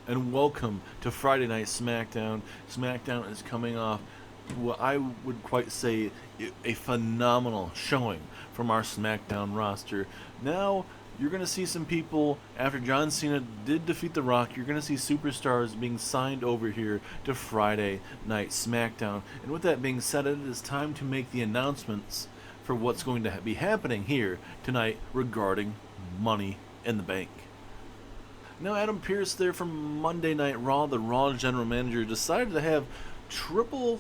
and welcome to Friday Night Smackdown. Smackdown is coming off what I would quite say a phenomenal showing from our Smackdown roster. Now, you're going to see some people, after John Cena did defeat The Rock, you're going to see superstars being signed over here to Friday Night Smackdown. And with that being said, it is time to make the announcements for what's going to be happening here tonight regarding Money in the Bank. Now, Adam Pearce there from Monday Night Raw, the Raw general manager, decided to have triple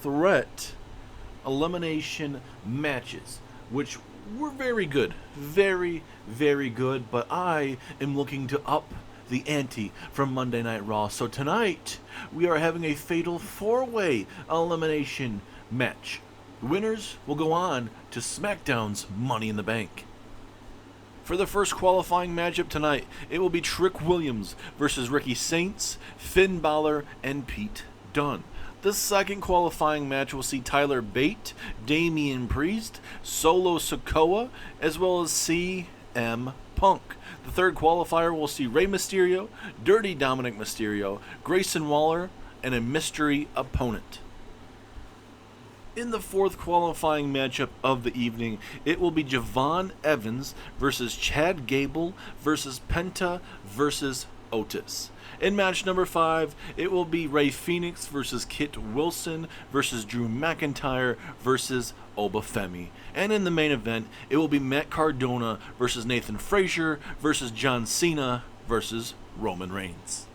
threat elimination matches, which were very good. Very, very good, but I am looking to up the ante from Monday Night Raw. So tonight, we are having a fatal four-way elimination match. The winners will go on to SmackDown's Money in the Bank. For the first qualifying matchup tonight, it will be Trick Williams versus Ricky Saints, Finn Balor, and Pete Dunne. The second qualifying match will see Tyler Bate, Damian Priest, Solo Sikoa, as well as CM Punk. The third qualifier will see Rey Mysterio, Dirty Dominic Mysterio, Grayson Waller, and a mystery opponent. In the fourth qualifying matchup of the evening, it will be Javon Evans versus Chad Gable versus Penta versus Otis. In match number 5, it will be Rey Fenix versus Kit Wilson versus Drew McIntyre versus Obafemi. And in the main event, it will be Matt Cardona versus Nathan Frazier versus John Cena versus Roman Reigns.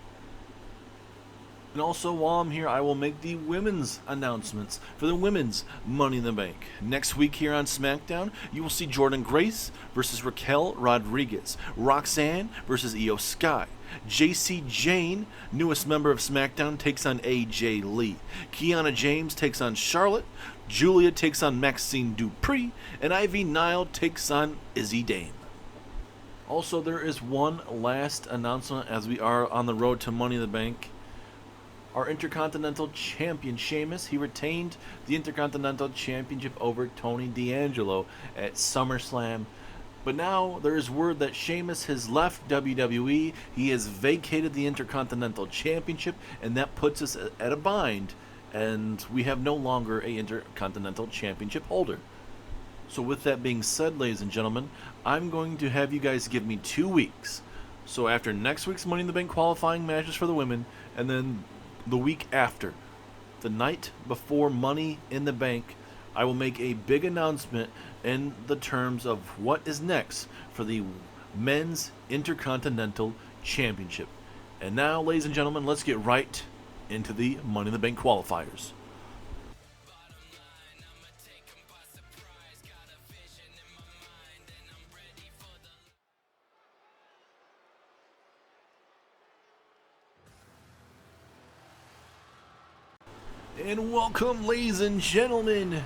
And also, while I'm here, I will make the women's announcements for the women's Money in the Bank. Next week here on SmackDown, you will see Jordan Grace versus Raquel Rodriguez, Roxanne versus Io Sky, JC Jane, newest member of SmackDown, takes on AJ Lee, Kiana James takes on Charlotte, Julia takes on Maxine Dupree, and Ivy Nile takes on Izzy Dame. Also, there is one last announcement as we are on the road to Money in the Bank. Our Intercontinental Champion, Sheamus, he retained the Intercontinental Championship over Tony D'Angelo at SummerSlam. But now there is word that Sheamus has left WWE. He has vacated the Intercontinental Championship, and that puts us at a bind, and we have no longer a Intercontinental Championship holder. So with that being said, ladies and gentlemen, I'm going to have you guys give me 2 weeks. So after next week's Money in the Bank qualifying matches for the women, and then the week after, the night before Money in the Bank, I will make a big announcement in the terms of what is next for the Men's Intercontinental Championship. And now, ladies and gentlemen, let's get right into the Money in the Bank qualifiers. And welcome, ladies and gentlemen,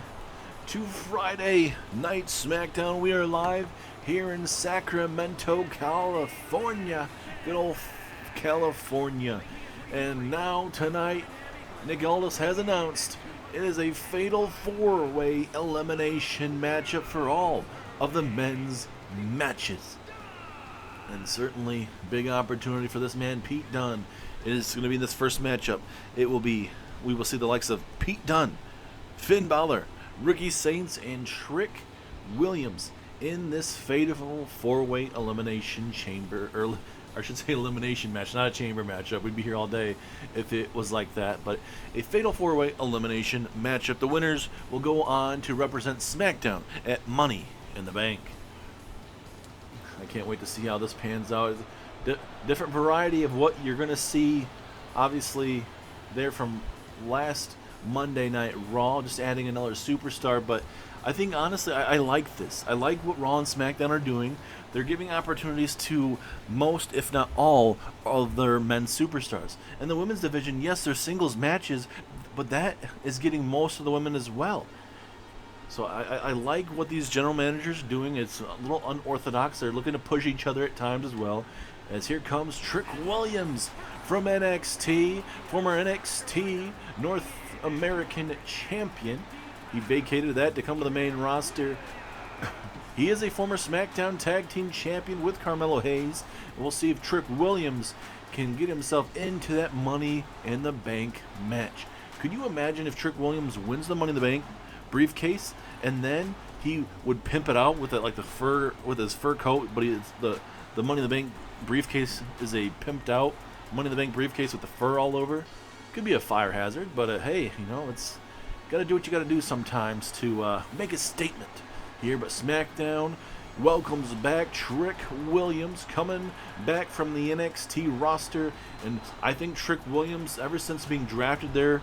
to Friday Night Smackdown. We are live here in Sacramento, California. Good old California. And now, tonight, Nick Aldis has announced it is a fatal four-way elimination matchup for all of the men's matches. And certainly, big opportunity for this man, Pete Dunne. It is going to be this first matchup. We will see the likes of Pete Dunne, Finn Balor, Ricky Saints, and Trick Williams in this fatal four-way elimination elimination match, not a chamber matchup. We'd be here all day if it was like that. But a fatal four-way elimination matchup. The winners will go on to represent SmackDown at Money in the Bank. I can't wait to see how this pans out. Different variety of what you're going to see, obviously, there from last Monday Night Raw, just adding another superstar. But I think, honestly, I like this. I like what Raw and SmackDown are doing. They're giving opportunities to most, if not all, of their men's superstars. And the women's division, yes, there's singles matches, but that is getting most of the women as well. So I like what these general managers are doing. It's a little unorthodox. They're looking to push each other at times as well. As here comes Trick Williams from NXT, former NXT North American champion. He vacated that to come to the main roster. He is a former SmackDown Tag Team Champion with Carmelo Hayes. And we'll see if Trick Williams can get himself into that Money in the Bank match. Could you imagine if Trick Williams wins the Money in the Bank briefcase and then he would pimp it out with it like the fur with his fur coat, but the Money in the Bank briefcase is a pimped out Money in the Bank briefcase with the fur all over. Could be a fire hazard, but hey, it's got to do what you got to do sometimes to make a statement here. But SmackDown welcomes back Trick Williams, coming back from the NXT roster, and I think Trick Williams, ever since being drafted there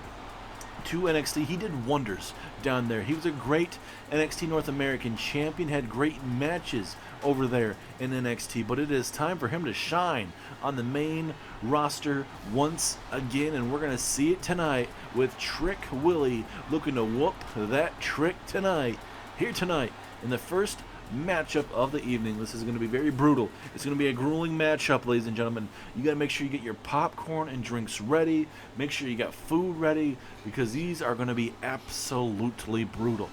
to NXT, he did wonders down there. He was a great NXT North American champion, had great matches over there in NXT, but it is time for him to shine on the main roster once again, and we're going to see it tonight with Trick Willie looking to whoop that trick tonight, here tonight in the first matchup of the evening. This is going to be very brutal. It's going to be a grueling matchup, ladies and gentlemen. You got to make sure you get your popcorn and drinks ready. Make sure you got food ready, because these are going to be absolutely brutal.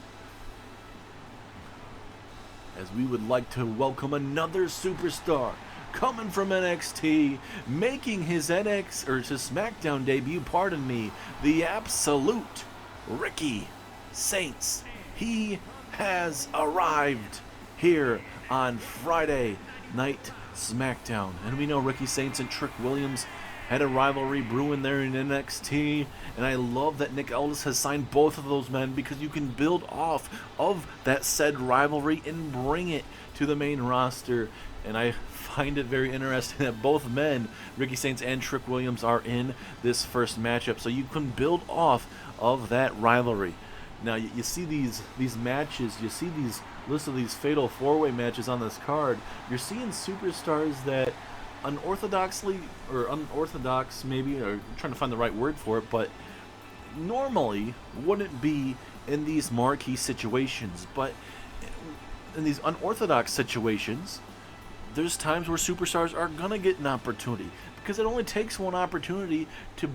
As we would like to welcome another superstar coming from NXT, making his his SmackDown debut, pardon me, the absolute Ricky Saints. He has arrived here on Friday Night SmackDown. And we know Ricky Saints and Trick Williams had a rivalry brewing there in NXT, and I love that Nick Aldis has signed both of those men, because you can build off of that said rivalry and bring it to the main roster. And I find it very interesting that both men, Ricky Saints and Trick Williams, are in this first matchup, so you can build off of that rivalry. Now you see these matches, you see these lists of these fatal four-way matches on this card. You're seeing superstars that unorthodox maybe, or I'm trying to find the right word for it, but normally wouldn't be in these marquee situations. But in these unorthodox situations, there's times where superstars are gonna get an opportunity, because it only takes one opportunity to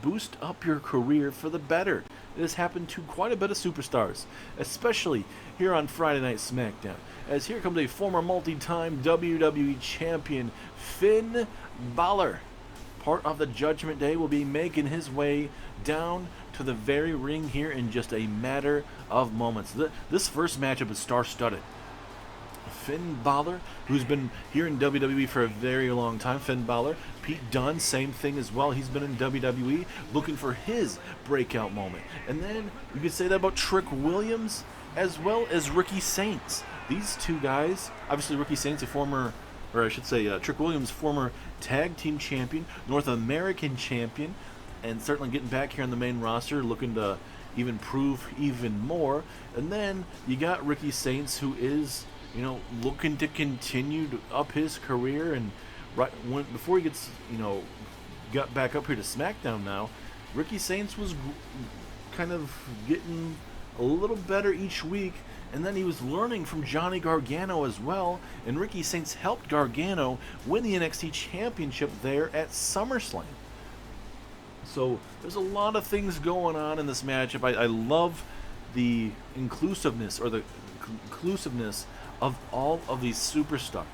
boost up your career for the better. It has happened to quite a bit of superstars, especially here on Friday Night SmackDown. As here comes a former multi-time WWE champion, Finn Balor. Part of the Judgment Day will be making his way down to the very ring here in just a matter of moments. This first matchup is star-studded. Finn Balor, who's been here in WWE for a very long time. Finn Balor. Pete Dunne, same thing as well. He's been in WWE looking for his breakout moment. And then you could say that about Trick Williams as well as Ricky Saints. These two guys, obviously Ricky Saints, Trick Williams, former tag team champion, North American champion, and certainly getting back here on the main roster, looking to even prove even more. And then you got Ricky Saints, who is looking to continue to up his career, and before he gets, got back up here to SmackDown now, Ricky Saints was kind of getting a little better each week, and then he was learning from Johnny Gargano as well, and Ricky Saints helped Gargano win the NXT Championship there at SummerSlam. So there's a lot of things going on in this matchup. I love the inclusiveness of all of these superstars.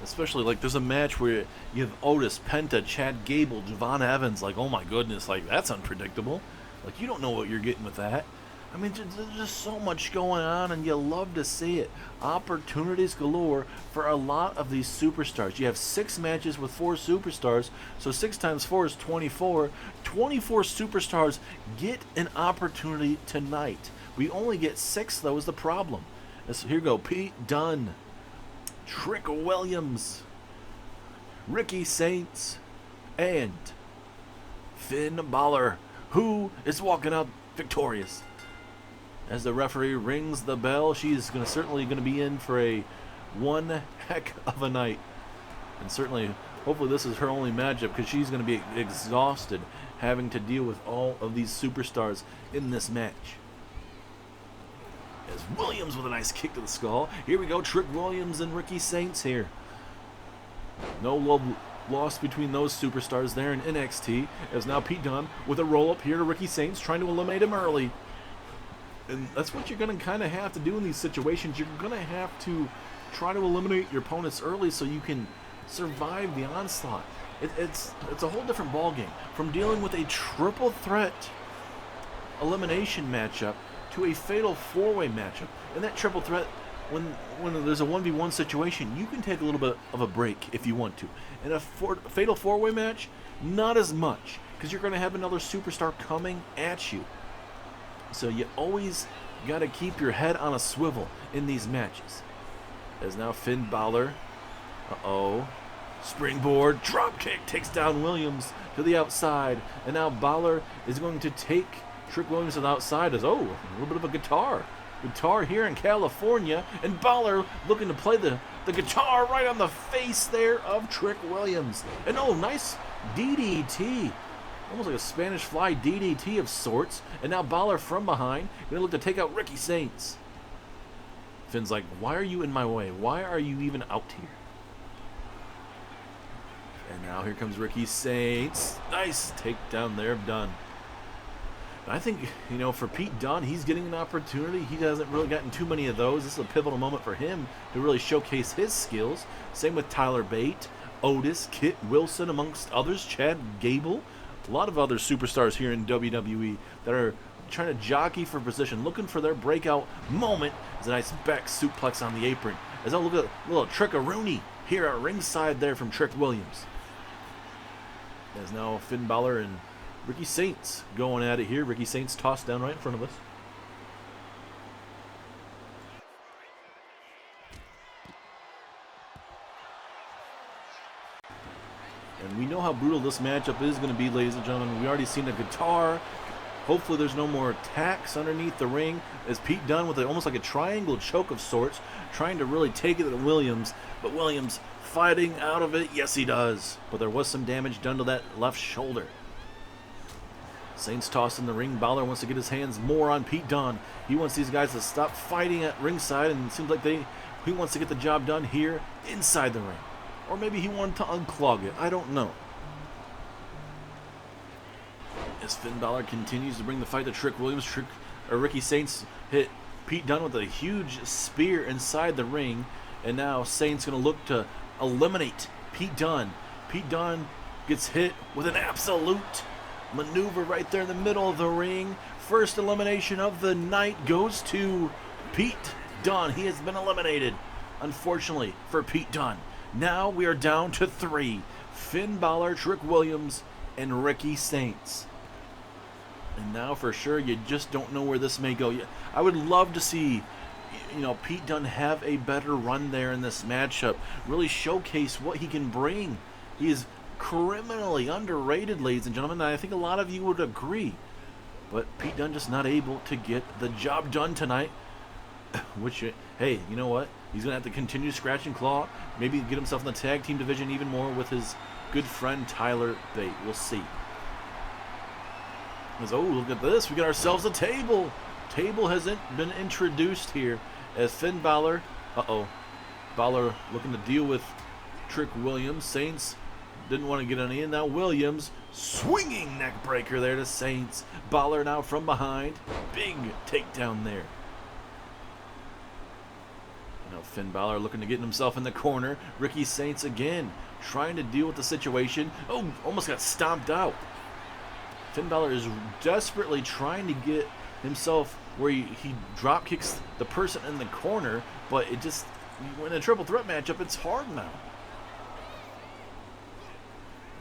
Especially, like, there's a match where you have Otis, Penta, Chad Gable, Javon Evans. Like, oh my goodness, like, that's unpredictable. Like, you don't know what you're getting with that. I mean, there's just so much going on, and you love to see it. Opportunities galore for a lot of these superstars. You have 6 matches with 4 superstars, so 6 times 4 is 24. 24 superstars get an opportunity tonight. We only get 6, though, is the problem. So here we go. Pete Dunne, Trick Williams, Ricky Saints, and Finn Balor, who is walking out victorious. As the referee rings the bell, she's certainly going to be in for one heck of a night. And certainly, hopefully this is her only matchup, because she's going to be exhausted having to deal with all of these superstars in this match. As Williams with a nice kick to the skull. Here we go, Trick Williams and Ricky Saints here. No love lost between those superstars there in NXT. As now Pete Dunne with a roll-up here to Ricky Saints, trying to eliminate him early. And that's what you're going to kind of have to do in these situations. You're going to have to try to eliminate your opponents early so you can survive the onslaught. It's a whole different ballgame from dealing with a triple threat elimination matchup to a fatal four-way matchup. In that triple threat, when there's a 1v1 situation, you can take a little bit of a break if you want to. In a fatal four-way match, not as much, because you're going to have another superstar coming at you. So you always got to keep your head on a swivel in these matches. As now Finn Balor, springboard, drop kick, takes down Williams to the outside. And now Balor is going to take Trick Williams to the outside as, a little bit of a guitar. Guitar here in California. And Balor looking to play the guitar right on the face there of Trick Williams. And nice DDT. Almost like a Spanish fly DDT of sorts. And now Balor from behind, going to look to take out Ricky Saints. Finn's like, why are you in my way? Why are you even out here? And now here comes Ricky Saints. Nice takedown there, done. I think, for Pete Dunne, he's getting an opportunity. He hasn't really gotten too many of those. This is a pivotal moment for him to really showcase his skills. Same with Tyler Bate, Otis, Kit Wilson, amongst others, Chad Gable. A lot of other superstars here in WWE that are trying to jockey for position, looking for their breakout moment. There's a nice back suplex on the apron. As I look at a little trick-a-rooney here at ringside there from Trick Williams. As now Finn Balor and Ricky Saints going at it here. Ricky Saints tossed down right in front of us. And we know how brutal this matchup is going to be, ladies and gentlemen. We already seen a guitar. Hopefully there's no more attacks underneath the ring. As Pete Dunne with almost like a triangle choke of sorts, trying to really take it to Williams. But Williams fighting out of it. Yes, he does. But there was some damage done to that left shoulder. Saints tossed in the ring. Balor wants to get his hands more on Pete Dunne. He wants these guys to stop fighting at ringside, and it seems like he wants to get the job done here inside the ring. Or maybe he wanted to unclog it. I don't know. As Finn Balor continues to bring the fight to Trick Williams, Ricky Saints hit Pete Dunne with a huge spear inside the ring. And now Saints going to look to eliminate Pete Dunne. Pete Dunne gets hit with an absolute maneuver right there in the middle of the ring. First elimination of the night goes to Pete Dunne. He has been eliminated, unfortunately, for Pete Dunne. Now we are down to 3. Finn Balor, Trick Williams, and Ricky Saints. And now for sure, you just don't know where this may go. I would love to see, Pete Dunne have a better run there in this matchup. Really showcase what he can bring. He is criminally underrated, ladies and gentlemen. I think a lot of you would agree. But Pete Dunne just not able to get the job done tonight. Which, hey, you know what? He's going to have to continue to scratch and claw. Maybe get himself in the tag team division even more with his good friend Tyler Bate. We'll see. Look at this. We got ourselves a table. Table hasn't been introduced here. As Finn Balor, Balor looking to deal with Trick Williams. Saints didn't want to get any in. Now Williams, swinging neck breaker there to Saints. Balor now from behind. Big takedown there. Now Finn Balor looking to get himself in the corner. Ricky Saints again trying to deal with the situation. Almost got stomped out. Finn Balor is desperately trying to get himself where he drop kicks the person in the corner, but it just, in a triple threat matchup, it's hard now.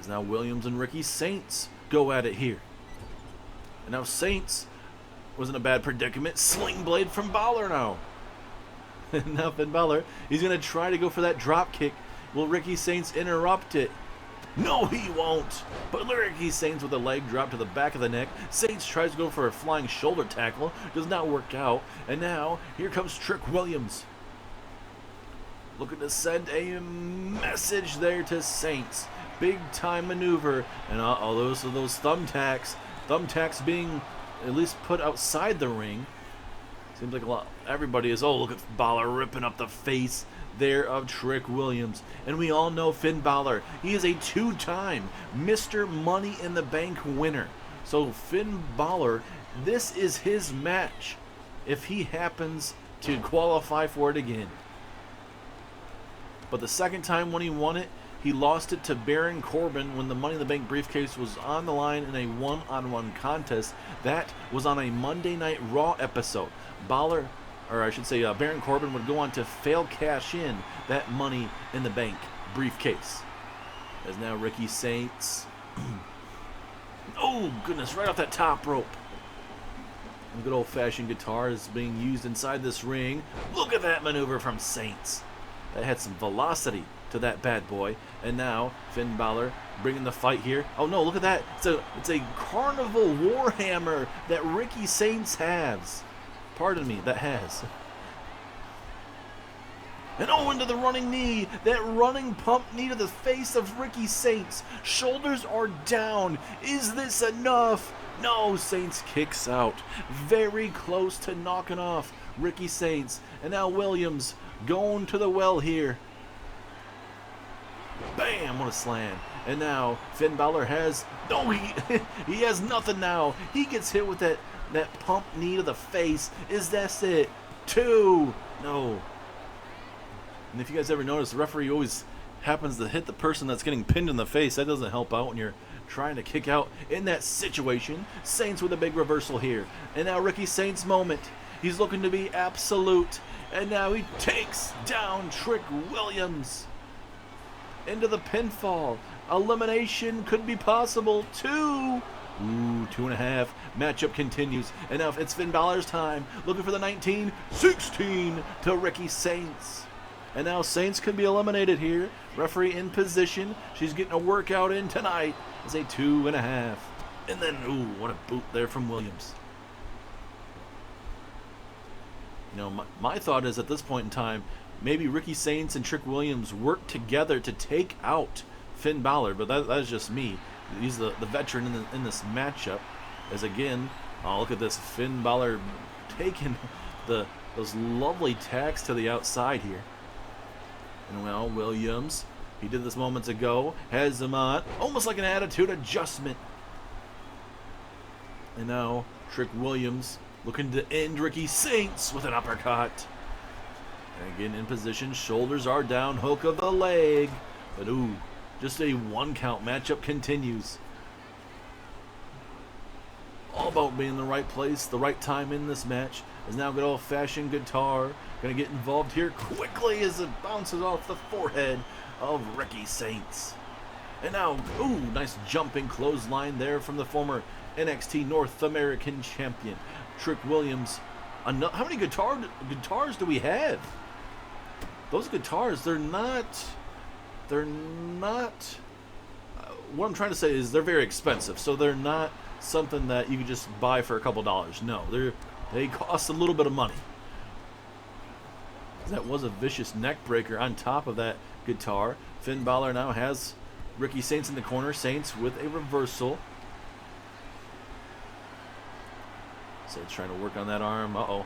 As now Williams and Ricky Saints go at it here. And now Saints was in a bad predicament. Sling blade from Balor now. And now Finn Balor, he's going to try to go for that drop kick. Will Ricky Saints interrupt it? No, he won't. But Ricky Saints with a leg drop to the back of the neck. Saints tries to go for a flying shoulder tackle. Does not work out. And now, here comes Trick Williams. Looking to send a message there to Saints. Big time maneuver. And those are those thumbtacks. Thumbtacks being at least put outside the ring. Seems like a lot. Everybody is, look at Balor ripping up the face there of Trick Williams. And we all know Finn Balor. He is a 2-time Mr. Money in the Bank winner. So Finn Balor, this is his match if he happens to qualify for it again. But the second time when he won it, he lost it to Baron Corbin when the Money in the Bank briefcase was on the line in a one-on-one contest. That was on a Monday Night Raw episode. Baron Corbin would go on to fail cash in that Money in the Bank briefcase. As now Ricky Saints. Oh, goodness, right off that top rope. And good old-fashioned guitar is being used inside this ring. Look at that maneuver from Saints. That had some velocity to that bad boy. And now Finn Balor bringing the fight here. Oh no, look at that. It's a carnival warhammer that Ricky Saints has. Pardon me, that has. And oh, into the running knee. That running pump knee to the face of Ricky Saints. Shoulders are down. Is this enough? No, Saints kicks out. Very close to knocking off Ricky Saints. And now Williams going to the well here. Bam, what a slam. And now Finn Balor has, no, he has nothing now. He gets hit with that pump knee to the face. Is that it? 2. No. And if you guys ever notice, the referee always happens to hit the person that's getting pinned in the face. That doesn't help out when you're trying to kick out in that situation. Saints with a big reversal here. And now Ricky Saints' moment. He's looking to be absolute. And now he takes down Trick Williams into the pinfall. Elimination could be possible. 2. Ooh, 2.5. Matchup continues. And now it's Finn Balor's time. Looking for the 19-16 to Ricky Saints. And now Saints could be eliminated here. Referee in position. She's getting a workout in tonight. It's a 2.5. And then, ooh, what a boot there from Williams. You know, my thought is at this point in time, maybe Ricky Saints and Trick Williams work together to take out Finn Balor, but that is just me. He's the veteran in this matchup. As again, oh, look at this, Finn Balor taking those lovely tacks to the outside here. And well, Williams, he did this moments ago, has him on, almost like an attitude adjustment. And now Trick Williams looking to end Ricky Saints with an uppercut. And again in position, shoulders are down, hook of the leg. But ooh, just a 1 count. Matchup continues. All about being in the right place, the right time in this match. Is now good old-fashioned guitar. Gonna get involved here quickly as it bounces off the forehead of Ricky Saints. And now, ooh, nice jumping clothesline there from the former NXT North American champion, Trick Williams. How many guitars do we have? Those guitars, they're not, what I'm trying to say is they're very expensive, so they're not something that you can just buy for a couple dollars. No, they cost a little bit of money. That was a vicious neck breaker on top of that guitar. Finn Balor now has Ricky Saints in the corner. Saints with a reversal. So trying to work on that arm. Uh-oh.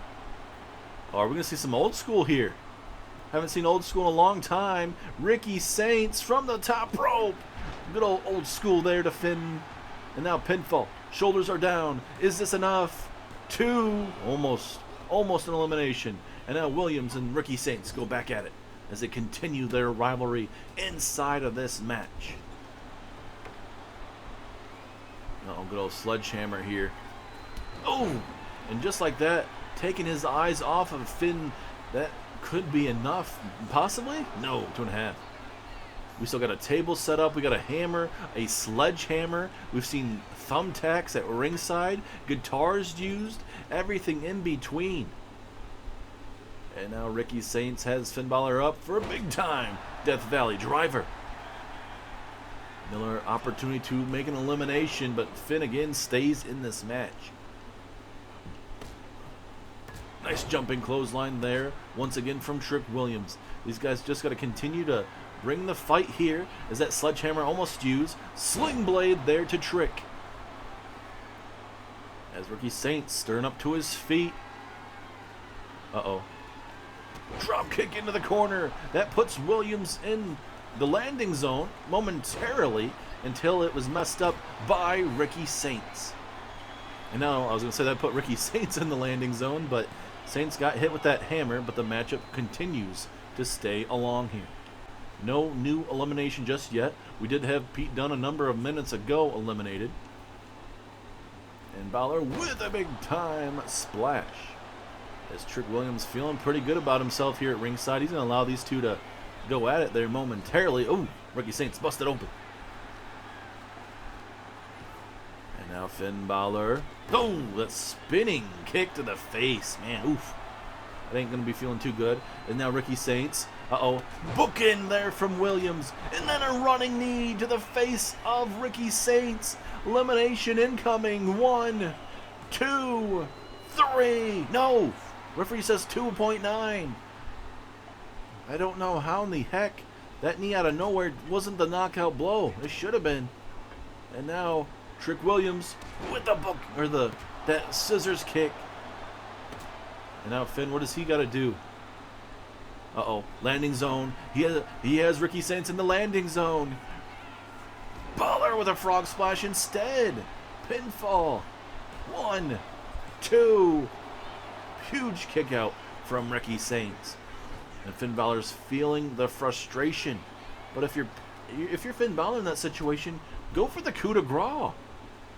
Oh, are we going to see some old school here? Haven't seen old school in a long time. Ricky Saints from the top rope. Good old school there to Finn. And now pinfall. Shoulders are down. Is this enough? 2. Almost an elimination. And now Williams and Ricky Saints go back at it as they continue their rivalry inside of this match. Oh, good old sledgehammer here. Oh, and just like that, taking his eyes off of Finn, that could be enough. Possibly? No, 2.5. We still got a table set up. We got a hammer, a sledgehammer. We've seen thumbtacks at ringside, guitars used, everything in between. And now Ricky Saints has Finn Balor up for a big time Death Valley driver. Another opportunity to make an elimination, but Finn again stays in this match. Nice jumping clothesline there, once again from Trick Williams. These guys just got to continue to bring the fight here as that sledgehammer almost used. Sling blade there to Trick. As Ricky Saints stirring up to his feet. Uh-oh. Drop kick into the corner. That puts Williams in the landing zone momentarily until it was messed up by Ricky Saints. And now I was going to say that put Ricky Saints in the landing zone, but Saints got hit with that hammer, but the matchup continues to stay along here. No new elimination just yet. We did have Pete Dunne a number of minutes ago eliminated. And Balor with a big time splash. As Trick Williams feeling pretty good about himself here at ringside. He's going to allow these two to go at it there momentarily. Oh, Ricky Saints busted open. And now Finn Balor. Oh, that spinning kick to the face. Man, oof. That ain't going to be feeling too good. And now Ricky Saints. Uh-oh. Book in there from Williams. And then a running knee to the face of Ricky Saints. Elimination incoming. 1, 2, 3. No. Referee says 2.9. I don't know how in the heck that knee out of nowhere wasn't the knockout blow. It should have been. And now Trick Williams with the book or that scissors kick. And now Finn, what does he got to do? Uh-oh, landing zone. He has Ricky Saints in the landing zone. Balor with a frog splash instead. Pinfall. 1, 2. Huge kick out from Ricky Saints. And Finn Balor's feeling the frustration. But if you're Finn Balor in that situation, go for the coup de grace.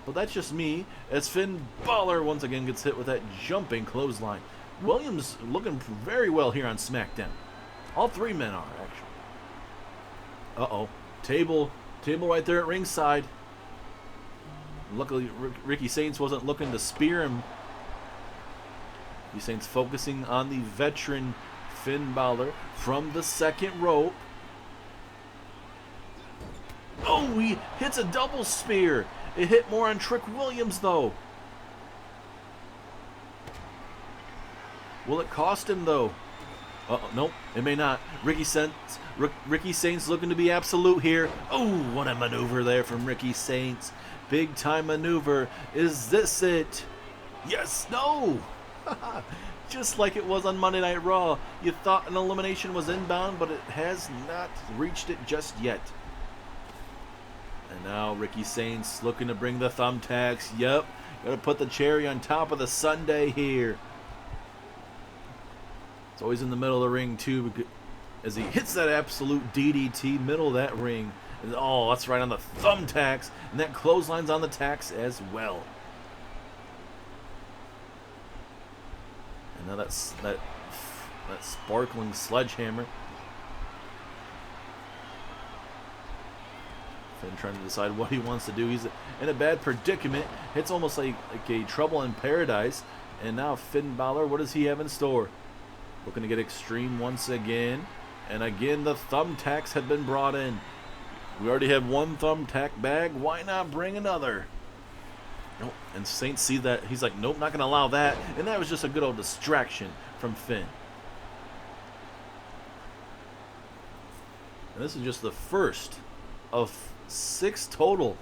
But that's just me, as Finn Balor once again gets hit with that jumping clothesline. Williams looking very well here on SmackDown. All three men are, actually. Uh-oh. Table right there at ringside. Luckily, Ricky Saints wasn't looking to spear him. Ricky Saints focusing on the veteran Finn Balor from the second rope. Oh, he hits a double spear. It hit more on Trick Williams, though. Will it cost him, though? Nope, it may not. Ricky Saints looking to be absolute here. Oh, what a maneuver there from Ricky Saints. Big time maneuver. Is this it? Yes, no. Just like it was on Monday Night Raw. You thought an elimination was inbound, but it has not reached it just yet. And now Ricky Saints looking to bring the thumbtacks. Yep, gotta put the cherry on top of the sundae here. It's always in the middle of the ring, too, as he hits that absolute DDT, middle of that ring. And, oh, that's right on the thumbtacks. And that clothesline's on the tacks as well. And now that sparkling sledgehammer. Finn trying to decide what he wants to do. He's in a bad predicament. It's almost like a trouble in paradise. And now Finn Balor, what does he have in store? Looking to get extreme once again. And again, the thumbtacks have been brought in. We already have one thumbtack bag. Why not bring another? Nope. And Saints see that. He's like, nope, not going to allow that. And that was just a good old distraction from Finn. And this is just the first of 6 total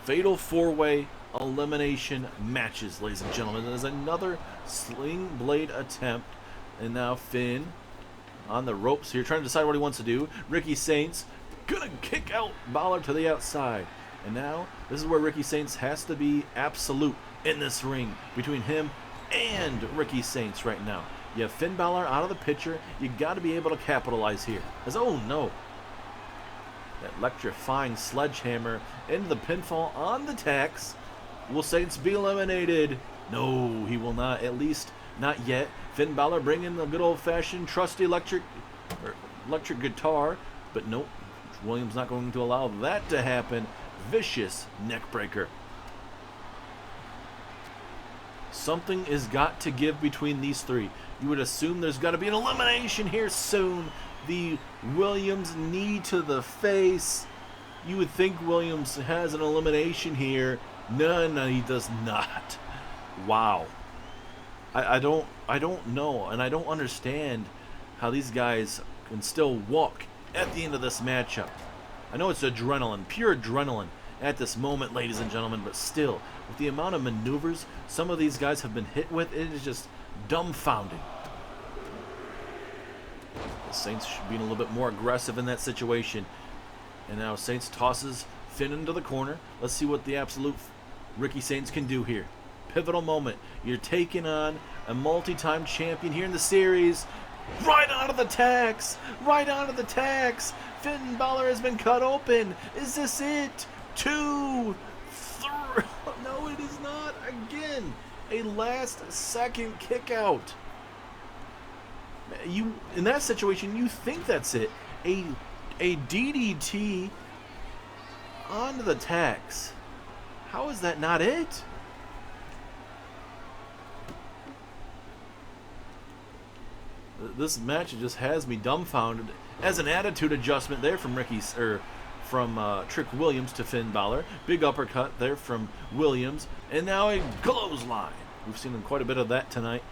Fatal 4-Way elimination matches, ladies and gentlemen. There's another sling blade attempt. And now Finn on the ropes here, trying to decide what he wants to do. Ricky Saints gonna kick out Balor to the outside. And now this is where Ricky Saints has to be absolute in this ring between him and Ricky Saints right now. You have Finn Balor out of the picture. You got to be able to capitalize here. As, oh no. That electrifying sledgehammer into the pinfall on the tacks. Will Saints be eliminated? No, he will not. At least not yet. Finn Balor bringing the good old-fashioned trusty electric guitar. But nope. Williams not going to allow that to happen. Vicious neckbreaker. Something is got to give between these three. You would assume there's got to be an elimination here soon. The Williams knee to the face. You would think Williams has an elimination here. No, he does not. Wow. I don't know, and I don't understand how these guys can still walk at the end of this matchup. I know it's adrenaline, pure adrenaline at this moment, ladies and gentlemen, but still, with the amount of maneuvers some of these guys have been hit with, it is just dumbfounding. The Saints should be a little bit more aggressive in that situation. And now Saints tosses Finn into the corner. Let's see what the absolute Ricky Saints can do here. Pivotal moment. You're taking on a multi-time champion here in the series. Right onto the tax. Right onto the tax. Finn Balor has been cut open. Is this it? 2, 3. No, it is not. Again, a last-second kick out. You, in that situation, you think that's it. A DDT onto the tax. How is that not it? This match just has me dumbfounded. As an attitude adjustment there from Trick Williams to Finn Balor. Big uppercut there from Williams, and now a clothesline. We've seen quite a bit of that tonight.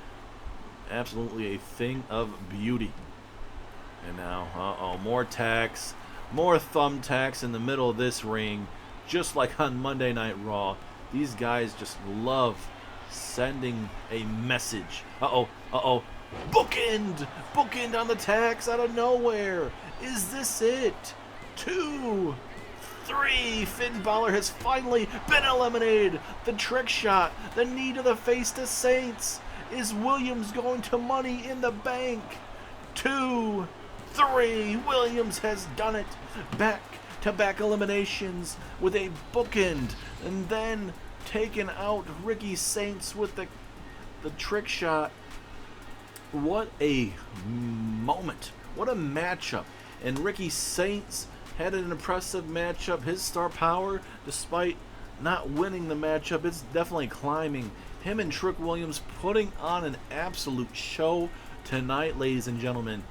Absolutely a thing of beauty. And now, more tacks, more thumbtacks in the middle of this ring, just like on Monday Night Raw. These guys just love sending a message. Bookend on the tacks out of nowhere. Is this it? 2, 3. Finn Balor has finally been eliminated. The trick shot, the knee to the face to Saints. Is Williams going to Money in the Bank? 2, 3. Williams has done it. Back-to-back eliminations with a bookend, and then taken out Ricky Saints with the trick shot. What a moment. What a matchup. And Ricky Saints had an impressive matchup. His star power, despite not winning the matchup, it's definitely climbing. Him and Trick Williams putting on an absolute show tonight, ladies and gentlemen.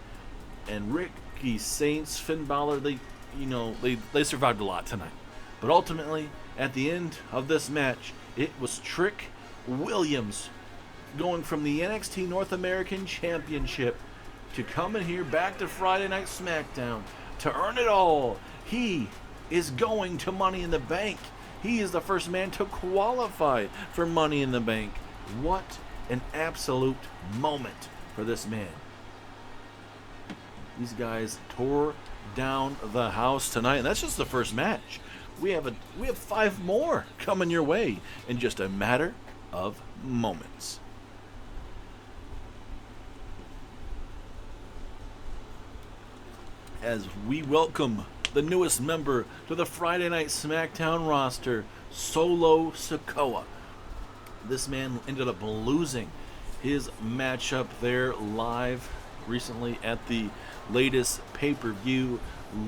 And Ricky Saints, Finn Balor, they survived a lot tonight. But ultimately, at the end of this match, it was Trick Williams going from the NXT North American Championship to coming here back to Friday Night SmackDown to earn it all. He is going to Money in the Bank. He is the first man to qualify for Money in the Bank. What an absolute moment for this man. These guys tore down the house tonight, and that's just the first match. We have 5 more coming your way in just a matter of moments. As we welcome the newest member to the Friday Night SmackDown roster, Solo Sikoa. This man ended up losing his matchup there live recently at the latest pay-per-view,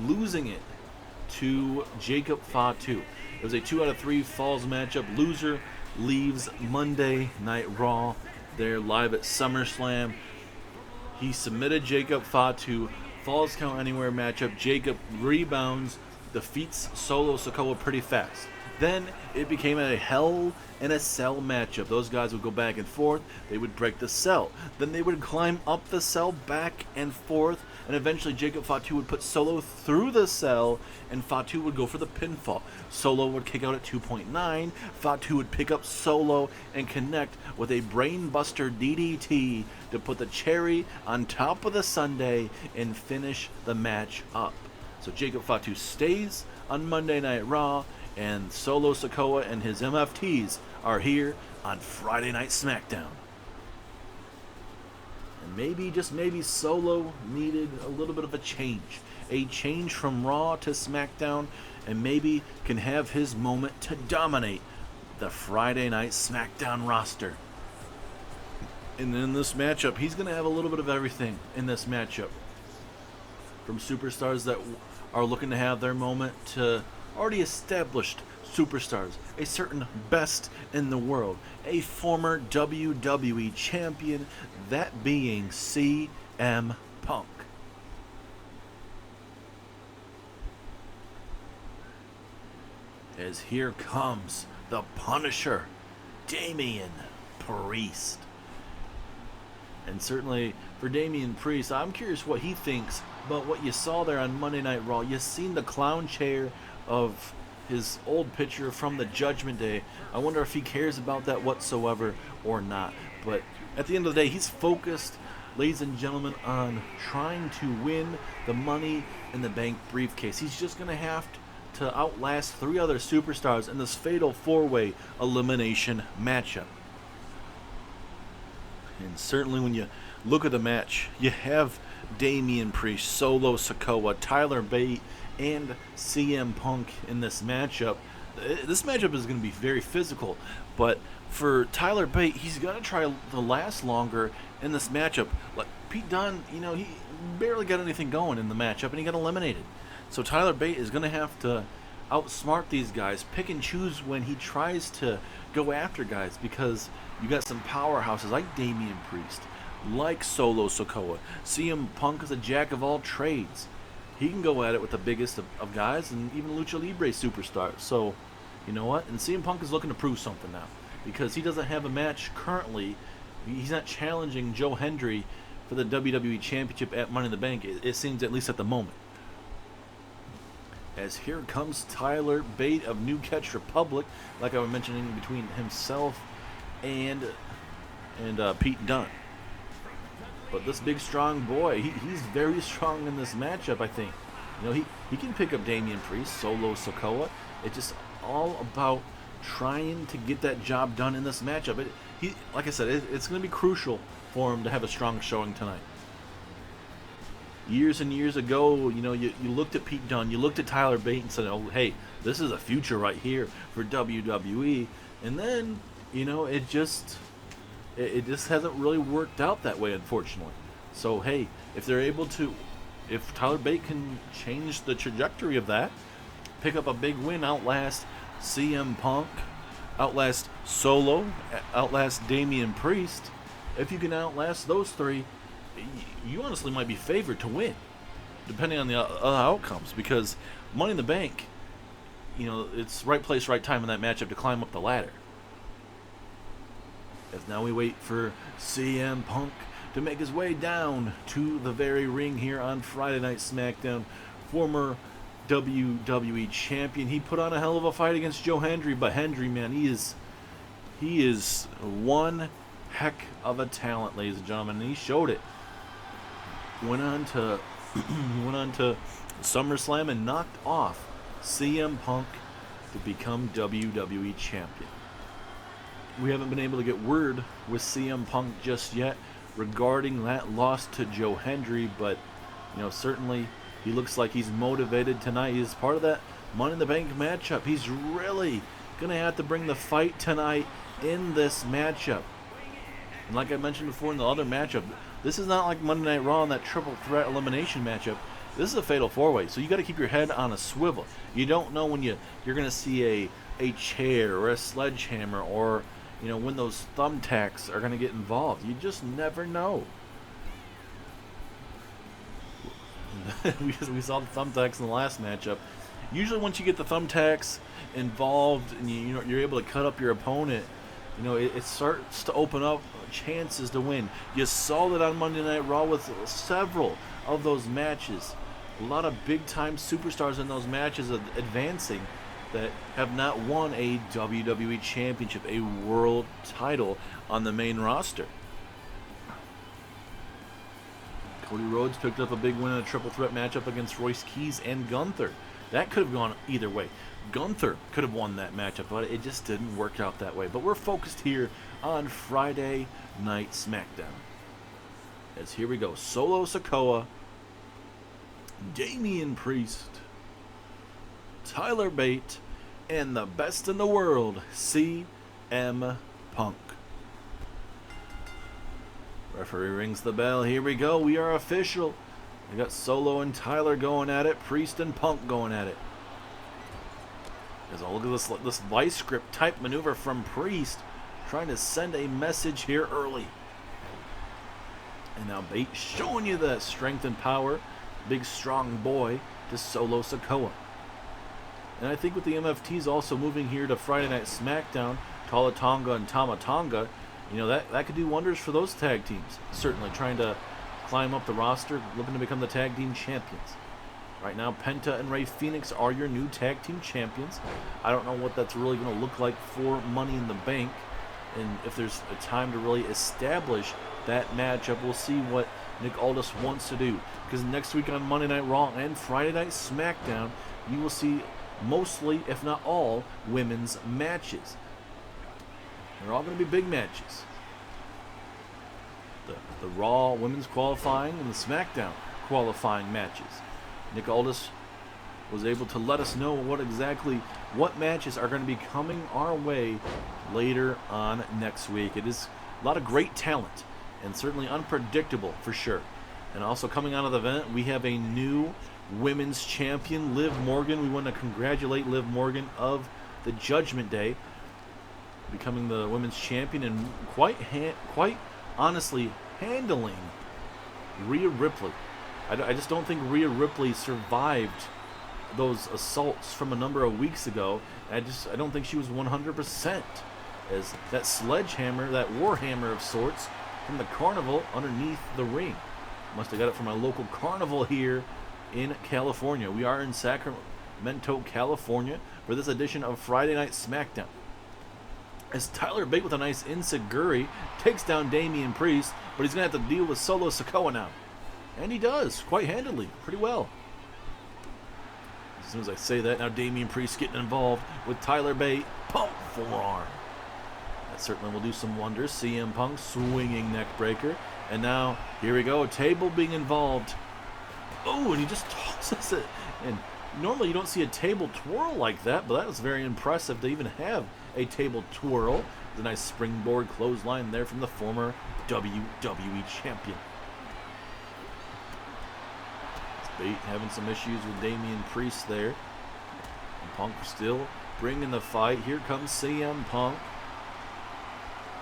losing it to Jacob Fatu. It was a 2 out of 3 falls matchup. Loser leaves Monday Night Raw. They're live at SummerSlam. He submitted Jacob Fatu. Falls count anywhere matchup. Jacob rebounds, defeats Solo Sikoa pretty fast. Then it became a Hell in a Cell matchup. Those guys would go back and forth. They would break the cell. Then they would climb up the cell back and forth. And eventually Jacob Fatu would put Solo through the cell, and Fatu would go for the pinfall. Solo would kick out at 2.9. Fatu would pick up Solo and connect with a brainbuster DDT to put the cherry on top of the sundae and finish the match up. So Jacob Fatu stays on Monday Night Raw, and Solo Sikoa and his MFTs are here on Friday Night SmackDown. And maybe, just maybe, Solo needed a little bit of a change from Raw to SmackDown, and maybe can have his moment to dominate the Friday Night SmackDown roster. And in this matchup, he's going to have a little bit of everything in this matchup. From superstars that are looking to have their moment to already established superstars. A certain best in the world. A former WWE champion, that being CM Punk. As here comes the Punisher, Damian Priest. And certainly for Damian Priest, I'm curious what he thinks about what you saw there on Monday Night Raw. You seen the clown chair of his old picture from the Judgment Day. I wonder if he cares about that whatsoever or not. But at the end of the day, he's focused, ladies and gentlemen, on trying to win the Money in the Bank briefcase. He's just going to have to outlast 3 other superstars in this fatal 4-way elimination matchup. And certainly when you look at the match, you have Damian Priest, Solo Sikoa, Tyler Bate, and CM Punk in this matchup. This matchup is going to be very physical, but for Tyler Bate, he's got to try to last longer in this matchup. Like Pete Dunne, he barely got anything going in the matchup, and he got eliminated. So Tyler Bate is going to have to outsmart these guys, pick and choose when he tries to go after guys, because you got some powerhouses like Damian Priest, like Solo Sikoa. CM Punk is a jack of all trades. He can go at it with the biggest of guys, and even Lucha Libre superstars. So, you know what? And CM Punk is looking to prove something now, because he doesn't have a match currently. He's not challenging Joe Hendry for the WWE Championship at Money in the Bank, it seems, at least at the moment. As here comes Tyler Bate of New Catch Republic, like I was mentioning, between himself and Pete Dunne. But this big strong boy, he's very strong in this matchup, I think. He can pick up Damian Priest, Solo Sikoa. It's just all about trying to get that job done in this matchup. Like I said, it's going to be crucial for him to have a strong showing tonight. Years and years ago, you looked at Pete Dunne, you looked at Tyler Bate and said, oh, hey, this is a future right here for WWE. And then, it just hasn't really worked out that way, unfortunately. So, hey, if Tyler Bate can change the trajectory of that, pick up a big win, outlast CM Punk, outlast Solo, outlast Damian Priest, if you can outlast those three, you honestly might be favored to win, depending on the other outcomes, because Money in the Bank, it's right place, right time in that matchup to climb up the ladder. As now we wait for CM Punk to make his way down to the very ring here on Friday Night SmackDown. Former WWE Champion. He put on a hell of a fight against Joe Hendry, but Hendry, man, he is one heck of a talent, ladies and gentlemen, and he showed it. Went on to SummerSlam and knocked off CM Punk to become WWE Champion. We haven't been able to get word with CM Punk just yet regarding that loss to Joe Hendry, but certainly he looks like he's motivated tonight. He's part of that Money in the Bank matchup. He's really gonna have to bring the fight tonight in this matchup. And like I mentioned before in the other matchup, this is not like Monday Night Raw in that triple threat elimination matchup. This is a fatal four-way, so you got to keep your head on a swivel. You don't know when you're going to see a chair or a sledgehammer, or when those thumbtacks are going to get involved. You just never know. we saw the thumbtacks in the last matchup. Usually, once you get the thumbtacks involved and you're able to cut up your opponent, it starts to open up chances to win. You saw that on Monday Night Raw with several of those matches. A lot of big-time superstars in those matches advancing that have not won a WWE Championship, a world title on the main roster. Cody Rhodes picked up a big win in a triple threat matchup against Royce Keys and Gunther. That could have gone either way. Gunther could have won that matchup, but it just didn't work out that way. But we're focused here on Friday Night SmackDown. As here we go. Solo Sikoa, Damian Priest, Tyler Bate, and the best in the world, CM Punk. Referee rings the bell. Here we go. We are official. We got Solo and Tyler going at it. Priest and Punk going at it. As I look at this vice grip type maneuver from Priest, trying to send a message here early. And now Bate showing you that strength and power. Big strong boy to Solo Sikoa. And I think with the MFTs also moving here to Friday Night SmackDown, Tala Tonga and Tama Tonga, that could do wonders for those tag teams. Certainly trying to climb up the roster, looking to become the tag team champions. Right now, Penta and Rey Fenix are your new tag team champions. I don't know what that's really going to look like for Money in the Bank, and if there's a time to really establish that matchup. We'll see what Nick Aldis wants to do, because next week on Monday Night Raw and Friday Night SmackDown, you will see mostly, if not all, women's matches. They're all going to be big matches. the Raw women's qualifying and the Smackdown qualifying matches. Nick Aldis was able to let us know what matches are going to be coming our way later on next week. It is a lot of great talent and certainly unpredictable for sure. And also coming out of the event, we have a new women's champion, Liv Morgan. We want to congratulate Liv Morgan of the Judgment Day, becoming the women's champion and quite honestly handling Rhea Ripley. I just don't think Rhea Ripley survived those assaults from a number of weeks ago. I don't think she was 100%, as that sledgehammer, that warhammer of sorts, from the carnival underneath the ring. Must have got it from a local carnival here in California. We are in Sacramento, California, for this edition of Friday Night Smackdown. As Tyler Bate with a nice enziguri takes down Damian Priest, but he's going to have to deal with Solo Sikoa now. And he does, quite handily, pretty well. As soon as I say that, now Damian Priest getting involved with Tyler Bate. Pump forearm. That certainly will do some wonders. CM Punk swinging neck breaker. And now, here we go, a table being involved. Oh, and he just tosses it. And normally you don't see a table twirl like that, but that was very impressive to even have a table twirl. There's a nice springboard clothesline there from the former WWE champion. Bate having some issues with Damian Priest there. And Punk still bringing the fight. Here comes CM Punk.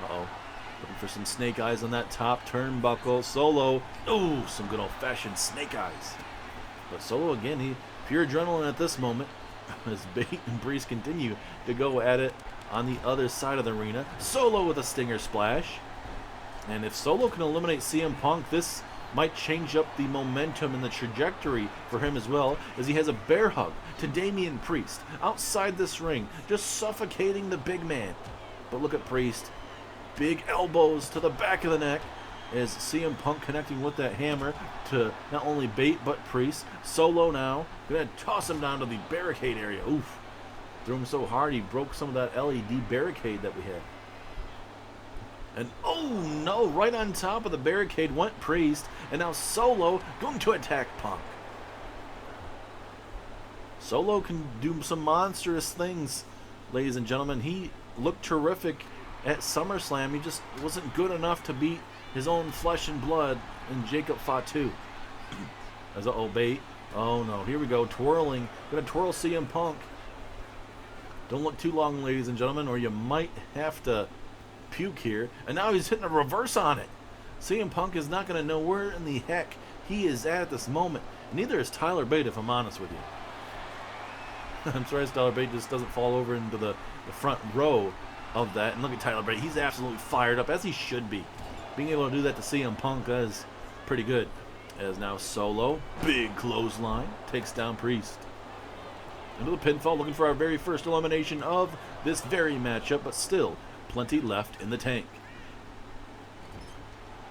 Uh-oh. Looking for some snake eyes on that top turnbuckle. Solo. Oh, some good old-fashioned snake eyes. But Solo, again, pure adrenaline at this moment. As Bate and Priest continue to go at it on the other side of the arena. Solo with a stinger splash. And if Solo can eliminate CM Punk, this might change up the momentum and the trajectory for him as well, as he has a bear hug to Damian Priest outside this ring, just suffocating the big man. But look at Priest. Big elbows to the back of the neck as CM Punk connecting with that hammer to not only Bate but Priest. Solo now going to toss him down to the barricade area. Oof. Threw him so hard he broke some of that LED barricade that we had. And oh no, right on top of the barricade went Priest, and now Solo going to attack Punk. Solo can do some monstrous things, ladies and gentlemen. He looked terrific at SummerSlam. He just wasn't good enough to beat his own flesh and blood in Jacob Fatu. As Bate. Oh no, here we go, twirling. Gonna twirl CM Punk. Don't look too long, ladies and gentlemen, or you might have to puke here. And now he's hitting a reverse on it. CM Punk is not going to know where in the heck he is at this moment. Neither is Tyler Bate, if I'm honest with you. I'm sorry, Tyler Bate just doesn't fall over into the front row of that. And look at Tyler Bate. He's absolutely fired up, as he should be. Being able to do that to CM Punk is pretty good. As now Solo, big clothesline, takes down Priest. Into the pinfall, looking for our very first elimination of this very matchup, but still plenty left in the tank.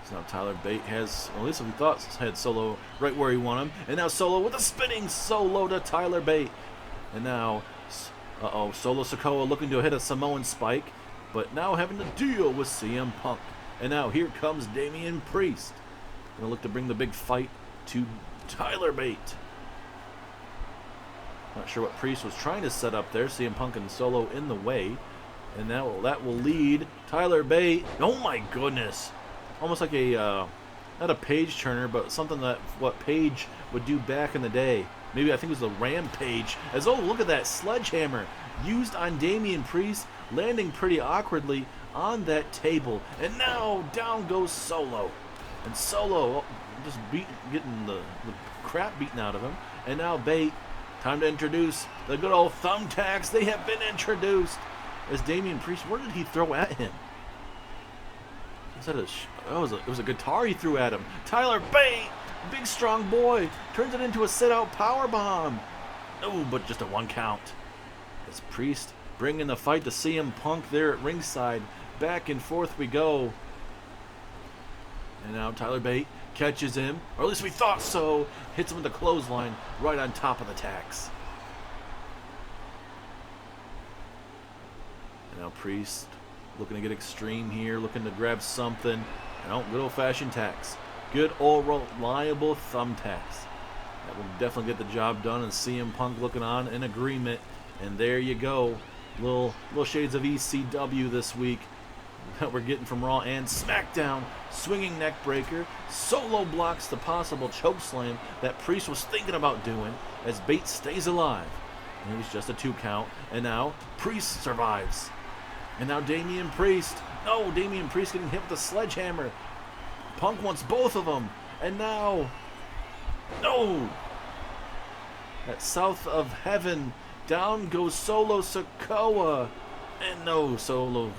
So now Tyler Bate has, well, at least we thought had Solo right where he wanted him. And now Solo with a spinning solo to Tyler Bate. And now, Solo Sikoa looking to hit a Samoan spike, but now having to deal with CM Punk. And now here comes Damian Priest. Gonna look to bring the big fight to Tyler Bate. Not sure what Priest was trying to set up there. CM Punk and Solo in the way. And now that will lead Tyler Bate. Oh my goodness. Almost like a, not a page turner, but something that what Page would do back in the day. Maybe I think it was the Rampage. As, oh, look at that sledgehammer used on Damian Priest, landing pretty awkwardly on that table. And now down goes Solo. And Solo just getting the crap beaten out of him. And now Bate. Time to introduce the good old thumbtacks. They have been introduced. As Damian Priest, what did he throw at him? It was a guitar he threw at him. Tyler Bate, big strong boy, turns it into a sit-out powerbomb. Oh, but just a 1 count. As Priest bringing the fight to CM Punk there at ringside. Back and forth we go. And now Tyler Bate catches him, or at least we thought so. Hits him with the clothesline right on top of the tacks. And now Priest looking to get extreme here, looking to grab something. No, good old-fashioned tacks. Good old reliable thumbtacks. That will definitely get the job done. And CM Punk looking on in agreement. And there you go. Little shades of ECW this week that we're getting from Raw and SmackDown. Swinging neck breaker. Solo blocks the possible chokeslam that Priest was thinking about doing as Bates stays alive. And it was just a 2 count. And now Priest survives. And now Damian Priest. No, Damian Priest getting hit with a sledgehammer. Punk wants both of them. And now, no. At South of Heaven, down goes Solo Sikoa. And no, Solo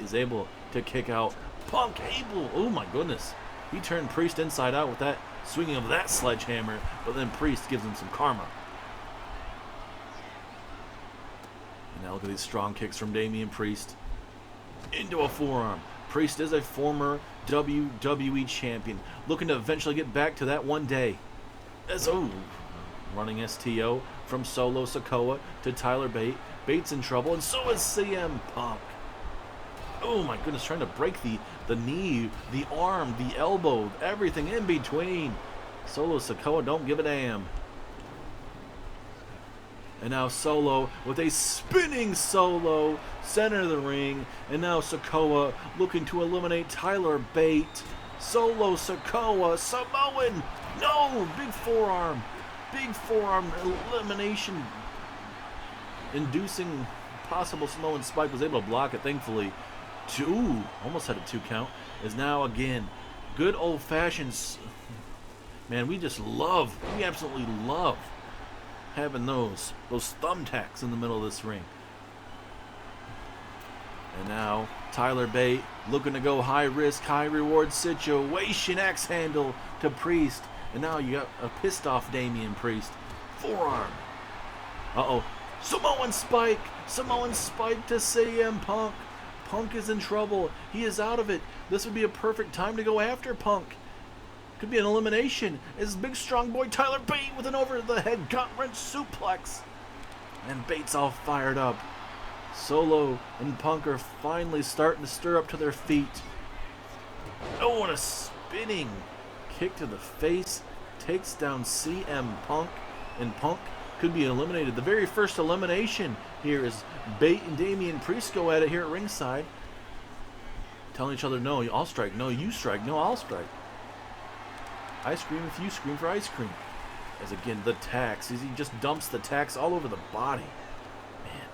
is able to kick out Punk. Oh my goodness. He turned Priest inside out with that swinging of that sledgehammer. But then Priest gives him some karma. And now look at these strong kicks from Damian Priest. Into a forearm. Priest is a former WWE champion, looking to eventually get back to that one day. Running STO from Solo Sikoa to Tyler Bate. Bates in trouble, and so is CM Punk. Oh my goodness, trying to break the knee, the arm, the elbow, everything in between. Solo Sikoa don't give a damn. And now Solo with a spinning Solo, center of the ring. And now Sikoa looking to eliminate Tyler Bate. Solo Sikoa, Samoan. No, big forearm elimination. Inducing possible Samoan spike, was able to block it, thankfully. Almost had a 2 count. Is now again, good old fashioned. Man, we absolutely love having those thumbtacks in the middle of this ring. And now Tyler Bate looking to go high risk, high reward situation. Axe handle to Priest. And now you got a pissed off Damian Priest. Forearm. Samoan spike to CM Punk. Punk is in trouble. He is out of it. This would be a perfect time to go after Punk. Could be an elimination. Is big strong boy Tyler Bate with an over-the-head gut-wrench suplex. And Bates all fired up. Solo and Punk are finally starting to stir up to their feet. Oh, and a spinning kick to the face. Takes down CM Punk. And Punk could be eliminated. The very first elimination here is Bate and Damian Priest go at it here at ringside. Telling each other, no, I'll strike. No, you strike. No, I'll strike. I scream if you scream for ice cream. As again, the tacks. He just dumps the tacks all over the body. Man.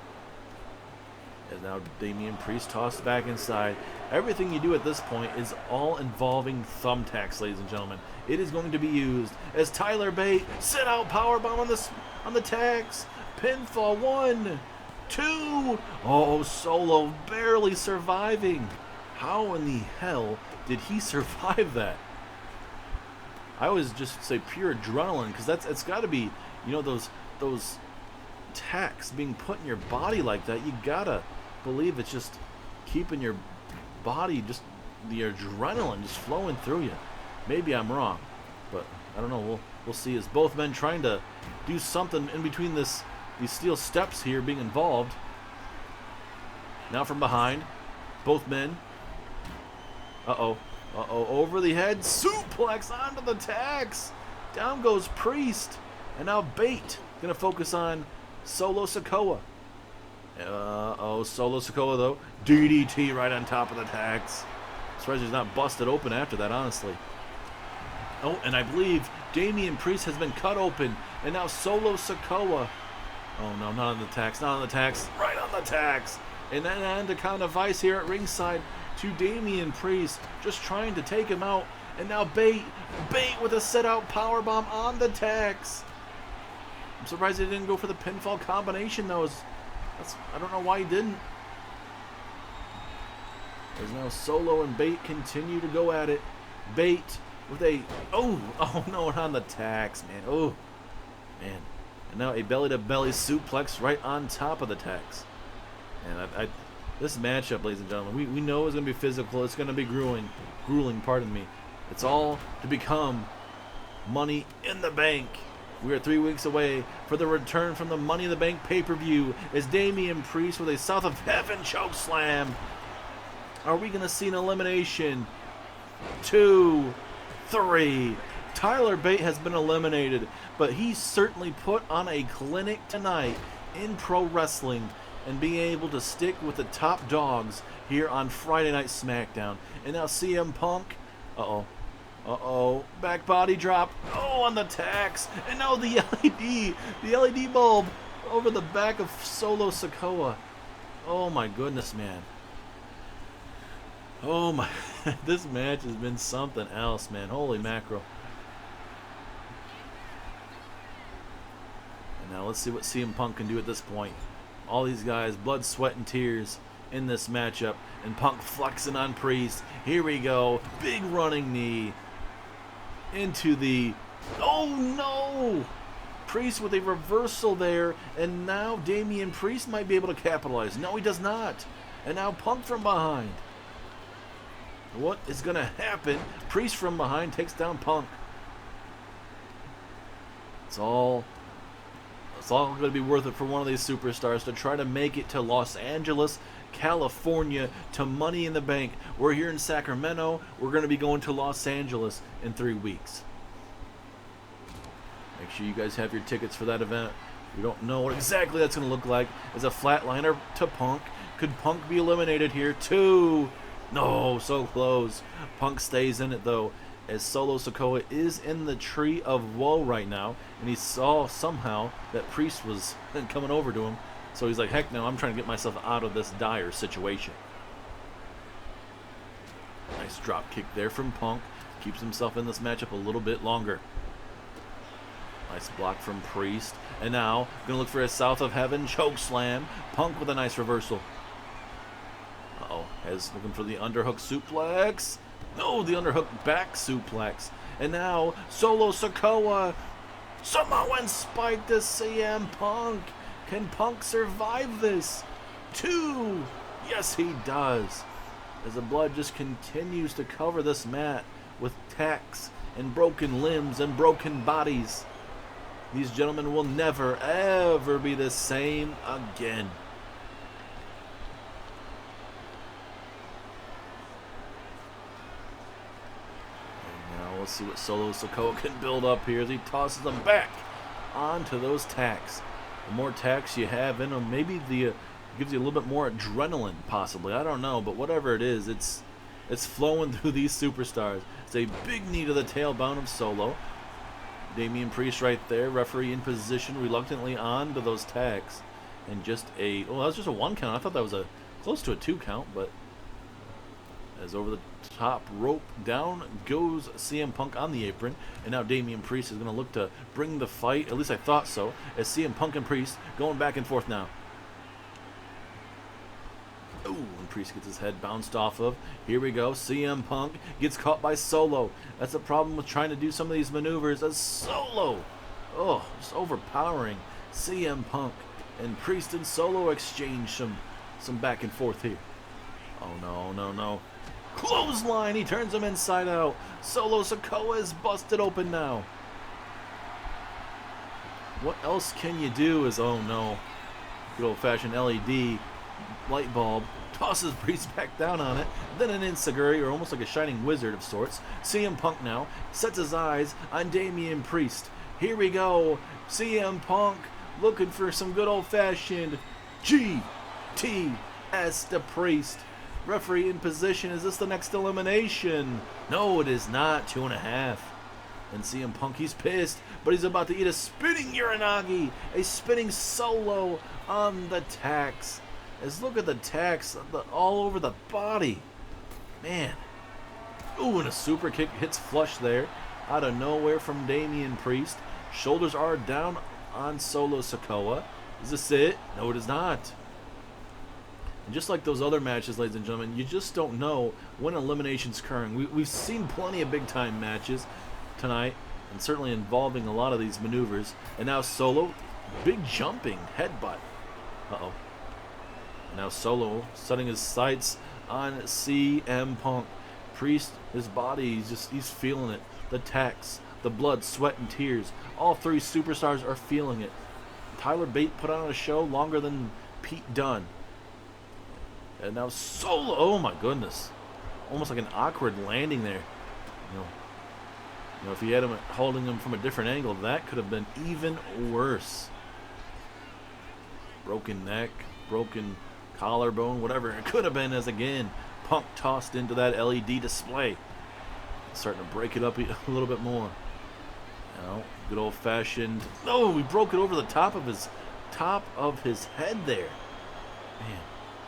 As now Damian Priest tossed back inside. Everything you do at this point is all involving thumbtacks, ladies and gentlemen. It is going to be used as Tyler Bate sit out powerbomb on the tacks. Pinfall 1, 2. Oh, Solo barely surviving. How in the hell did he survive that? I always just say pure adrenaline, because it's got to be, those tacks being put in your body like that. You gotta believe it's just keeping your body, just the adrenaline just flowing through you. Maybe I'm wrong, but I don't know. We'll see. As both men trying to do something in between these steel steps here being involved. Now from behind, both men. Over the head, suplex onto the tacks. Down goes Priest. And now Bate going to focus on Solo Sikoa. Solo Sikoa, though. DDT right on top of the tacks. Surprised he's not busted open after that, honestly. Oh, and I believe Damian Priest has been cut open. And now Solo Sikoa. Oh, no, not on the tacks. Not on the tacks. Right on the tacks. And then Anaconda Vice here at ringside to Damian Priest, just trying to take him out. And now Bate with a set-out powerbomb on the tacks. I'm surprised he didn't go for the pinfall combination, though. I don't know why he didn't. As now Solo and Bate continue to go at it. Bate with a... Oh no, on the tacks, man. Oh, man. And now a belly-to-belly suplex right on top of the tacks. And this matchup, ladies and gentlemen, we know it's going to be physical. It's going to be grueling, pardon me. It's all to become Money in the Bank. We are 3 weeks away for the return from the Money in the Bank pay-per-view as Damian Priest with a South of Heaven chokeslam. Are we going to see an elimination 2, 3. Tyler Bate has been eliminated, but he certainly put on a clinic tonight in pro wrestling and being able to stick with the top dogs here on Friday Night SmackDown. And now CM Punk, back body drop, on the tax, and now the LED bulb over the back of Solo Sikoa. Oh my goodness, man. Oh my, this match has been something else, man. Holy mackerel. And now let's see what CM Punk can do at this point. All these guys, blood, sweat, and tears in this matchup. And Punk flexing on Priest. Here we go. Big running knee into the... Oh no! Priest with a reversal there. And now Damian Priest might be able to capitalize. No, he does not. And now Punk from behind. What is going to happen? Priest from behind takes down Punk. It's all going to be worth it for one of these superstars to try to make it to Los Angeles, California, to Money in the Bank. We're here in Sacramento. We're going to be going to Los Angeles in 3 weeks. Make sure you guys have your tickets for that event. We don't know what exactly that's going to look like. As a flatliner to Punk. Could Punk be eliminated here? 2. No, so close. Punk stays in it though, as Solo Sikoa is in the tree of woe right now, and he saw somehow that Priest was coming over to him, so he's like, heck no, I'm trying to get myself out of this dire situation. Nice drop kick there from Punk. Keeps himself in this matchup a little bit longer. Nice block from Priest. And now, gonna look for a South of Heaven choke slam. Punk with a nice reversal. As looking for the underhook suplex. No, the underhook back suplex. And now, Solo Sikoa. Samoan spike to CM Punk. Can Punk survive this? 2. Yes, he does. As the blood just continues to cover this mat with tacks and broken limbs and broken bodies. These gentlemen will never, ever be the same again. Let's see what Solo Sikoa can build up here as he tosses them back onto those tacks. The more tacks you have in them, maybe gives you a little bit more adrenaline, possibly. I don't know, but whatever it is, it's flowing through these superstars. It's a big knee to the tailbone of Solo. Damian Priest right there, referee in position, reluctantly on to those tacks. And just that was just a 1 count. I thought that was close to a 2 count, but as over the top rope, down goes CM Punk on the apron, and now Damian Priest is going to look to bring the fight, at least I thought so, as CM Punk and Priest going back and forth now. Oh, and Priest gets his head bounced off of. Here we go, CM Punk gets caught by Solo. That's the problem with trying to do some of these maneuvers, as Solo, just overpowering CM Punk, and Priest and Solo exchange some back and forth here. Oh no. Clothesline, he turns him inside out. Solo Sikoa is busted open now. What else can you do is, oh no. Good old-fashioned LED light bulb. Tosses Priest back down on it. Then an enziguri, or almost like a shining wizard of sorts. CM Punk now sets his eyes on Damian Priest. Here we go. CM Punk looking for some good old-fashioned GTS to Priest. Referee in position. Is this the next elimination? No, it is not. 2.5. And CM Punk, he's pissed, but he's about to eat a spinning Uranagi. A spinning Solo on the tacks. As look at the tacks all over the body. Man. Ooh, and a super kick hits flush there. Out of nowhere from Damian Priest. Shoulders are down on Solo Sikoa. Is this it? No, it is not. And just like those other matches, ladies and gentlemen, you just don't know when elimination's occurring. We've seen plenty of big-time matches tonight, and certainly involving a lot of these maneuvers. And now Solo, big jumping headbutt. Uh-oh. And now Solo setting his sights on CM Punk. Priest, his body, he's feeling it. The tacks, the blood, sweat, and tears. All 3 superstars are feeling it. Tyler Bate put on a show longer than Pete Dunne. And now Solo, oh my goodness. almost like an awkward landing there. If he had him holding him from a different angle, that could have been even worse. Broken neck, broken collarbone, whatever it could have been, as again Punk tossed into that LED display, starting to break it up a little bit more. Good old-fashioned. Oh, he broke it over the top of his head there. Man,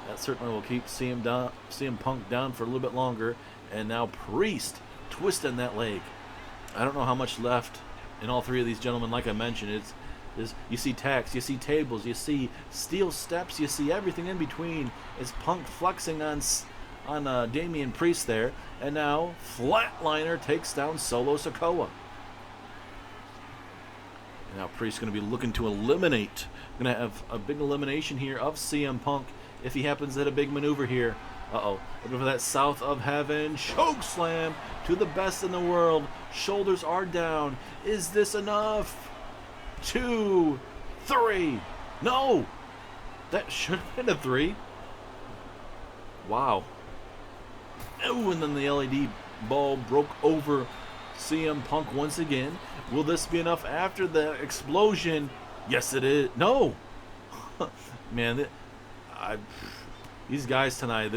that certainly will keep CM Punk down for a little bit longer. And now Priest twisting that leg. I don't know how much left in all three of these gentlemen. Like I mentioned, you see tacks, you see tables, you see steel steps, you see everything in between. Is Punk flexing on Damian Priest there, and now Flatliner takes down Solo Sikoa. And now Priest's going to be looking to eliminate. Going to have a big elimination here of CM Punk if he happens to hit a big maneuver here. Looking for that South of Heaven choke slam to the best in the world. Shoulders are down. Is this enough? 2, 3. No! That should have been a 3. Wow. Oh, and then the LED bulb broke over CM Punk once again. Will this be enough after the explosion? Yes, it is. No! Man, these guys tonight,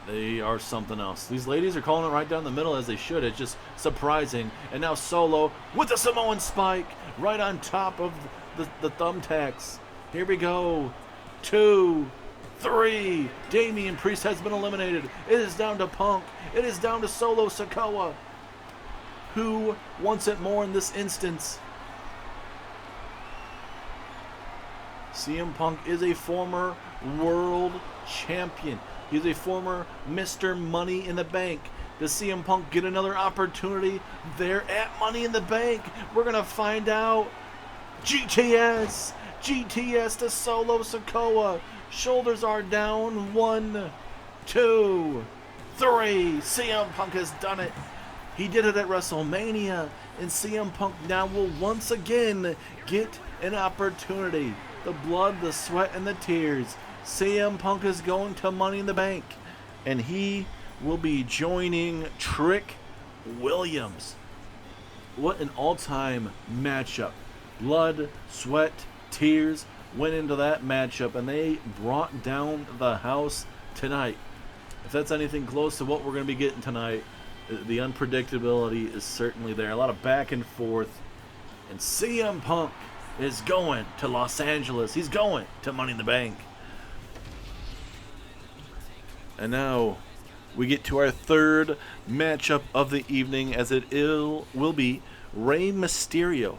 they are something else. These ladies are calling it right down the middle, as they should. It's just surprising. And now Solo with the Samoan spike right on top of the thumbtacks. Here we go. 2, 3. Damian Priest has been eliminated. It is down to Punk. It is down to Solo Sikoa. Who wants it more in this instance? CM Punk is a former world champion. He's a former Mr. Money in the Bank. Does CM Punk get another opportunity there at Money in the Bank? We're going to find out. GTS to Solo Sikoa. Shoulders are down. 1, 2, 3. CM Punk has done it. He did it at WrestleMania. And CM Punk now will once again get an opportunity. The blood, the sweat, and the tears. CM Punk is going to Money in the Bank. And he will be joining Trick Williams. What an all-time matchup. Blood, sweat, tears went into that matchup, and they brought down the house tonight. If that's anything close to what we're going to be getting tonight, the unpredictability is certainly there. A lot of back and forth. And CM Punk is going to Los Angeles. He's going to Money in the Bank. And now we get to our third matchup of the evening, as it will be Rey Mysterio,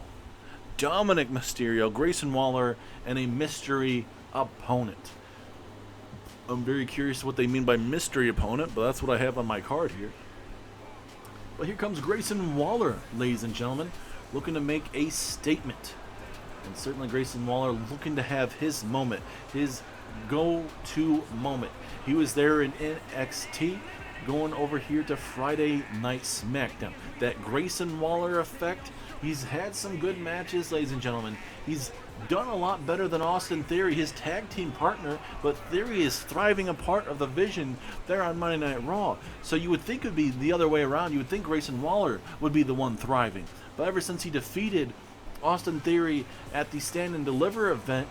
Dominic Mysterio, Grayson Waller, and a mystery opponent. I'm very curious what they mean by mystery opponent, but that's what I have on my card here. But here comes Grayson Waller, ladies and gentlemen, looking to make a statement. And certainly Grayson Waller looking to have his moment, his go-to moment. He was there in NXT, going over here to Friday Night Smackdown. That Grayson Waller effect, he's had some good matches, ladies and gentlemen. He's done a lot better than Austin Theory, his tag team partner, but Theory is thriving a part of the vision there on Monday Night Raw. So you would think it would be the other way around. You would think Grayson Waller would be the one thriving. But ever since he defeated Austin Theory at the Stand and Deliver event,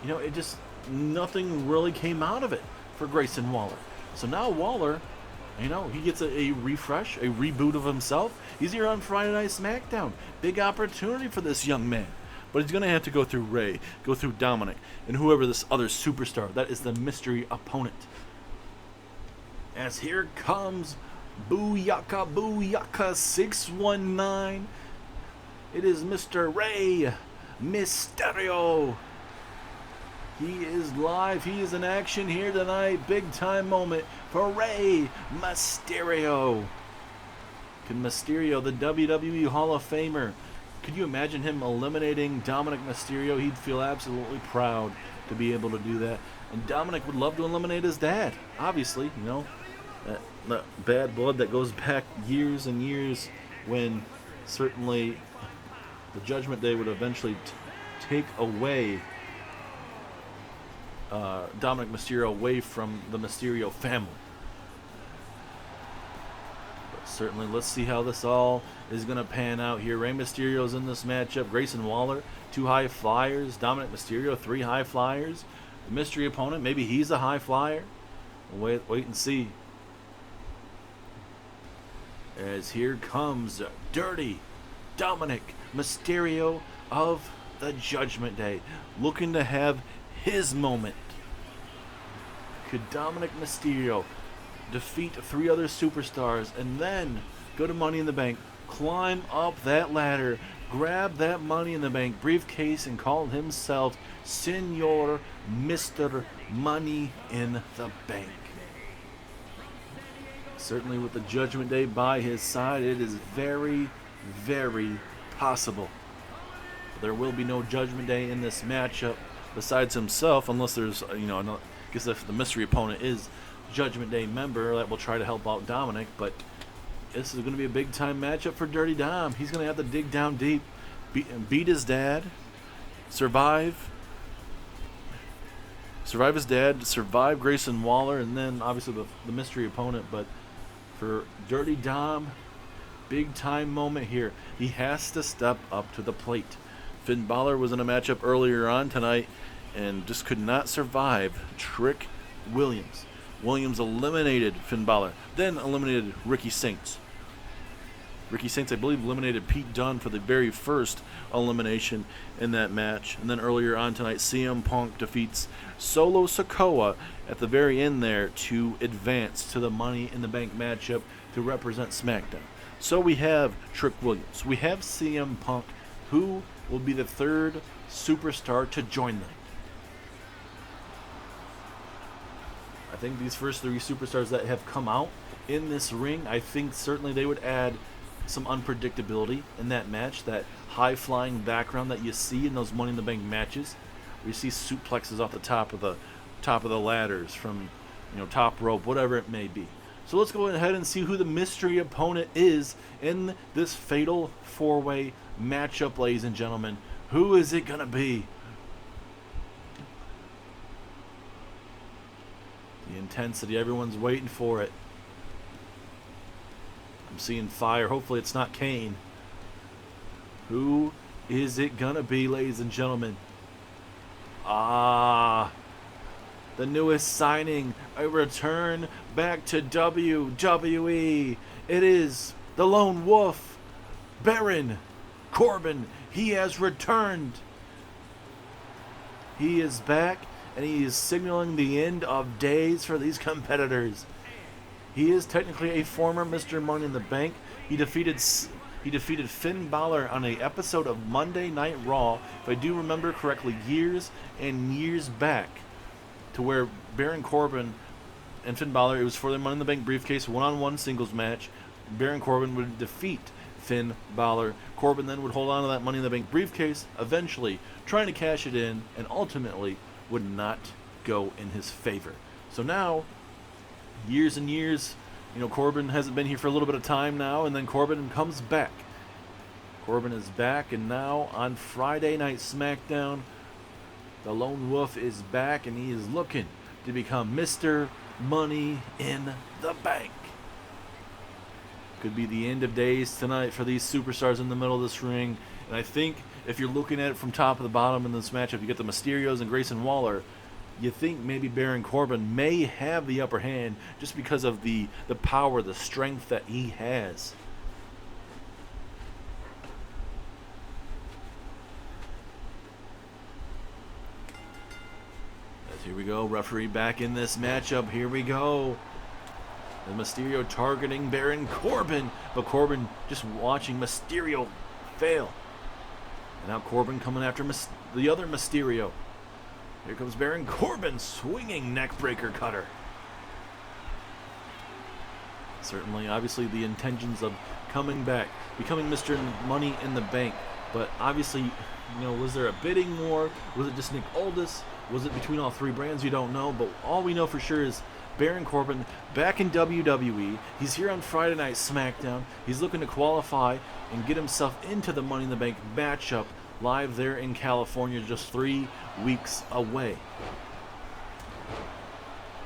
it just, nothing really came out of it for Grayson Waller. So now Waller, he gets a refresh, a reboot of himself. He's here on Friday Night Smackdown. Big opportunity for this young man. But he's going to have to go through Rey, go through Dominic, and whoever this other superstar, that is the mystery opponent. As here comes Booyaka 619. It is Mr. Rey Mysterio. He is live. He is in action here tonight. Big time moment for Rey Mysterio. Can Mysterio, the WWE Hall of Famer, could you imagine him eliminating Dominic Mysterio? He'd feel absolutely proud to be able to do that. And Dominic would love to eliminate his dad. Obviously, that bad blood that goes back years and years, when certainly the Judgment Day would eventually take away Dominic Mysterio away from the Mysterio family. Certainly, let's see how this all is going to pan out here. Rey Mysterio's in this matchup. Grayson Waller, 2 high flyers. Dominic Mysterio, 3 high flyers. The mystery opponent, maybe he's a high flyer. Wait and see. As here comes Dirty Dominic Mysterio of the Judgment Day, looking to have his moment. Could Dominic Mysterio defeat 3 other superstars and then go to Money in the Bank, climb up that ladder, grab that Money in the Bank briefcase, and call himself Senor Mr. Money in the Bank? Certainly with the Judgment Day by his side, it is very, very possible. There will be no Judgment Day in this matchup besides himself, unless there's, I guess if the mystery opponent is Judgment Day member, that will try to help out Dominic. But this is going to be a big time matchup for Dirty Dom. He's going to have to dig down deep, beat his dad, survive his dad, survive Grayson Waller, and then obviously the mystery opponent. But for Dirty Dom, big time moment here. He has to step up to the plate. Finn Balor was in a matchup earlier on tonight and just could not survive Trick Williams. Williams eliminated Finn Balor, then eliminated Ricky Saints. Ricky Saints, I believe, eliminated Pete Dunne for the very first elimination in that match. And then earlier on tonight, CM Punk defeats Solo Sikoa at the very end there to advance to the Money in the Bank matchup to represent SmackDown. So we have Trick Williams. We have CM Punk, who will be the 3rd superstar to join them. I think these first 3 superstars that have come out in this ring, I think certainly they would add some unpredictability in that match, that high-flying background that you see in those Money in the Bank matches, where you see suplexes off the top of the ladders from, top rope, whatever it may be. So let's go ahead and see who the mystery opponent is in this fatal 4-way matchup, ladies and gentlemen. Who is it gonna be? The intensity, everyone's waiting for it. I'm seeing fire. Hopefully it's not Kane. Who is it gonna be, ladies and gentlemen? The newest signing, a return back to WWE. It is the Lone Wolf, Baron Corbin. He has returned. He is back, and he is signaling the end of days for these competitors. He is technically a former Mr. Money in the Bank. He defeated Finn Balor on an episode of Monday Night Raw, if I do remember correctly, years and years back, to where Baron Corbin and Finn Balor, it was for the Money in the Bank briefcase, one-on-one singles match. Baron Corbin would defeat Finn Balor. Corbin then would hold on to that Money in the Bank briefcase, eventually trying to cash it in, and ultimately would not go in his favor. So now, years and years, Corbin hasn't been here for a little bit of time now, and then Corbin comes back. Corbin is back, and now on Friday Night SmackDown, the Lone Wolf is back, and he is looking to become Mr. Money in the Bank. Could be the end of days tonight for these superstars in the middle of this ring. And I think if you're looking at it from top to the bottom in this matchup, you get the Mysterios and Grayson Waller. You think maybe Baron Corbin may have the upper hand just because of the power, the strength that he has. Here we go, referee back in this matchup. Here we go. The Mysterio targeting Baron Corbin, but Corbin just watching Mysterio fail. And now Corbin coming after the other Mysterio. Here comes Baron Corbin swinging neckbreaker cutter. Certainly, obviously, the intentions of coming back, becoming Mr. Money in the Bank. But obviously, was there a bidding war? Was it just Nick Aldis? Was it between all 3 brands? You don't know. But all we know for sure is Baron Corbin back in WWE. He's here on Friday Night SmackDown. He's looking to qualify and get himself into the Money in the Bank matchup live there in California, just 3 weeks away.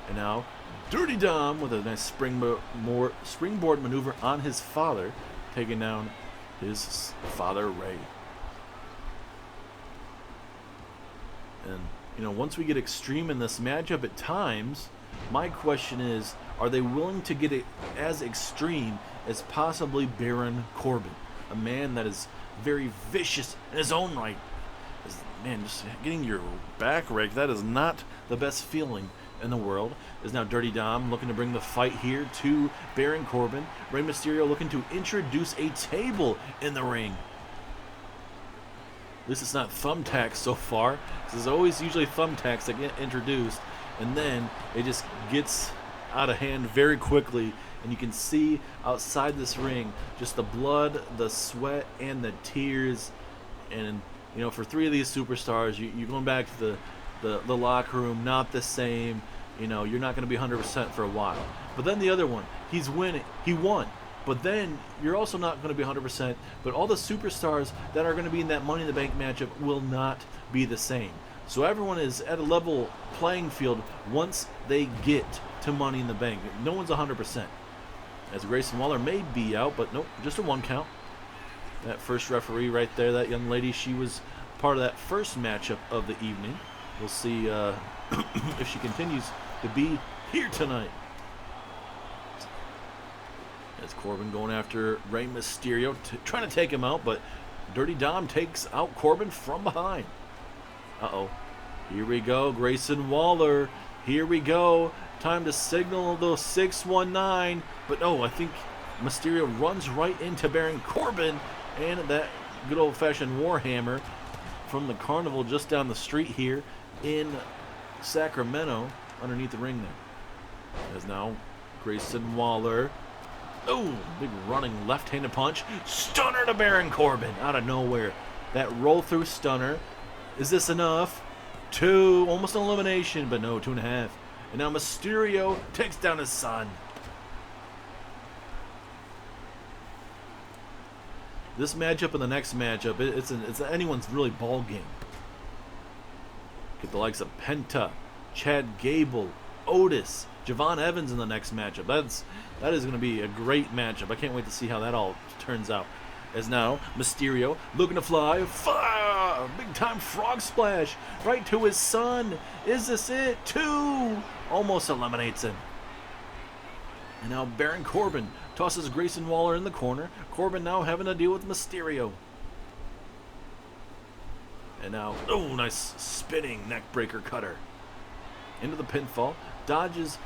And now Dirty Dom with a nice springboard maneuver on his father, taking down his father, Ray. And, you know, once we get extreme in this matchup at times, my question is, are they willing to get it as extreme as possibly Baron Corbin? A man that is very vicious in his own right. Man, just getting your back raked, that is not the best feeling in the world. Is now Dirty Dom looking to bring the fight here to Baron Corbin. Rey Mysterio looking to introduce a table in the ring. At least it's not thumbtacks so far. There's always usually thumbtacks that get introduced, and then it just gets out of hand very quickly. And you can see outside this ring just the blood, the sweat, and the tears. And, you know, for three of these superstars, you're going back to the locker room, not the same. You know, you're not going to be 100% for a while. But then the other one, he's winning. He won. But then you're also not going to be 100%. But all the superstars that are going to be in that Money in the Bank matchup will not be the same. So everyone is at a level playing field once they get to Money in the Bank. No one's 100%. As Grayson Waller may be out, but nope, just a 1 count. That first referee right there, that young lady, she was part of that first matchup of the evening. We'll see if she continues to be here tonight. As Corbin going after Rey Mysterio, trying to take him out, but Dirty Dom takes out Corbin from behind. Uh-oh. Here we go, Grayson Waller. Here we go. Time to signal the 619. But no, I think Mysterio runs right into Baron Corbin, and that good old-fashioned Warhammer from the carnival just down the street here in Sacramento underneath the ring there. As now Grayson Waller. Oh, big running left-handed punch. Stunner to Baron Corbin out of nowhere. That roll-through stunner. Is this enough? 2, almost an elimination, but no, 2.5. And now Mysterio takes down his son. This matchup and the next matchup, it's anyone's really ball game. Get the likes of Penta, Chad Gable, Otis, Javon Evans in the next matchup. That is going to be a great matchup. I can't wait to see how that all turns out. As now Mysterio looking to fly, big time frog splash right to his son. Is this it? 2, almost eliminates him. And now Baron Corbin tosses Grayson Waller in the corner. Corbin now having to deal with Mysterio. And now, oh, nice spinning neck breaker cutter into the pinfall. Dodges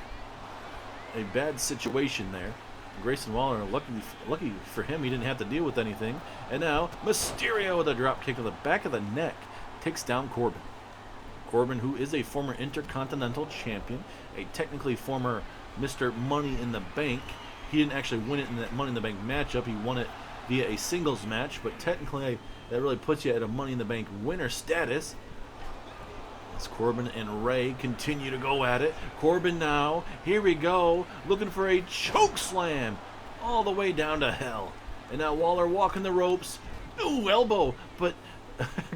a bad situation there. Grayson Waller, lucky for him, he didn't have to deal with anything. And now Mysterio with a drop kick to the back of the neck takes down Corbin. Corbin, who is a former Intercontinental Champion, a technically former Mr. Money in the Bank. He didn't actually win it in that Money in the Bank matchup. He won it via a singles match, but technically that really puts you at a Money in the Bank winner status. As Corbin and Ray continue to go at it. Corbin now, here we go, looking for a choke slam all the way down to hell. And now Waller walking the ropes. Ooh, elbow, but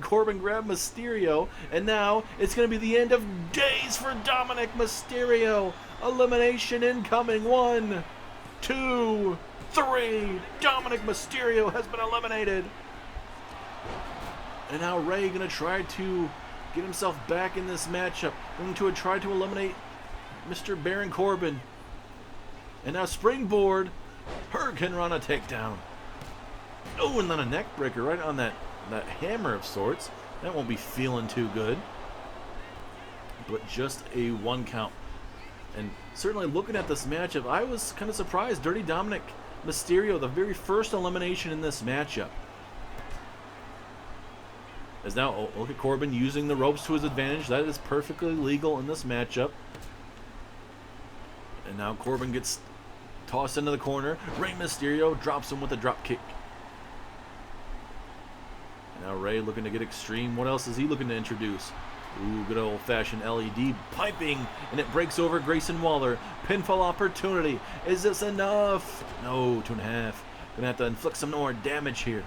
Corbin grabbed Mysterio, and now it's going to be the end of days for Dominic Mysterio. Elimination incoming. 1, 2, 3. Dominic Mysterio has been eliminated. And now Ray going to try to get himself back in this matchup. Going to try to eliminate Mr. Baron Corbin. And now springboard. Hurricane Rana takedown. Oh, and then a neck breaker right on that hammer of sorts. That won't be feeling too good. But just a 1 count. And certainly looking at this matchup, I was kind of surprised. Dirty Dominic Mysterio, the very first elimination in this matchup. As now, oh, look at Corbin using the ropes to his advantage. That is perfectly legal in this matchup. And now Corbin gets tossed into the corner. Rey Mysterio drops him with a drop kick. And now Ray looking to get extreme. What else is he looking to introduce? Ooh, good old-fashioned LED piping, and it breaks over Grayson Waller. Pinfall opportunity. Is this enough? No, 2.5. Gonna have to inflict some more damage here.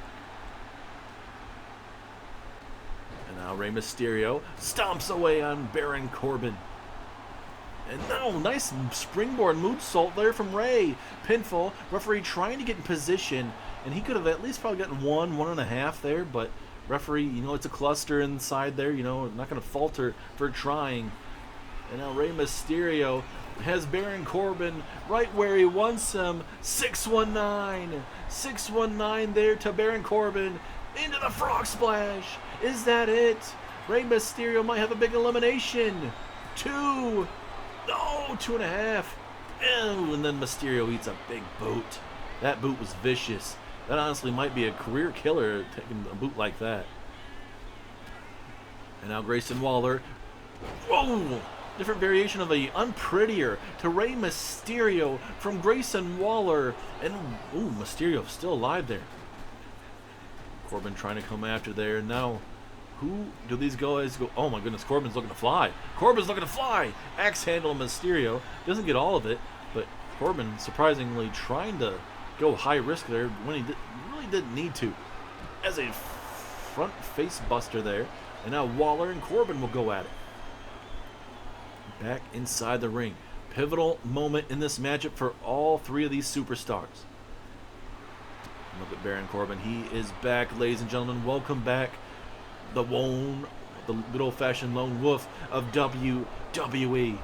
And now Rey Mysterio stomps away on Baron Corbin. And now, nice springboard moonsault there from Rey. Pinfall. Referee trying to get in position, and he could have at least probably gotten 1.5 there, but referee, you know, it's a cluster inside there, you know, not going to falter for trying. And now Rey Mysterio has Baron Corbin right where he wants him. 619. 619 there to Baron Corbin. Into the frog splash. Is that it? Rey Mysterio might have a big elimination. 2. No, 2.5. Ew, and then Mysterio eats a big boot. That boot was vicious. That honestly might be a career killer, taking a boot like that. And now Grayson Waller. Whoa! Different variation of a unprettier to Rey Mysterio from Grayson Waller. And, ooh, Mysterio still alive there. Corbin trying to come after there. Now, who do these guys go? Oh my goodness, Corbin's looking to fly. Corbin's looking to fly. Axe handle Mysterio. Doesn't get all of it, but Corbin surprisingly trying to go high risk there when he really didn't need to. As a front face buster there. And now Waller and Corbin will go at it. Back inside the ring. Pivotal moment in this matchup for all three of these superstars. Look at Baron Corbin. He is back, ladies and gentlemen. Welcome back. The good old-fashioned lone wolf of WWE.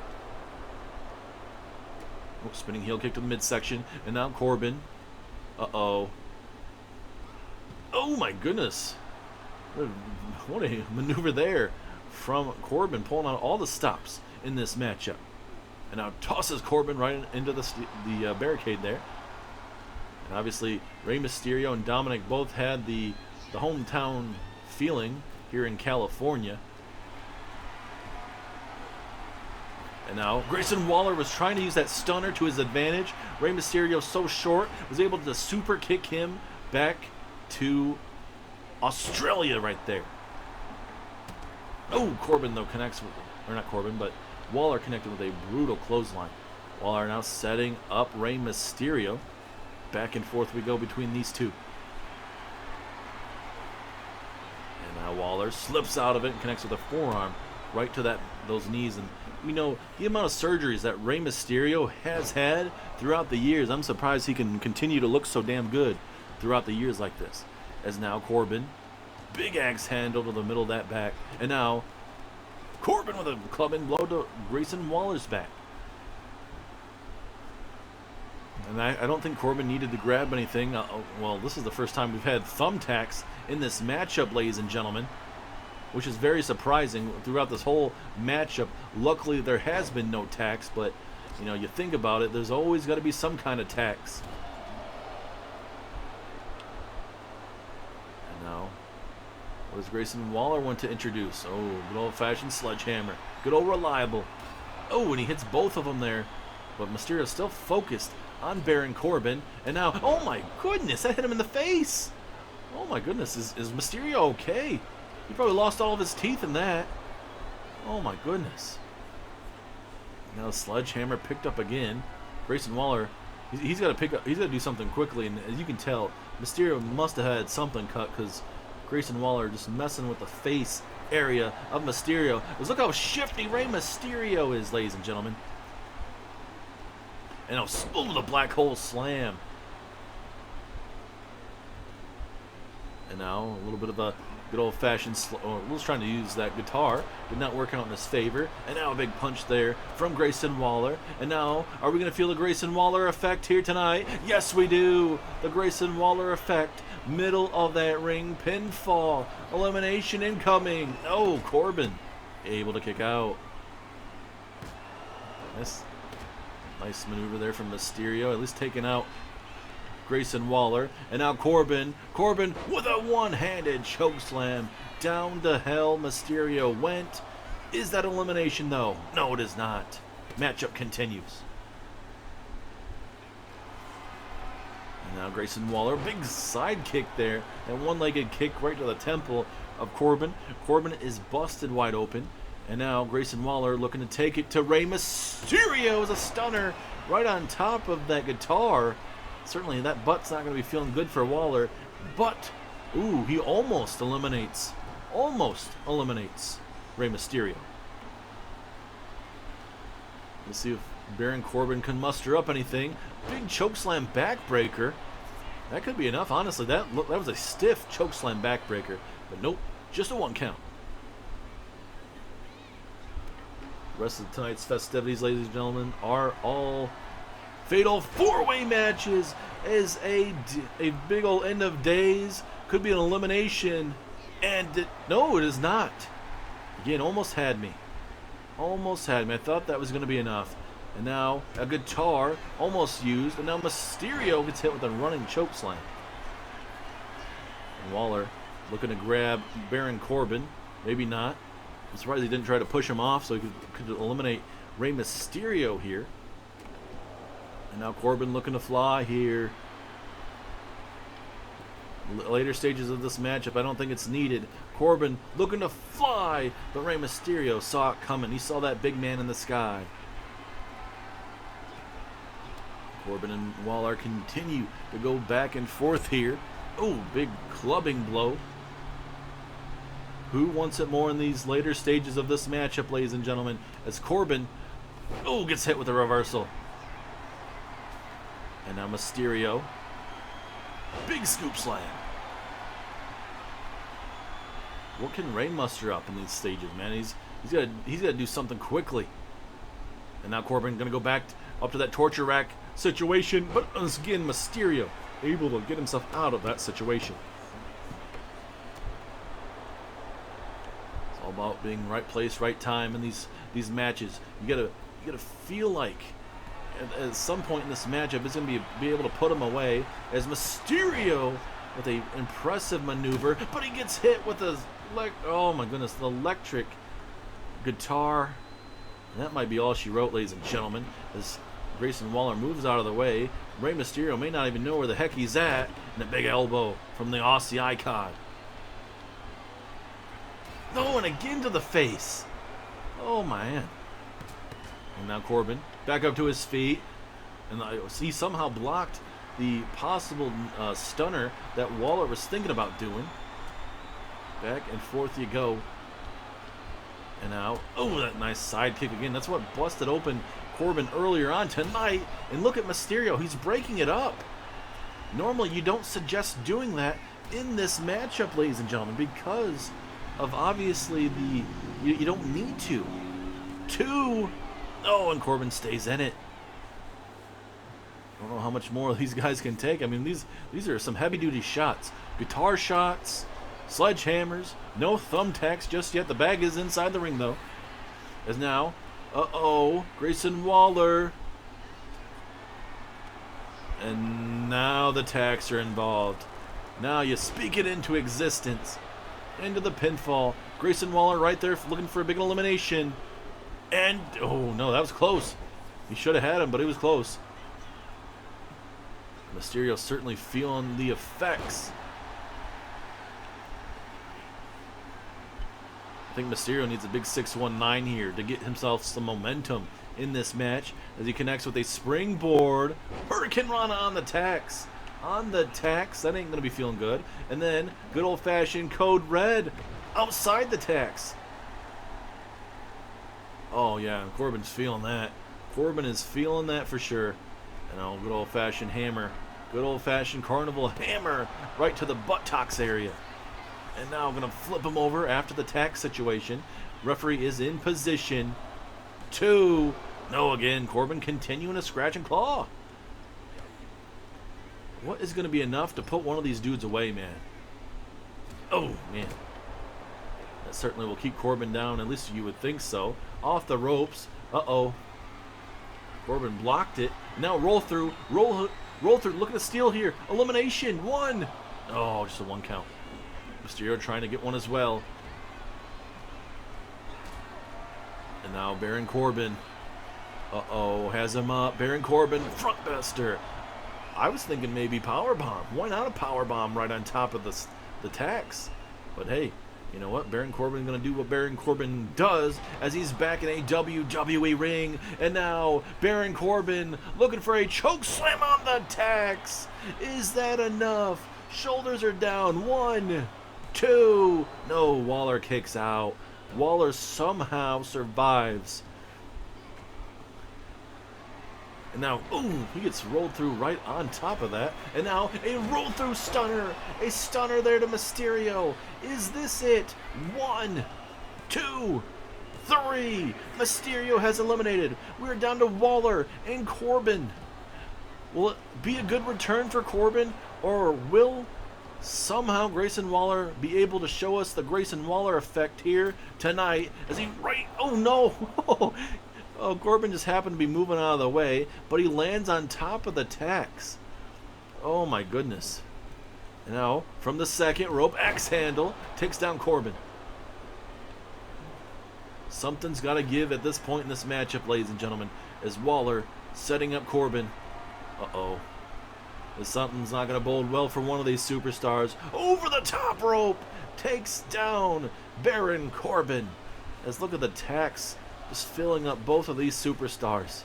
Oh, spinning heel kick to the midsection. And now Corbin. Uh-oh. Oh, my goodness. What a maneuver there from Corbin, pulling out all the stops in this matchup. And now tosses Corbin right into the barricade there. And obviously, Rey Mysterio and Dominic both had the hometown feeling here in California. And now Grayson Waller was trying to use that stunner to his advantage. Rey Mysterio, so short, was able to super kick him back to Australia right there. Oh, Corbin though connects with, or not Corbin, but Waller connected with a brutal clothesline. Waller now setting up Rey Mysterio. Back and forth we go between these two. And now Waller slips out of it and connects with a forearm right to those knees. And we know the amount of surgeries that Rey Mysterio has had throughout the years. I'm surprised he can continue to look so damn good throughout the years like this. As now Corbin, big axe handle to the middle of that back. And now Corbin with a clubbing blow to Grayson Waller's back. And I don't think Corbin needed to grab anything. Well, this is the first time we've had thumbtacks in this matchup, ladies and gentlemen, which is very surprising throughout this whole matchup. Luckily, there has been no tacks, but, you know, you think about it, there's always got to be some kind of tacks. And now, what does Grayson Waller want to introduce? Oh, good old-fashioned sledgehammer. Good old reliable. Oh, and he hits both of them there. But Mysterio's still focused on Baron Corbin. And now, oh my goodness, that hit him in the face. Oh my goodness, is Mysterio okay? He probably lost all of his teeth in that. Oh my goodness. Now the sledgehammer picked up again. Grayson Waller, he's got to do something quickly. And as you can tell, Mysterio must have had something cut, because Grayson Waller just messing with the face area of Mysterio. Because look how shifty Rey Mysterio is, ladies and gentlemen. And the black hole slam. And now a little bit of a good old-fashioned, was trying to use that guitar. Did not work out in his favor. And now a big punch there from Grayson Waller. And now, are we going to feel the Grayson Waller effect here tonight? Yes, we do. The Grayson Waller effect. Middle of that ring. Pinfall. Elimination incoming. Oh, Corbin able to kick out. Nice maneuver there from Mysterio, at least taking out Grayson Waller. And now Corbin with a one-handed chokeslam down to hell. Mysterio went. Is that elimination though? No, it is not. Matchup continues. And now Grayson Waller, big side kick there, and one-legged kick right to the temple of Corbin. Corbin is busted wide open. And now Grayson Waller looking to take it to Rey Mysterio as a stunner right on top of that guitar. Certainly that butt's not going to be feeling good for Waller. But, ooh, he almost eliminates Rey Mysterio. Let's see if Baron Corbin can muster up anything. Big chokeslam backbreaker. That could be enough, honestly. That was a stiff chokeslam backbreaker. But nope, just a 1 count. The rest of tonight's festivities, ladies and gentlemen, are all fatal 4-way matches. As a big old end of days. Could be an elimination. And no, it is not. Again, almost had me. Almost had me. I thought that was going to be enough. And now a guitar almost used. And now Mysterio gets hit with a running chokeslam. And Waller looking to grab Baron Corbin. Maybe not. I'm surprised he didn't try to push him off so he could eliminate Rey Mysterio here. And now Corbin looking to fly here. Later stages of this matchup, I don't think it's needed. Corbin looking to fly, but Rey Mysterio saw it coming. He saw that big man in the sky. Corbin and Waller continue to go back and forth here. Oh, big clubbing blow. Who wants it more in these later stages of this matchup, ladies and gentlemen? As Corbin, gets hit with a reversal. And now Mysterio. Big scoop slam. What can Rey muster up in these stages, man? He's got to do something quickly. And now Corbin going to go back up to that torture rack situation, but again Mysterio able to get himself out of that situation. It's all about being right place, right time in these matches. You gotta feel like at some point in this matchup it's going to be able to put him away, as Mysterio with a impressive maneuver, but he gets hit with the oh my goodness, the electric guitar. And that might be all she wrote, ladies and gentlemen, as Grayson Waller moves out of the way. Rey Mysterio may not even know where the heck he's at, and a big elbow from the Aussie icon. No, and again to the face. Oh man. And now Corbin back up to his feet, and he somehow blocked the possible stunner that Waller was thinking about doing. Back and forth you go. And now, that nice side kick again. That's what busted open Corbin earlier on tonight. And look at Mysterio. He's breaking it up. Normally, you don't suggest doing that in this matchup, ladies and gentlemen, because of obviously you don't need to. And Corbin stays in it. I don't know how much more these guys can take. I mean, these are some heavy-duty shots. Guitar shots, sledgehammers, no thumbtacks just yet. The bag is inside the ring, though. As now, Grayson Waller. And now the tacks are involved. Now you speak it into existence. Into the pinfall. Grayson Waller right there looking for a big elimination. And, no, that was close. He should have had him, but it was close. Mysterio certainly feeling the effects. I think Mysterio needs a big 619 here to get himself some momentum in this match as he connects with a springboard. Hurricane Rana on the tacks. That ain't going to be feeling good. And then good old-fashioned Code Red outside the tacks. Oh, yeah, Corbin's feeling that. Corbin is feeling that for sure. And good old-fashioned hammer. Good old-fashioned carnival hammer right to the buttocks area. And now I'm going to flip him over after the tack situation. Referee is in position. 2. No, again, Corbin continuing to scratch and claw. What is going to be enough to put one of these dudes away, man? Oh, man. That certainly will keep Corbin down, at least you would think so. Off the ropes. Corbin blocked it. Now roll through. Roll through. Look at the steal here. Elimination. 1. Oh, just a 1 count. Mysterio trying to get one as well. And now Baron Corbin. Has him up. Baron Corbin, frontbuster. I was thinking maybe powerbomb. Why not a powerbomb right on top of the tacks? But hey, you know what? Baron Corbin going to do what Baron Corbin does as he's back in a WWE ring. And now Baron Corbin looking for a choke slam on the tacks. Is that enough? Shoulders are down. 1, 2. No, Waller kicks out. Waller somehow survives. And now, ooh, he gets rolled through right on top of that. And now a roll through stunner. A stunner there to Mysterio. Is this it? 1, 2, 3. Mysterio has eliminated. We're down to Waller and Corbin. Will it be a good return for Corbin? Or will somehow Grayson Waller be able to show us the Grayson Waller effect here tonight as he oh no! Oh, Corbin just happened to be moving out of the way, but he lands on top of the tacks. Oh my goodness. Now, from the second rope, X handle takes down Corbin. Something's got to give at this point in this matchup, ladies and gentlemen, as Waller setting up Corbin. Uh-oh. Something's not going to bode well for one of these superstars. Over the top rope, takes down Baron Corbin. As look at the tacks just filling up both of these superstars.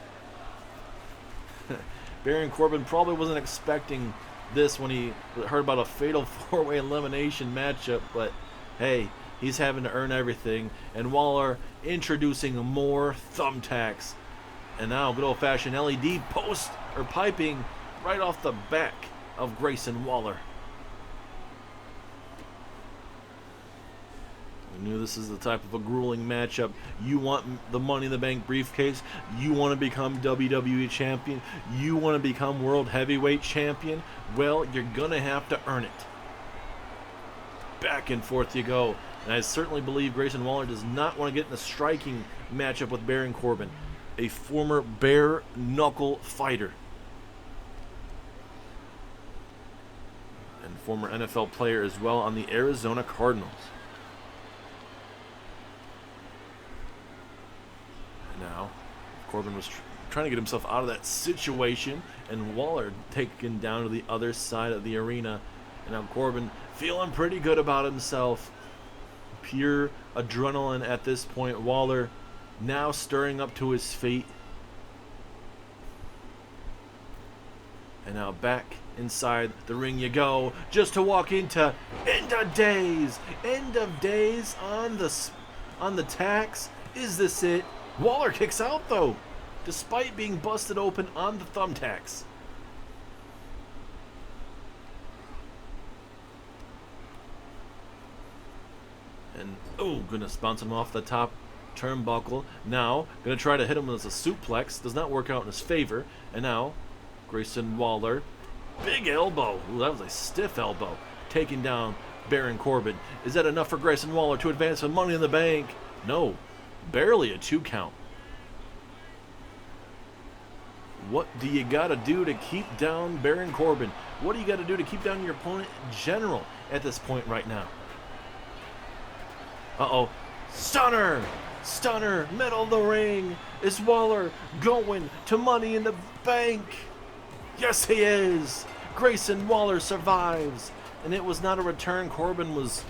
Baron Corbin probably wasn't expecting this when he heard about a fatal 4-way elimination matchup, but hey, he's having to earn everything. And Waller introducing more thumbtacks. And now good old-fashioned LED post or piping right off the back of Grayson Waller. We knew this is the type of a grueling matchup. You want the Money in the Bank briefcase. You want to become WWE champion. You want to become World Heavyweight champion. Well, you're going to have to earn it. Back and forth you go. And I certainly believe Grayson Waller does not want to get in a striking matchup with Baron Corbin, a former bare knuckle fighter and former NFL player as well on the Arizona Cardinals. Now, Corbin was trying to get himself out of that situation, and Waller taken down to the other side of the arena. And now Corbin feeling pretty good about himself. Pure adrenaline at this point. Waller now stirring up to his feet. And now back inside the ring you go, just to walk into End of Days. End of Days on the tacks. Is this it? Waller kicks out though, despite being busted open on the thumbtacks. And oh goodness, bouncing him off the top turnbuckle. Now gonna try to hit him with a suplex. Does not work out in his favor. And now Grayson Waller, big elbow. Ooh, that was a stiff elbow, taking down Baron Corbin. Is that enough for Grayson Waller to advance with Money in the Bank? No. Barely a 2 count. What do you got to do to keep down Baron Corbin? What do you got to do to keep down your opponent in general at this point right now? Uh-oh. Stunner! Stunner! Middle of the ring. Is Waller going to Money in the Bank? Yes, he is. Grayson Waller survives. And it was not a return Corbin was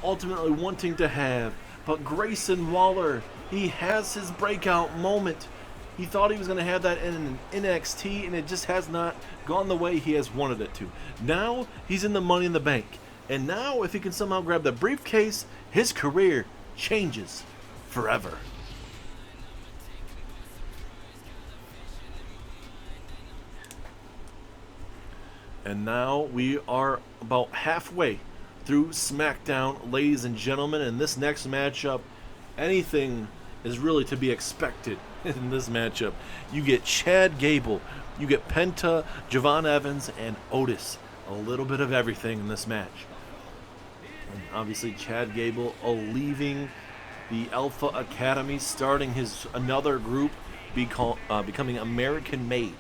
ultimately wanting to have. But Grayson Waller, he has his breakout moment. He thought he was going to have that in NXT, and it just has not gone the way he has wanted it to. Now, he's in the Money in the Bank. And now, if he can somehow grab the briefcase, his career changes forever. And now we are about halfway through SmackDown, ladies and gentlemen. In this next matchup, anything is really to be expected in this matchup. You get Chad Gable, you get Penta, Javon Evans, and Aldis. A little bit of everything in this match. And obviously Chad Gable leaving the Alpha Academy, starting another group, becoming American Made.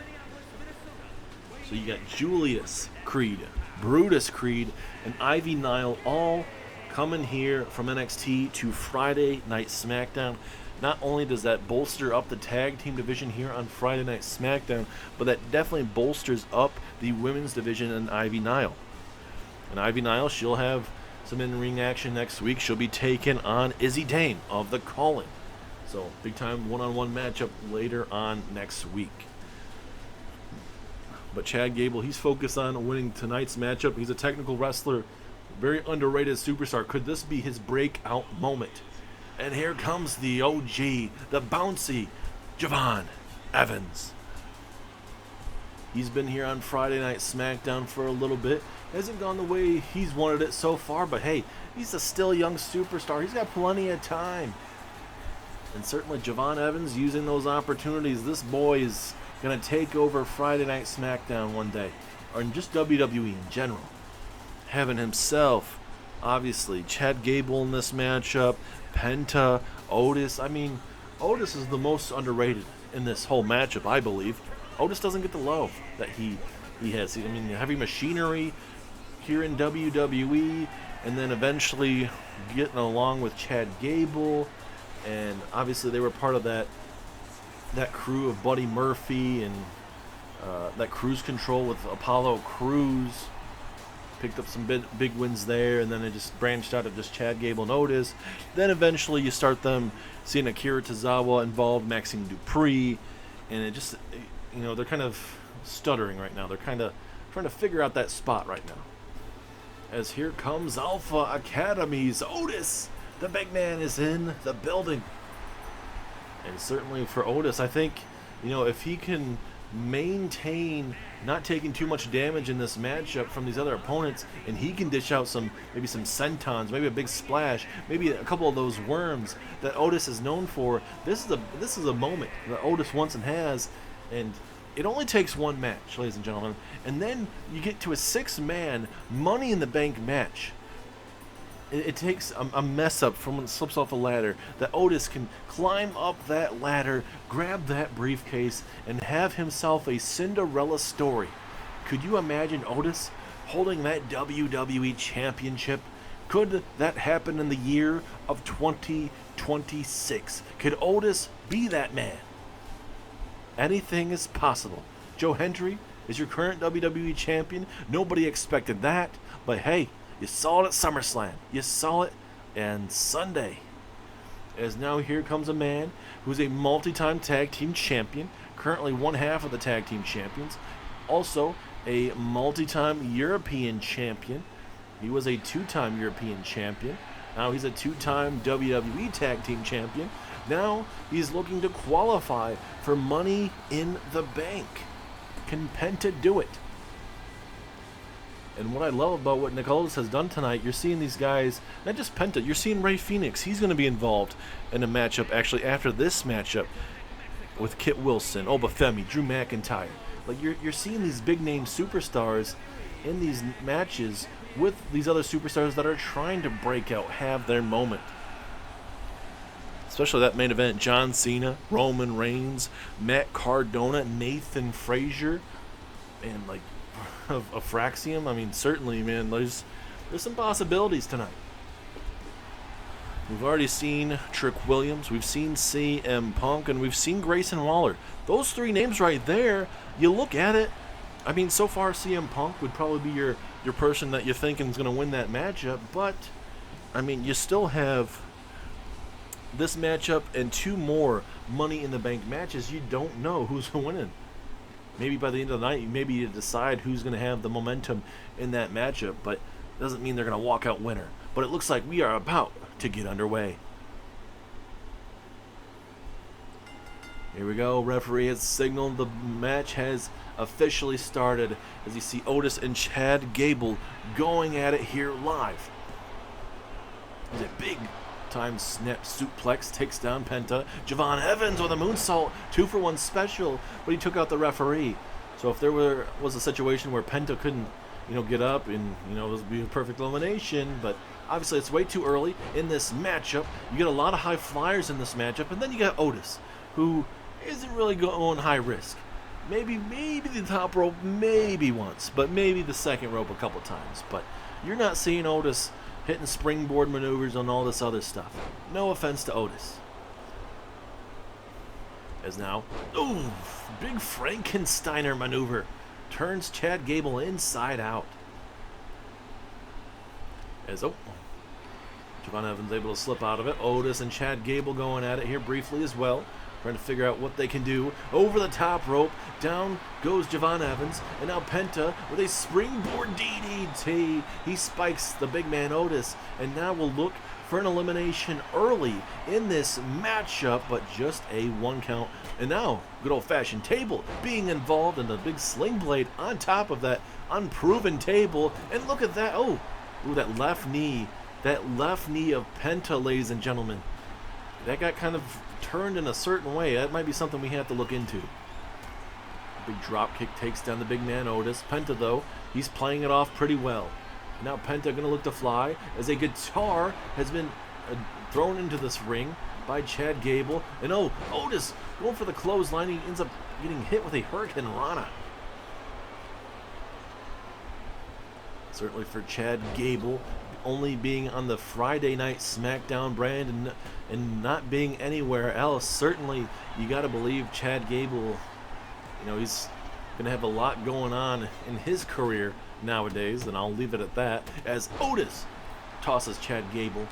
So you got Julius Creed, Brutus Creed, and Ivy Nile all coming here from NXT to Friday Night SmackDown. Not only does that bolster up the tag team division here on Friday Night SmackDown, but that definitely bolsters up the women's division in Ivy Nile. And Ivy Nile, she'll have some in-ring action next week. She'll be taking on Izzy Dane of The Calling. So big time one-on-one matchup later on next week. But Chad Gable, he's focused on winning tonight's matchup. He's a technical wrestler, very underrated superstar. Could this be his breakout moment? And here comes the OG, the bouncy Javon Evans. He's been here on Friday Night SmackDown for a little bit. Hasn't gone the way he's wanted it so far, but hey, he's a still young superstar. He's got plenty of time. And certainly Javon Evans using those opportunities. This boy is going to take over Friday Night SmackDown one day, or in just WWE in general. Having himself, obviously, Chad Gable in this matchup, Penta, Aldis. I mean, Aldis is the most underrated in this whole matchup, I believe. Aldis doesn't get the love that he has. I mean, heavy machinery here in WWE, and then eventually getting along with Chad Gable, and obviously they were part of that crew of Buddy Murphy and that Cruise Control with Apollo Crews. Picked up some big wins there, and then it just branched out of just Chad Gable and Aldis. Then eventually you start them seeing Akira Tozawa involved, Maxine Dupree, and it just, you know, they're kind of stuttering right now. They're kind of trying to figure out that spot right now. As here comes Alpha Academy's Otis. The big man is in the building. And certainly for Otis, I think, you know, if he can maintain not taking too much damage in this matchup from these other opponents, and he can dish out maybe some sentons, maybe a big splash, maybe a couple of those worms that Otis is known for. This is a moment that Otis wants and has, and it only takes one match, ladies and gentlemen, and then you get to a 6-man Money in the Bank match. It takes a mess up from when it slips off a ladder that Otis can climb up that ladder, grab that briefcase, and have himself a Cinderella story. Could you imagine Otis holding that WWE Championship? Could that happen in the year of 2026? Could Otis be that man? Anything is possible. Joe Hendry is your current WWE Champion. Nobody expected that, but hey, you saw it at SummerSlam. You saw it and Sunday. As now here comes a man who's a multi-time tag team champion, currently one half of the tag team champions, also a multi-time European champion. He was a 2-time European champion. Now he's a 2-time WWE tag team champion. Now he's looking to qualify for Money in the Bank. Can Penta do it? And what I love about what Nicholas has done tonight, you're seeing these guys, not just Penta, you're seeing Rey Fenix. He's going to be involved in a matchup actually after this matchup with Kit Wilson, Obafemi, Drew McIntyre. Like you're seeing these big name superstars in these matches with these other superstars that are trying to break out, have their moment. Especially that main event, John Cena, Roman Reigns, Matt Cardona, Nathan Frazier, and like of Fraxium. I mean, certainly, man, there's some possibilities tonight. We've already seen Trick Williams, we've seen CM Punk, and we've seen Grayson Waller. Those 3 names right there, you look at it, I mean, so far CM Punk would probably be your person that you're thinking is going to win that matchup, but, I mean, you still have this matchup and 2 more Money in the Bank matches. You don't know who's winning. Maybe by the end of the night, maybe you decide who's going to have the momentum in that matchup, but it doesn't mean they're going to walk out winner. But it looks like we are about to get underway. Here we go. Referee has signaled the match has officially started as you see Otis and Chad Gable going at it here live. There's a big time snap suplex, takes down Penta. Javon Evans with a moonsault, 2-for-1 special, but he took out the referee. So if there was a situation where Penta couldn't, get up and, it would be a perfect elimination, but obviously it's way too early in this matchup. You get a lot of high flyers in this matchup, and then you got Otis, who isn't really going high risk. Maybe the top rope, maybe once, but maybe the second rope a couple times. But you're not seeing Otis hitting springboard maneuvers on all this other stuff. No offense to Otis. As now, big Frankensteiner maneuver. Turns Chad Gable inside out. As, Javon Evans able to slip out of it. Otis and Chad Gable going at it here briefly as well. Trying to figure out what they can do. Over the top rope. Down goes Javon Evans. And now Penta with a springboard DDT. He spikes the big man Otis. And now we'll look for an elimination early in this matchup, but just a 1 count. And now, good old-fashioned table being involved in the big sling blade on top of that unproven table. And look at that. Oh, ooh, that left knee. That left knee of Penta, ladies and gentlemen. That got kind of turned in a certain way. That might be something we have to look into. Big drop kick takes down the big man Otis. Penta, though, he's playing it off pretty well. Now Penta going to look to fly as a guitar has been thrown into this ring by Chad Gable. And oh, Otis going for the clothesline. He ends up getting hit with a Hurricane Rana. Certainly for Chad Gable, only being on the Friday Night SmackDown brand and not being anywhere else. Certainly, you got to believe Chad Gable, you know, he's going to have a lot going on in his career nowadays, and I'll leave it at that, as Otis tosses Chad Gable.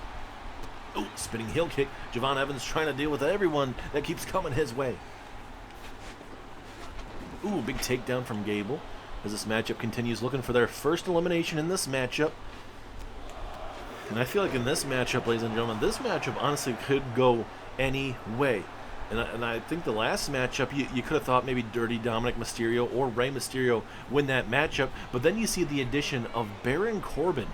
Oh, spinning heel kick. Javon Evans trying to deal with everyone that keeps coming his way. Ooh, big takedown from Gable as this matchup continues, looking for their first elimination in this matchup. And I feel like in this matchup, ladies and gentlemen, this matchup honestly could go any way. And I think the last matchup, you could have thought maybe Dirty Dominic Mysterio or Rey Mysterio win that matchup. But then you see the addition of Baron Corbin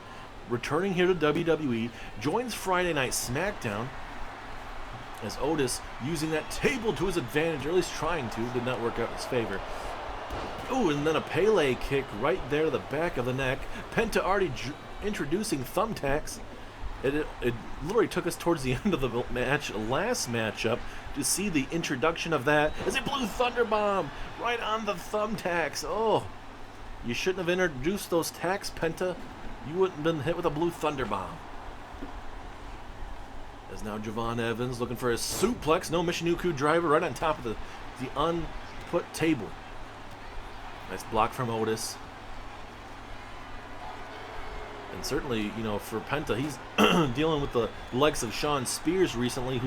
returning here to WWE, joins Friday Night SmackDown, as Otis using that table to his advantage, or at least trying to, did not work out in his favor. Ooh, and then a Pele kick right there to the back of the neck. Penta already introducing thumbtacks. It literally took us towards the end of the last matchup to see the introduction of that as a blue thunder bomb right on the thumbtacks. Oh, you shouldn't have introduced those tacks, Penta. You wouldn't have been hit with a blue thunder bomb. As now Javon Evans looking for a suplex. No Michinoku driver right on top of the unput table. Nice block from Otis. And certainly, you know, for Penta, he's dealing with the likes of Shawn Spears recently,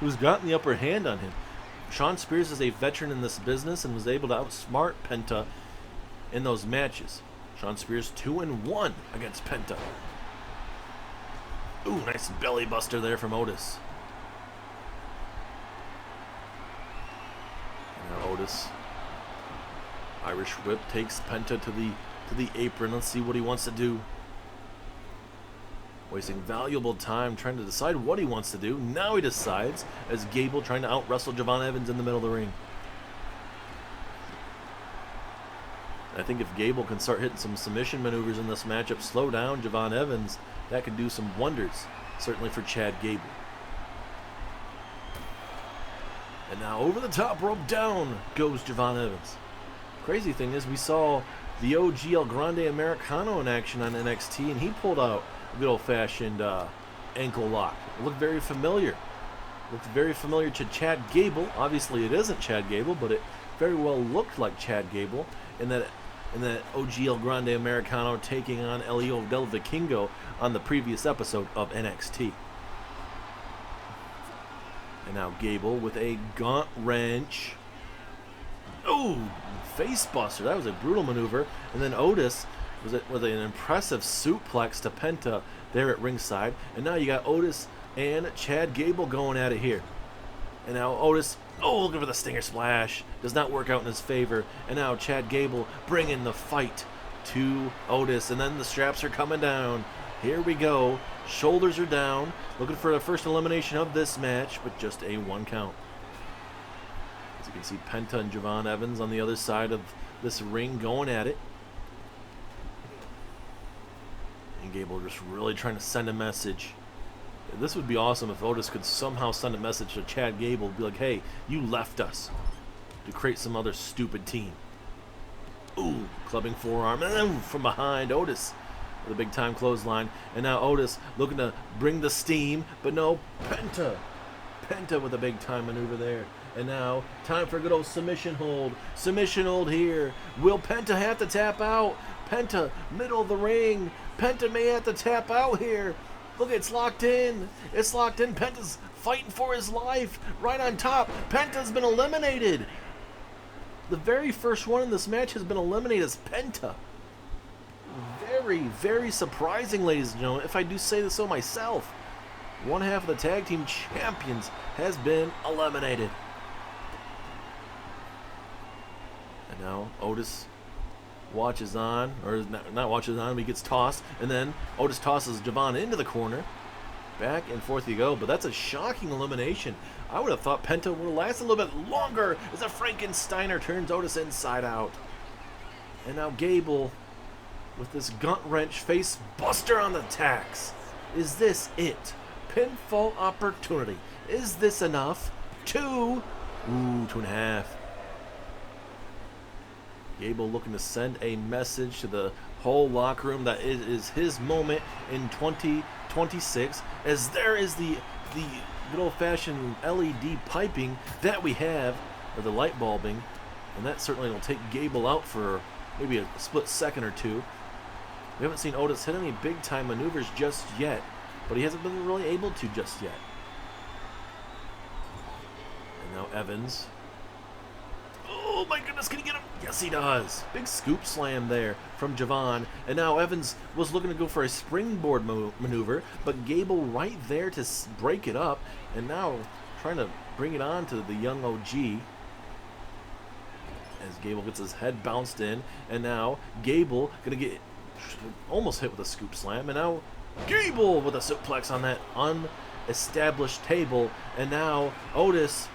who's gotten the upper hand on him. Shawn Spears is a veteran in this business and was able to outsmart Penta in those matches. Shawn Spears 2-1 against Penta. Ooh, nice belly buster there from Otis. And now Otis, Irish whip, takes Penta to the apron. Let's see what he wants to do. Wasting valuable time trying to decide what he wants to do. Now he decides, as Gable trying to out-wrestle Javon Evans in the middle of the ring. I think if Gable can start hitting some submission maneuvers in this matchup, slow down Javon Evans, that could do some wonders, certainly for Chad Gable. And now over the top rope, down goes Javon Evans. Crazy thing is, we saw the OG El Grande Americano in action on NXT, and he pulled out a good old-fashioned ankle lock. It looked very familiar. Looked very familiar to Chad Gable. Obviously, it isn't Chad Gable, but it very well looked like Chad Gable in that OG El Grande Americano taking on Elio Del Vikingo on the previous episode of NXT. And now Gable with a gaunt wrench. Oh, face buster. That was a brutal maneuver. And then Otis with an impressive suplex to Penta there at ringside. And now you got Otis and Chad Gable going at it here. And now Otis, looking for the stinger splash. Does not work out in his favor. And now Chad Gable bringing the fight to Otis. And then the straps are coming down. Here we go. Shoulders are down. Looking for the first elimination of this match, but just a 1 count. As you can see, Penta and Javon Evans on the other side of this ring going at it. And Gable just really trying to send a message. This would be awesome if Otis could somehow send a message to Chad Gable, be like, hey, you left us to create some other stupid team. Ooh, clubbing forearm, and then from behind, Otis with a big time clothesline. And now Otis looking to bring the steam, but no, Penta with a big time maneuver there. And now, time for a good old submission hold. Submission hold here. Will Penta have to tap out? Penta, middle of the ring. Penta may have to tap out here. Look, it's locked in. It's locked in. Penta's fighting for his life. Right on top. Penta's been eliminated. The very first one in this match has been eliminated as Penta. Very, very surprising, ladies and gentlemen, if I do say so myself. one half of the tag team champions has been eliminated. And now Otis watches on, or not watches on, but he gets tossed, and then Otis tosses Javon into the corner. Back and forth you go, but that's a shocking elimination. I would have thought Penta would have lasted a little bit longer as a Frankensteiner turns Otis inside out. And now Gable with this gut wrench face buster on the tacks. Is this it? Pinfall opportunity. Is this enough? 2. Ooh, 2.5. Gable looking to send a message to the whole locker room that it is his moment in 2026, as there is the good old-fashioned LED piping that we have, or the light bulbing, and that certainly will take Gable out for maybe a split second or two. We haven't seen Otis hit any big-time maneuvers just yet, but he hasn't been really able to just yet. And now Evans. Oh my goodness, can he get him? Yes, he does. Big scoop slam there from Javon. And now Evans was looking to go for a springboard maneuver, but Gable right there to break it up. And now trying to bring it on to the young OG. As Gable gets his head bounced in. And now Gable going to get almost hit with a scoop slam. And now Gable with a suplex on that unestablished table. And now Otis...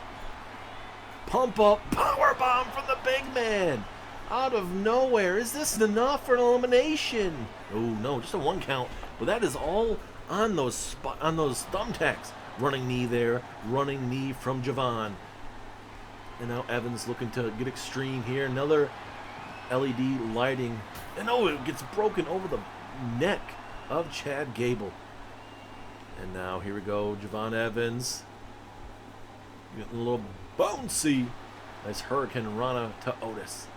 pump up power bomb from the big man out of nowhere. Is this enough for an elimination? Oh no, just a 1 count. But that is all on those thumbtacks. Running knee there, running knee from Javon. And now Evans looking to get extreme here. Another LED lighting, and oh, it gets broken over the neck of Chad Gable. And now here we go, Javon Evans getting a little bouncy. Nice Hurricane Rana to Otis,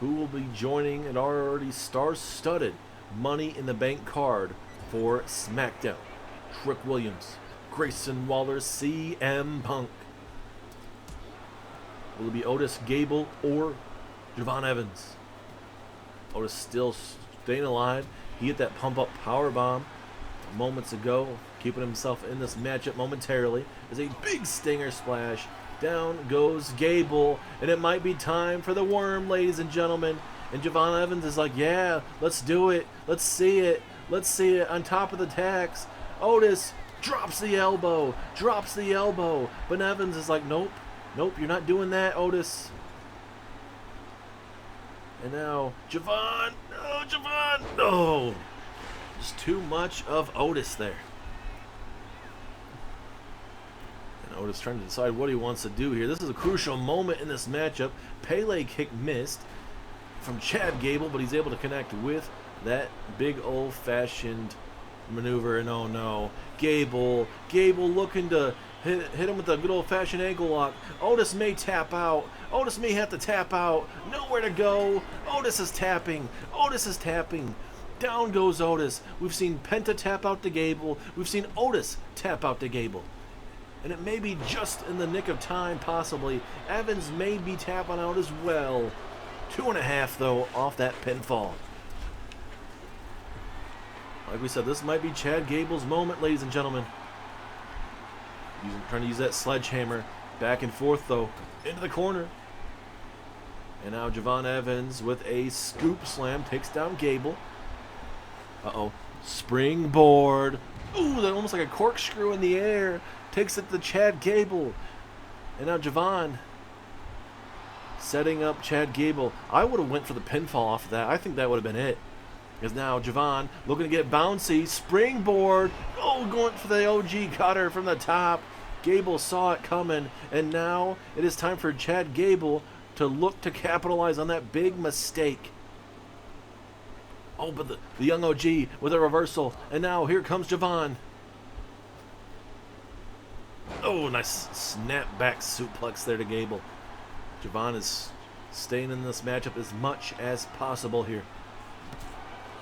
who will be joining an already star-studded Money in the Bank card for SmackDown. Trick Williams, Grayson Waller, CM Punk. Will it be Otis, Gable, or Javon Evans? Otis still staying alive. He hit that pump-up power bomb moments ago, keeping himself in this matchup momentarily. As a big stinger splash. Down goes Gable, and it might be time for the worm, ladies and gentlemen. And Javon Evans is like, yeah, let's do it. Let's see it. Let's see it on top of the tacks. Otis drops the elbow. But Evans is like, nope, you're not doing that, Otis. And now Javon, no. Just too much of Otis there. And Otis trying to decide what he wants to do here. This is a crucial moment in this matchup. Pele kick missed from Chad Gable, but he's able to connect with that big old-fashioned maneuver. And oh no, Gable looking to hit him with a good old-fashioned ankle lock. Otis may tap out. Otis may have to tap out. Nowhere to go. Otis is tapping. Down goes Otis. We've seen Penta tap out to Gable. We've seen Otis tap out to Gable. And it may be just in the nick of time, possibly. Evans may be tapping out as well. 2.5, though, off that pinfall. Like we said, this might be Chad Gable's moment, ladies and gentlemen. Trying to use that sledgehammer. Back and forth, though, into the corner. And now Javon Evans with a scoop slam takes down Gable. Uh-oh. Springboard. Ooh, that almost like a corkscrew in the air. Takes it to Chad Gable. And now Javon setting up Chad Gable. I would have went for the pinfall off of that. I think that would have been it. Because now Javon looking to get bouncy. Springboard. Oh, going for the OG cutter from the top. Gable saw it coming. And now it is time for Chad Gable to look to capitalize on that big mistake. Oh, but the young OG with a reversal. And now here comes Javon. Oh, nice snap back suplex there to Gable. Javon is staying in this matchup as much as possible here.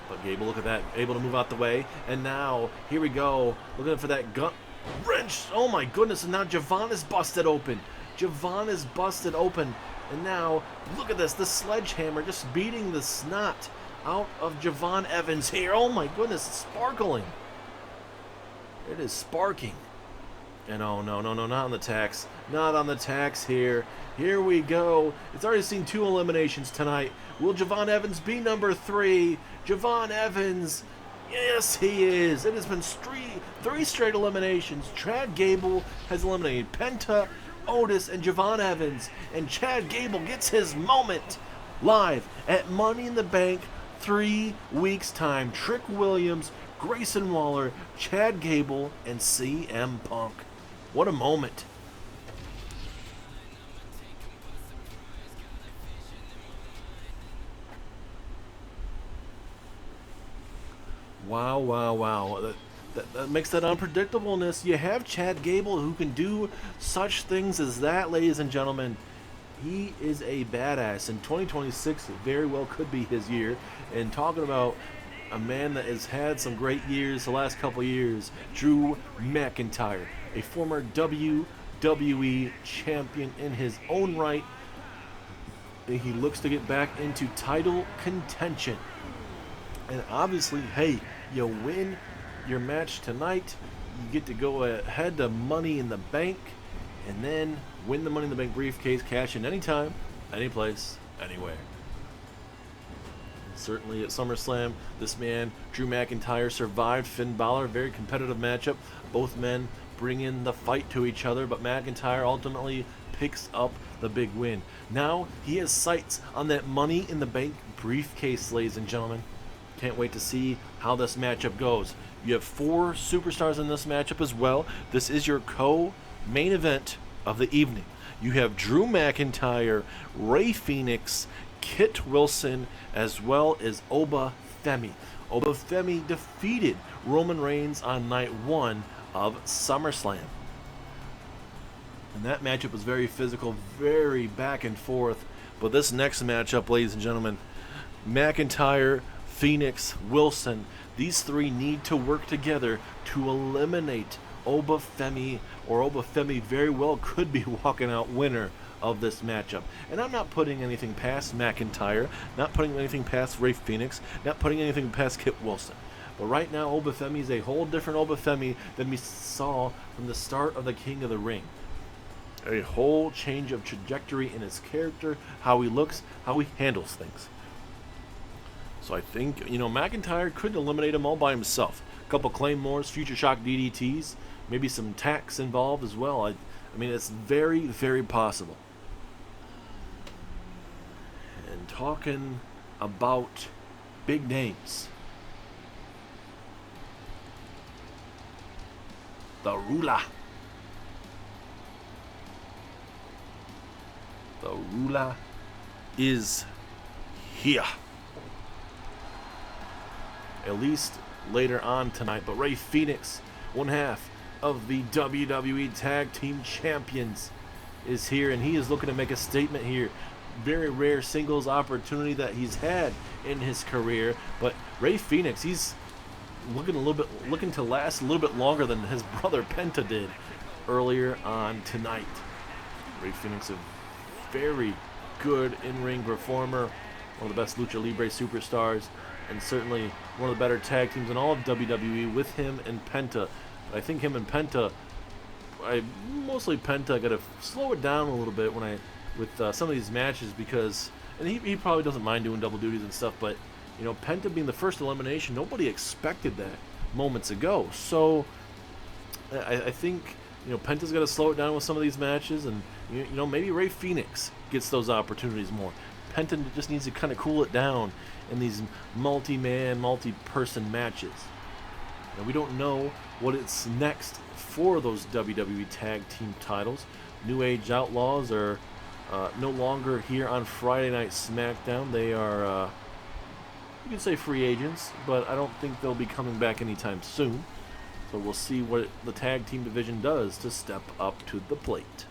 But Gable, look at that, able to move out the way. And now, here we go, looking for that gut wrench. Oh my goodness, and now Javon is busted open. And now, look at this, the sledgehammer just beating the snot out of Javon Evans here. Oh my goodness, it's sparkling. It is sparking. And oh, no, no, no, not on the tax. Not on the tax here. Here we go. It's already seen 2 eliminations tonight. Will Javon Evans be number 3? Javon Evans. Yes, he is. It has been 3 straight eliminations. Chad Gable has eliminated Penta, Aldis, and Javon Evans. And Chad Gable gets his moment live at Money in the Bank 3 weeks' time. Trick Williams, Grayson Waller, Chad Gable, and CM Punk. What a moment. Wow, wow, wow. That makes that unpredictableness. You have Chad Gable who can do such things as that, ladies and gentlemen. He is a badass, and 2026 very well could be his year. And talking about a man that has had some great years the last couple years, Drew McIntyre, a former WWE champion in his own right. He looks to get back into title contention. And obviously, hey, you win your match tonight, you get to go ahead to Money in the Bank, and then win the Money in the Bank briefcase, cash in anytime, any place, anywhere. Certainly at SummerSlam, this man, Drew McIntyre, survived Finn Balor. Very competitive matchup. Both men bring in the fight to each other, but McIntyre ultimately picks up the big win. Now he has sights on that Money in the Bank briefcase, ladies and gentlemen. Can't wait to see how this matchup goes. You have 4 superstars in this matchup as well. This is your co-main event of the evening. You have Drew McIntyre, Rey Fenix, Kit Wilson, as well as Oba Femi. Oba Femi defeated Roman Reigns on night 1 of SummerSlam. And that matchup was very physical, very back and forth. But this next matchup, ladies and gentlemen, McIntyre, Phoenix, Wilson, these 3 need to work together to eliminate Oba Femi, or Oba Femi very well could be walking out winner of this matchup. And I'm not putting anything past McIntyre, not putting anything past Rey Fenix, not putting anything past Kit Wilson. But right now, Oba Femi is a whole different Oba Femi than we saw from the start of the King of the Ring. A whole change of trajectory in his character, how he looks, how he handles things. So I think, McIntyre could eliminate him all by himself. A couple Claymores, Future Shock DDTs, maybe some tacks involved as well. I mean, it's very, very possible. And talking about big names, the ruler. The ruler is here. At least later on tonight. But Rey Fenix, one half of the WWE Tag Team Champions, is here, and he is looking to make a statement here. Very rare singles opportunity that he's had in his career, but Rey Fenix, he's looking to last a little bit longer than his brother Penta did earlier on tonight. Rey Fenix, a very good in-ring performer, one of the best Lucha Libre superstars, and certainly one of the better tag teams in all of WWE with him and Penta. I think him and Penta, mostly Penta, got to slow it down a little bit with some of these matches, because, and he probably doesn't mind doing double duties and stuff, but Penta being the first elimination, nobody expected that moments ago. So I think Penta's got to slow it down with some of these matches, and maybe Rey Fenix gets those opportunities more. Penta just needs to kind of cool it down in these multi-man, multi-person matches. And we don't know what it's next for those WWE Tag Team titles. New Age Outlaws are no longer here on Friday Night SmackDown. They are, you could say, free agents, but I don't think they'll be coming back anytime soon. So we'll see what the tag team division does to step up to the plate.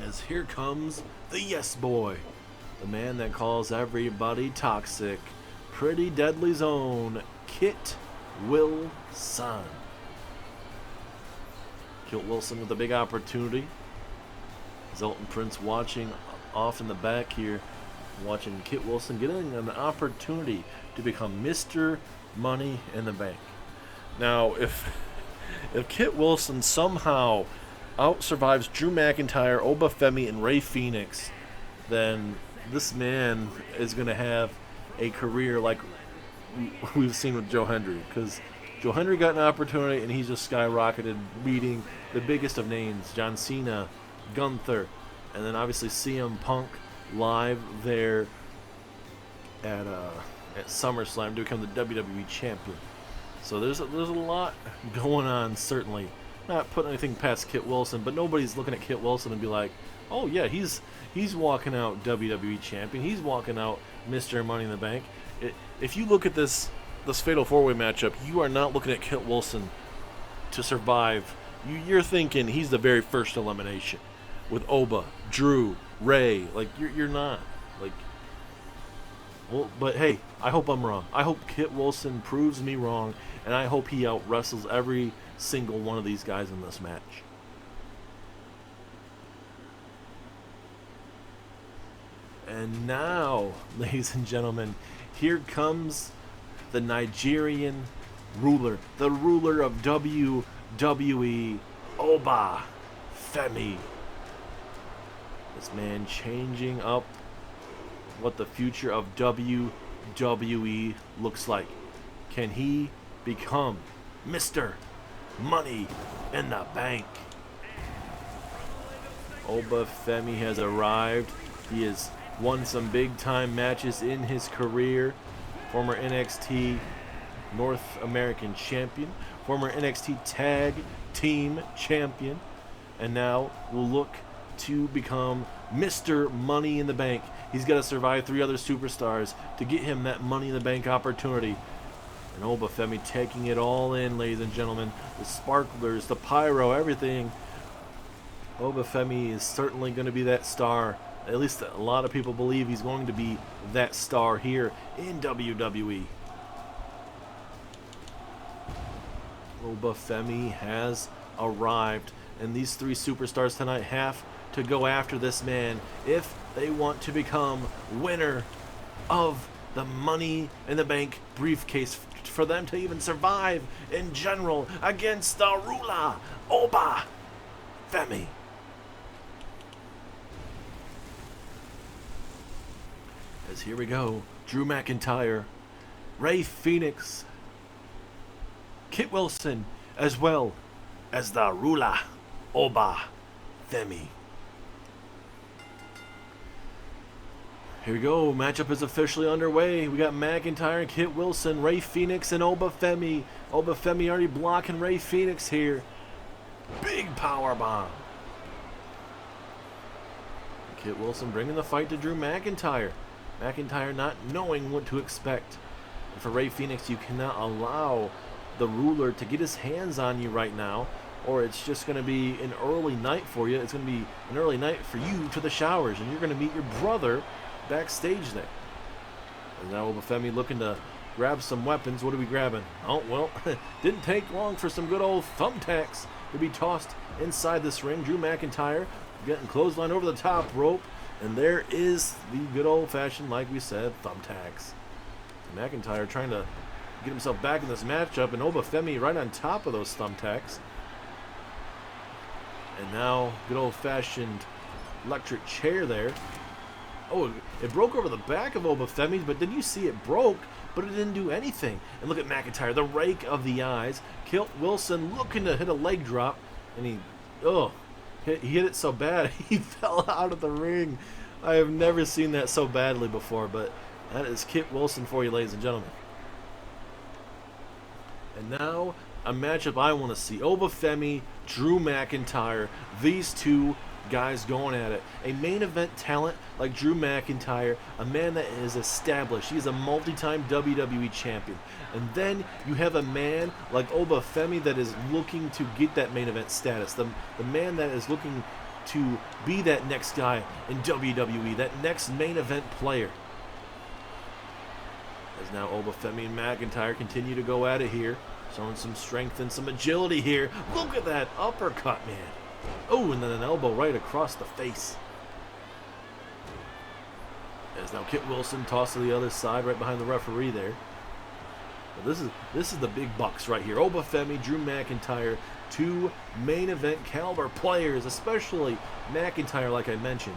As here comes the Yes Boy, the man that calls everybody toxic, Pretty Deadly's own Kit Wilson. Kit Wilson with a big opportunity. Zelton Prince watching off in the back here. watching Kit Wilson getting an opportunity to become Mr. Money in the Bank. Now, if Kit Wilson somehow out-survives Drew McIntyre, Obafemi, and Rey Fenix, then this man is going to have a career like we've seen with Joe Hendry, because Joe Hendry got an opportunity and he's just skyrocketed, beating the biggest of names, John Cena, Gunther, and then obviously CM Punk live there at SummerSlam to become the WWE champion. So there's a lot going on, certainly. Not putting anything past Kit Wilson, but nobody's looking at Kit Wilson and be like, oh yeah, he's walking out WWE champion. He's walking out Mr. Money in the Bank. If you look at this Fatal 4-Way matchup, you are not looking at Kit Wilson to survive. You're thinking he's the very first elimination with Oba, Drew, Ray. Like, you're not. Like, well, but hey, I hope I'm wrong. I hope Kit Wilson proves me wrong, and I hope he out-wrestles every single one of these guys in this match. And now, ladies and gentlemen, here comes the Nigerian ruler, the ruler of WWE, Oba Femi. This man changing up what the future of WWE looks like. Can he become Mr. Money in the Bank? Oba Femi has arrived. He has won some big time matches in his career. Former NXT North American champion, former NXT Tag Team champion, and now will look to become Mr. Money in the Bank. He's got to survive 3 other superstars to get him that Money in the Bank opportunity. And Oba Femi taking it all in, ladies and gentlemen. The sparklers, the pyro, everything. Oba Femi is certainly going to be that star. At least a lot of people believe he's going to be that star here in WWE. Oba Femi has arrived, and these 3 superstars tonight have to go after this man if they want to become winner of the Money in the Bank briefcase, for them to even survive in general against the ruler, Oba Femi. As here we go, Drew McIntyre, Rey Fenix, Kit Wilson, as well as the ruler, Oba Femi. Here we go, matchup is officially underway. We got McIntyre, Kit Wilson, Rey Fenix, and Oba Femi. Oba Femi already blocking Rey Fenix here. Big power bomb. Kit Wilson bringing the fight to Drew McIntyre. McIntyre not knowing what to expect. And for Rey Fenix, you cannot allow the ruler to get his hands on you right now, or it's just going to be an early night for you. It's going to be an early night for you to the showers, and you're going to meet your brother backstage there. And now Oba Femi looking to grab some weapons. What are we grabbing? Oh, well, didn't take long for some good old thumbtacks to be tossed inside this ring. Drew McIntyre getting clothesline over the top rope. And there is the good old-fashioned, like we said, thumbtacks. McIntyre trying to get himself back in this matchup, and Oba Femi right on top of those thumbtacks. And now, good old-fashioned electric chair there. Oh, it broke over the back of Oba Femi, but did you see it broke? But it didn't do anything. And look at McIntyre, the rake of the eyes. Kit Wilson looking to hit a leg drop, and he hit it so bad he fell out of the ring. I have never seen that so badly before, but that is Kit Wilson for you, ladies and gentlemen. And now a matchup I want to see. Oba Femi, Drew McIntyre, these 2 guys going at it. A main event talent like Drew McIntyre, a man that is established. He's a multi-time WWE champion. And then you have a man like Oba Femi that is looking to get that main event status. The man that is looking to be that next guy in WWE, that next main event player. As now Oba Femi and McIntyre continue to go at it here. Showing some strength and some agility here. Look at that uppercut, man. Oh, and then an elbow right across the face. As now Kit Wilson tossed to the other side, right behind the referee there. But this is the big bucks right here. Obafemi, Drew McIntyre, two main event caliber players, especially McIntyre, like I mentioned.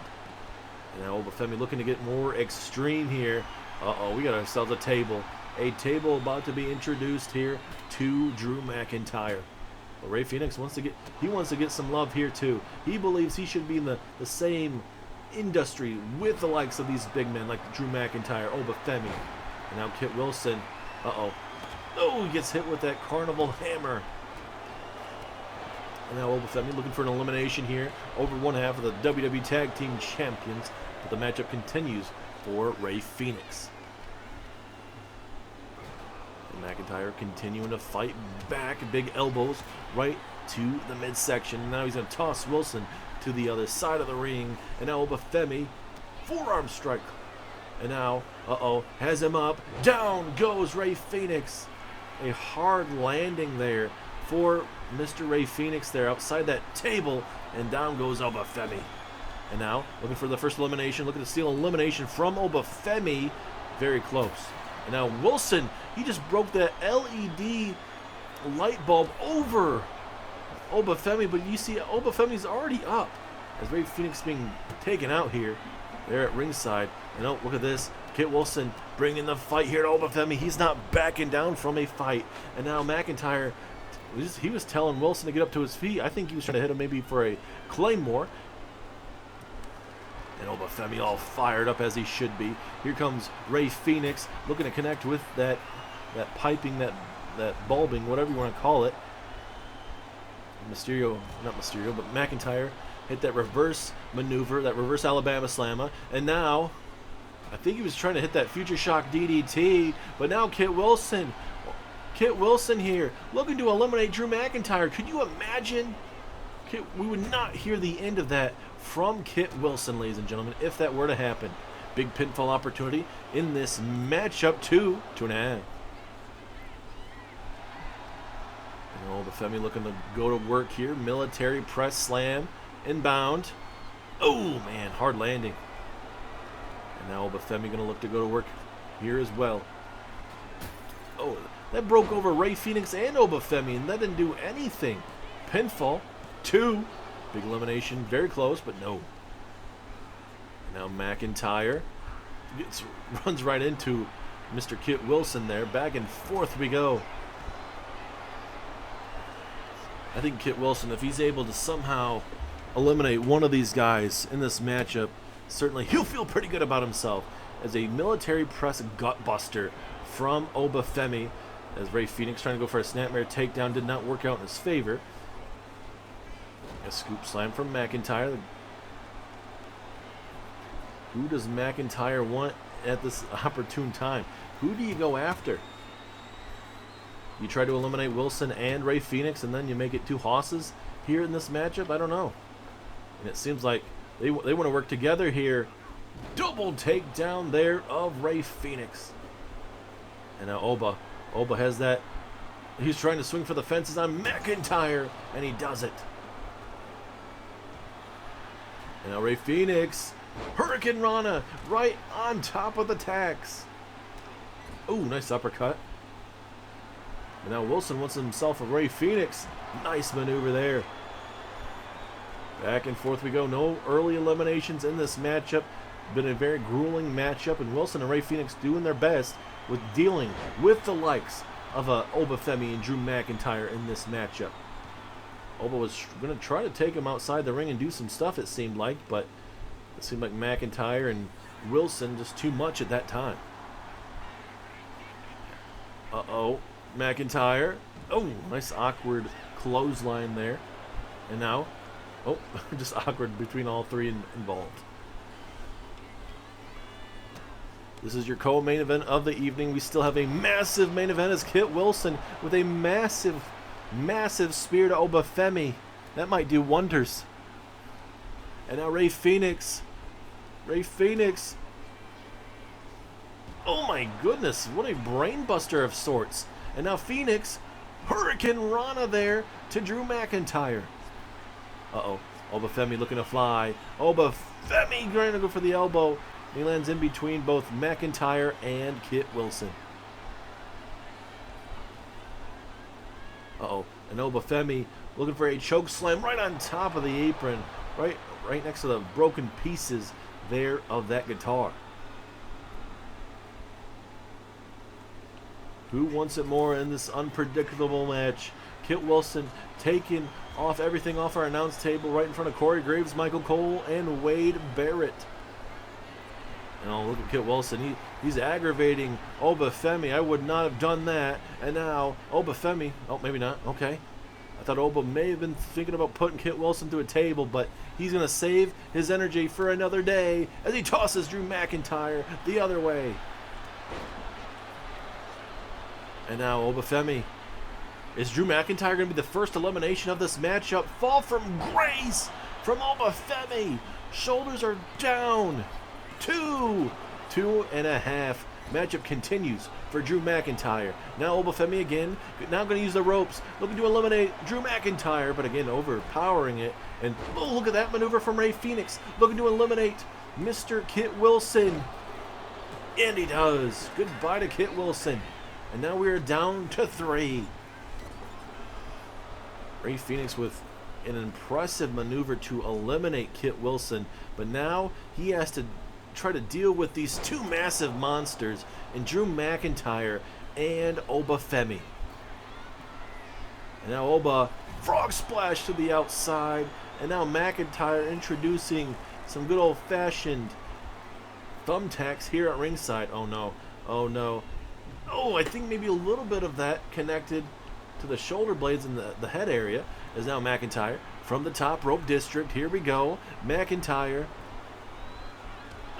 And now Obafemi looking to get more extreme here. We got ourselves a table. A table about to be introduced here to Drew McIntyre. But Rey Fenix wants to get some love here too. He believes he should be in the same industry with the likes of these big men like Drew McIntyre, Obafemi. And now Kit Wilson. Oh, he gets hit with that carnival hammer. And now Obafemi looking for an elimination here over one half of the WWE Tag Team Champions. But the matchup continues for Rey Fenix. And McIntyre continuing to fight back. Big elbows right to the midsection. Now he's going to toss Wilson to the other side of the ring. And now Obafemi, forearm strike. And now, has him up. Down goes Rey Fenix. A hard landing there for Mr. Rey Fenix there outside that table. And down goes Obafemi. And now, looking for the first elimination. Looking to steal elimination from Obafemi. Very close. And now Wilson, he just broke that LED light bulb over Obafemi. But you see, Obafemi's already up. As Rey Fenix being taken out here. There at ringside. And oh, look at this. Kit Wilson bringing the fight here to Obafemi. He's not backing down from a fight. And now McIntyre, he was telling Wilson to get up to his feet. I think he was trying to hit him maybe for a Claymore. And Obafemi all fired up as he should be. Here comes Rey Fenix looking to connect with that piping, that bulbing, whatever you want to call it. Not Mysterio, but McIntyre hit that reverse maneuver, that reverse Alabama Slammer. And now, I think he was trying to hit that Future Shock DDT, but now Kit Wilson here, looking to eliminate Drew McIntyre. Could you imagine? We would not hear the end of that from Kit Wilson, ladies and gentlemen, if that were to happen. Big pinfall opportunity in this matchup, 2.5. And Obafemi looking to go to work here. Military press slam. Inbound. Oh, man, hard landing. And now Obafemi going to look to go to work here as well. Oh, that broke over Rey Fenix and Obafemi, and that didn't do anything. Pinfall. 2. Big elimination. Very close, but no. Now McIntyre runs right into Mr. Kit Wilson there. Back and forth we go. I think Kit Wilson, if he's able to somehow eliminate one of these guys in this matchup, certainly he'll feel pretty good about himself. As a military press gutbuster from Obafemi, as Rey Fenix trying to go for a snapmare takedown did not work out in his favor. A scoop slam from McIntyre. Who does McIntyre want at this opportune time? Who do you go after? You try to eliminate Wilson and Rey Fenix, and then you make it two hosses here in this matchup? I don't know. And it seems like they want to work together here. Double takedown there of Rey Fenix. And now Oba has that. He's trying to swing for the fences on McIntyre, and he does it. And now Rey Fenix, Hurricane Rana, right on top of the tacks. Oh, nice uppercut. And now Wilson wants himself a Rey Fenix. Nice maneuver there. Back and forth we go. No early eliminations in this matchup. Been a very grueling matchup, and Wilson and Rey Fenix doing their best with dealing with the likes of Obafemi and Drew McIntyre in this matchup. Oba was going to try to take him outside the ring and do some stuff, it seemed like, but it seemed like McIntyre and Wilson just too much at that time. McIntyre. Oh, nice awkward clothesline there. And now, just awkward between all three involved. This is your co-main event of the evening. We still have a massive main event as Kit Wilson with a massive spear to Obafemi. That might do wonders. And now Rey Fenix. Oh my goodness, what a brain buster of sorts. And now Fenix, Hurricane Rana there to Drew McIntyre. Obafemi looking to fly. Obafemi trying to go for the elbow. He lands in between both McIntyre and Kit Wilson. Uh-oh. And Obafemi looking for a choke slam right on top of the apron. Right next to the broken pieces there of that guitar. Who wants it more in this unpredictable match? Kit Wilson taking everything off our announce table right in front of Corey Graves, Michael Cole, and Wade Barrett. And look at Kit Wilson. He's aggravating Obafemi. I would not have done that. And now Obafemi. Oh, maybe not. Okay. I thought Oba may have been thinking about putting Kit Wilson through a table, but he's going to save his energy for another day as he tosses Drew McIntyre the other way. And now Obafemi. Is Drew McIntyre going to be the first elimination of this matchup? Fall from grace from Obafemi. Shoulders are down. 2.5. Matchup continues for Drew McIntyre. Now Obafemi again. Now going to use the ropes. Looking to eliminate Drew McIntyre, but again overpowering it. And oh, look at that maneuver from Rey Fenix. Looking to eliminate Mr. Kit Wilson. And he does. Goodbye to Kit Wilson. And now we are down to 3. Rey Fenix with an impressive maneuver to eliminate Kit Wilson. But now he has to try to deal with these two massive monsters in Drew McIntyre and Obafemi. And now Oba, frog splash to the outside. And now McIntyre introducing some good old-fashioned thumbtacks here at ringside. Oh no, oh no. Oh, I think maybe a little bit of that connected to the shoulder blades in the head area. Is now McIntyre from the top rope district. Here we go. McIntyre.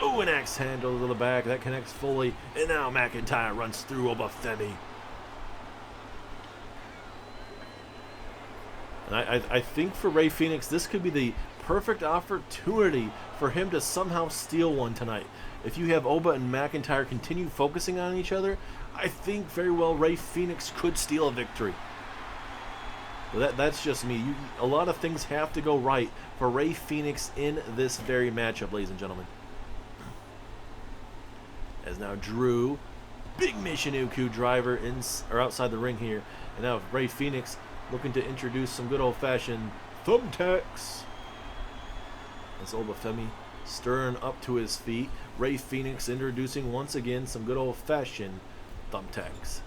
Oh, an axe handle to the back. That connects fully. And now McIntyre runs through Obafemi. And I think for Rey Fenix, this could be the perfect opportunity for him to somehow steal one tonight. If you have Oba and McIntyre continue focusing on each other, I think very well Rey Fenix could steal a victory. That's just me. A lot of things have to go right for Rey Fenix in this very matchup, ladies and gentlemen. As now Drew, big Michinoku driver outside the ring here. And now Rey Fenix looking to introduce some good old-fashioned thumbtacks. As Obafemi stirring up to his feet. Rey Fenix introducing once again some good old-fashioned thumbtacks.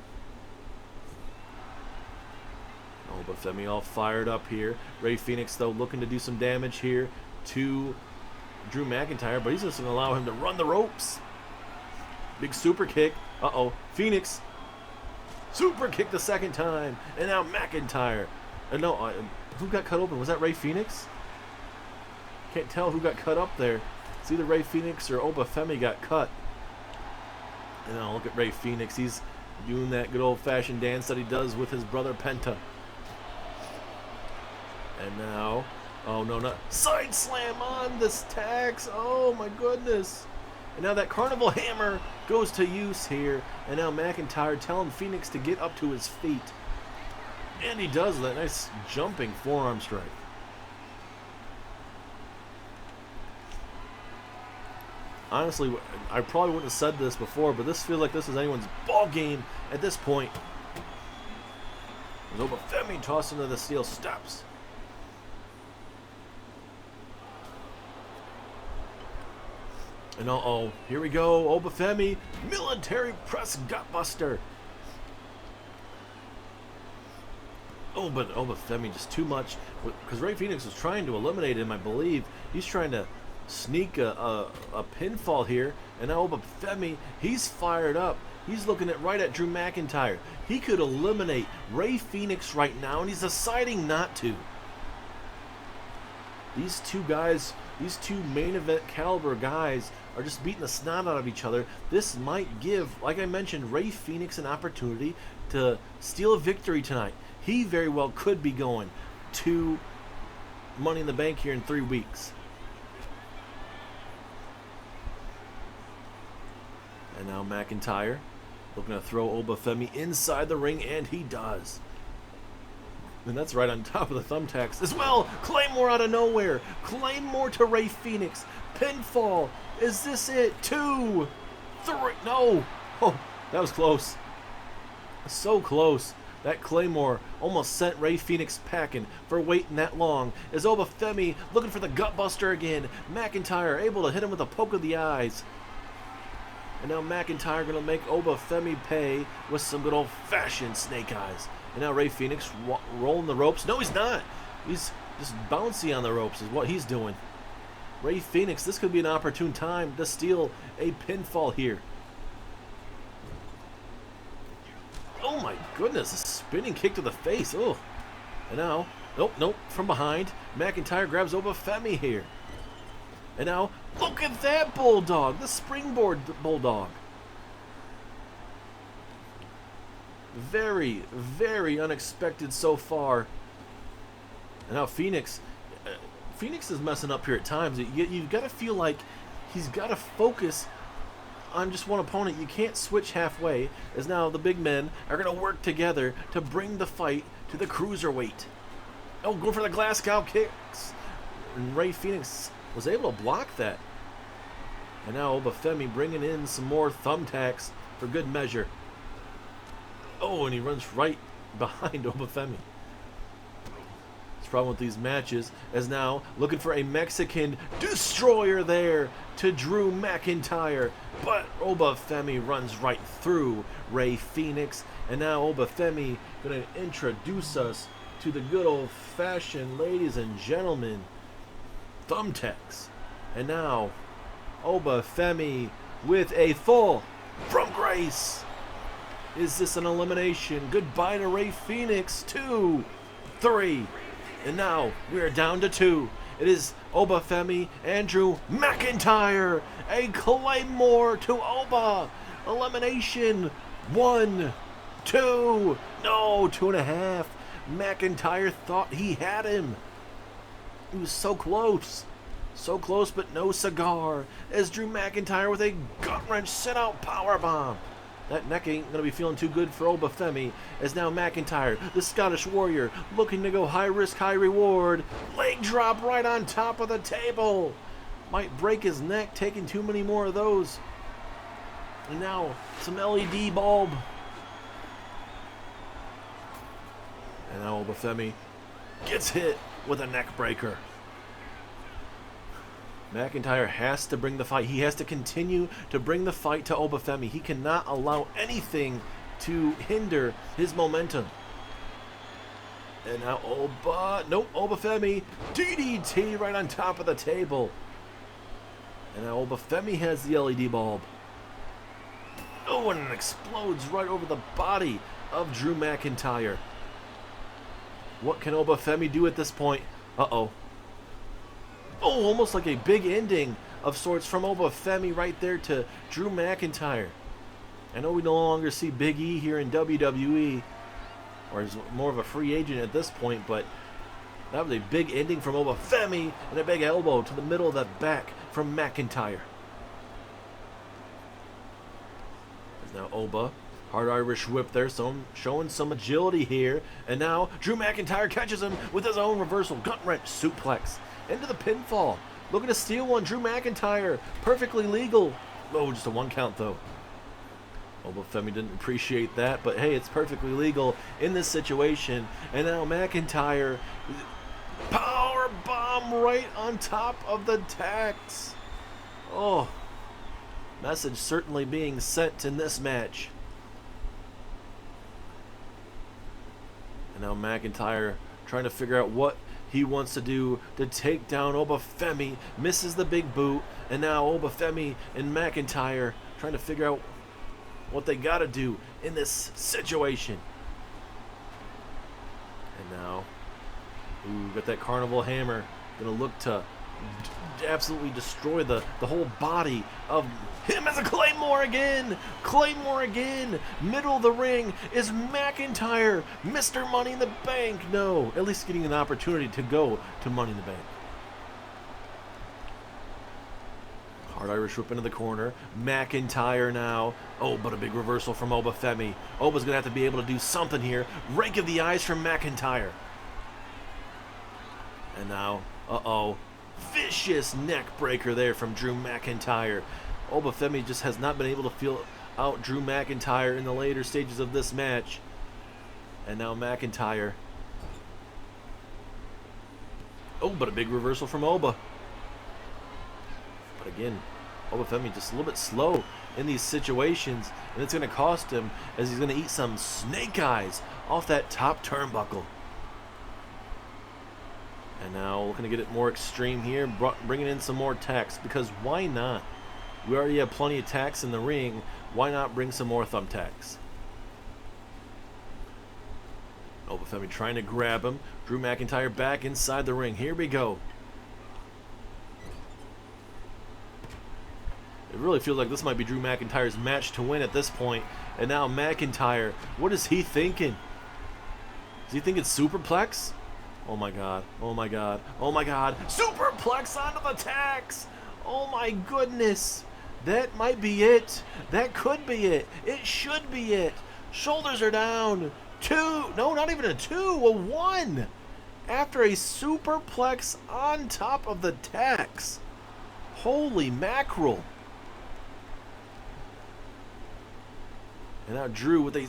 Obafemi all fired up here. Rey Fenix, though, looking to do some damage here to Drew McIntyre, but he's just going to allow him to run the ropes. Big super kick. Uh-oh. Phoenix. Super kick the second time. And now McIntyre. Who got cut open? Was that Rey Fenix? Can't tell who got cut up there. It's either Rey Fenix or Obafemi got cut. And now look at Rey Fenix. He's doing that good old-fashioned dance that he does with his brother Penta. And now, oh no, not side slam on this tax. Oh my goodness. And now that Carnival Hammer goes to use here. And now McIntyre telling Phoenix to get up to his feet. And he does that nice jumping forearm strike. Honestly, I probably wouldn't have said this before, but this feels like this is anyone's ball game at this point. There's Obafemi tossed into the steel steps. And uh-oh, here we go, Obafemi, military press gutbuster. Oh, but Obafemi just too much, because Rey Fenix was trying to eliminate him, I believe. He's trying to sneak a pinfall here, and now Obafemi, he's fired up. He's looking right at Drew McIntyre. He could eliminate Rey Fenix right now, and he's deciding not to. These two guys, these two main event caliber guys are just beating the snot out of each other. This might give, like I mentioned, Rey Fenix an opportunity to steal a victory tonight. He very well could be going to Money in the Bank here in 3 weeks. And now McIntyre looking to throw Obafemi inside the ring, and he does. And that's right on top of the thumbtacks as well. Claymore out of nowhere. Claymore to Rey Fenix. Pinfall. Is this it? 2, 3. No. Oh, that was close. So close. That Claymore almost sent Rey Fénix packing for waiting that long. Is Obafemi looking for the gutbuster again. McIntyre able to hit him with a poke of the eyes. And now McIntyre going to make Obafemi pay with some good old-fashioned snake eyes. And now Rey Fénix rolling the ropes. No, he's not. He's just bouncy on the ropes is what he's doing. Rey Fénix, this could be an opportune time to steal a pinfall here. Oh my goodness, a spinning kick to the face. Oh. And now, nope, from behind, McIntyre grabs Obafemi here. And now, look at that bulldog, the springboard bulldog. Very, very unexpected so far. And now Fénix is messing up here at times. You've got to feel like he's got to focus on just one opponent. You can't switch halfway, as now the big men are going to work together to bring the fight to the cruiserweight. Oh, going for the Glasgow kicks. And Rey Fénix was able to block that. And now Obafemi bringing in some more thumbtacks for good measure. Oh, and he runs right behind Obafemi. Problem with these matches is now looking for a Mexican destroyer there to Drew McIntyre, but Obafemi runs right through Rey Fénix, and now Obafemi going to introduce us to the good old-fashioned, ladies and gentlemen, thumbtacks. And now Obafemi with a fall from grace. Is this an elimination? Goodbye to Rey Fénix. 2, 3. And now we are down to 2. It is Obafemi and Drew McIntyre. A Claymore to Oba. Elimination. 1, 2. No, 2.5. McIntyre thought he had him. He was so close. So close, but no cigar. As Drew McIntyre with a gut-wrench sit-out powerbomb. That neck ain't going to be feeling too good for Obafemi, as now McIntyre, the Scottish Warrior, looking to go high risk, high reward. Leg drop right on top of the table. Might break his neck, taking too many more of those. And now, some LED bulb. And now Obafemi gets hit with a neck breaker. McIntyre has to bring the fight. He has to continue to bring the fight to Obafemi. He cannot allow anything to hinder his momentum. And now Obafemi, DDT right on top of the table. And now Obafemi has the LED bulb. Oh, and it explodes right over the body of Drew McIntyre. What can Obafemi do at this point? Uh-oh. Oh, almost like a big ending of sorts from Obafemi right there to Drew McIntyre. I know we no longer see Big E here in WWE, or is more of a free agent at this point, but that was a big ending from Obafemi and a big elbow to the middle of the back from McIntyre. There's now Oba. Hard Irish whip there, so showing some agility here. And now Drew McIntyre catches him with his own reversal gut-wrench suplex. Into the pinfall. Looking to steal one. Drew McIntyre. Perfectly legal. Oh, just a 1 count, though. Obafemi didn't appreciate that, but hey, it's perfectly legal in this situation. And now McIntyre. Power bomb right on top of the tacks. Oh. Message certainly being sent in this match. And now McIntyre trying to figure out what he wants to do to take down Obafemi. Misses the big boot. And now Obafemi and McIntyre trying to figure out what they got to do in this situation. And now, got that carnival hammer. Going to look to absolutely destroy the whole body of him as a Claymore again. Claymore again. Middle of the ring is McIntyre. Mr. Money in the Bank. No, at least getting an opportunity to go to Money in the Bank. Hard Irish whip into the corner. McIntyre now. Oh, but a big reversal from Obafemi. Oba's going to have to be able to do something here. Rake of the eyes from McIntyre. And now, vicious vicious neck breaker there from Drew McIntyre. Obafemi just has not been able to feel out Drew McIntyre in the later stages of this match. And now McIntyre. Oh, but a big reversal from Oba. But again, Obafemi just a little bit slow in these situations, and it's going to cost him as he's going to eat some snake eyes off that top turnbuckle. And now looking to get it more extreme here, bringing in some more attacks, because why not? We already have plenty of attacks in the ring. Why not bring some more thumbtacks? Obafemi trying to grab him. Drew McIntyre back inside the ring. Here we go. It really feels like this might be Drew McIntyre's match to win at this point. And now McIntyre, what is he thinking? Is he thinking superplex? Oh my god, oh my god, oh my god. Superplex onto the tacks! Oh my goodness. That might be it. That could be it. It should be it. Shoulders are down. 2. No, not even a 2. A 1. After a superplex on top of the tacks. Holy mackerel. And now Drew with a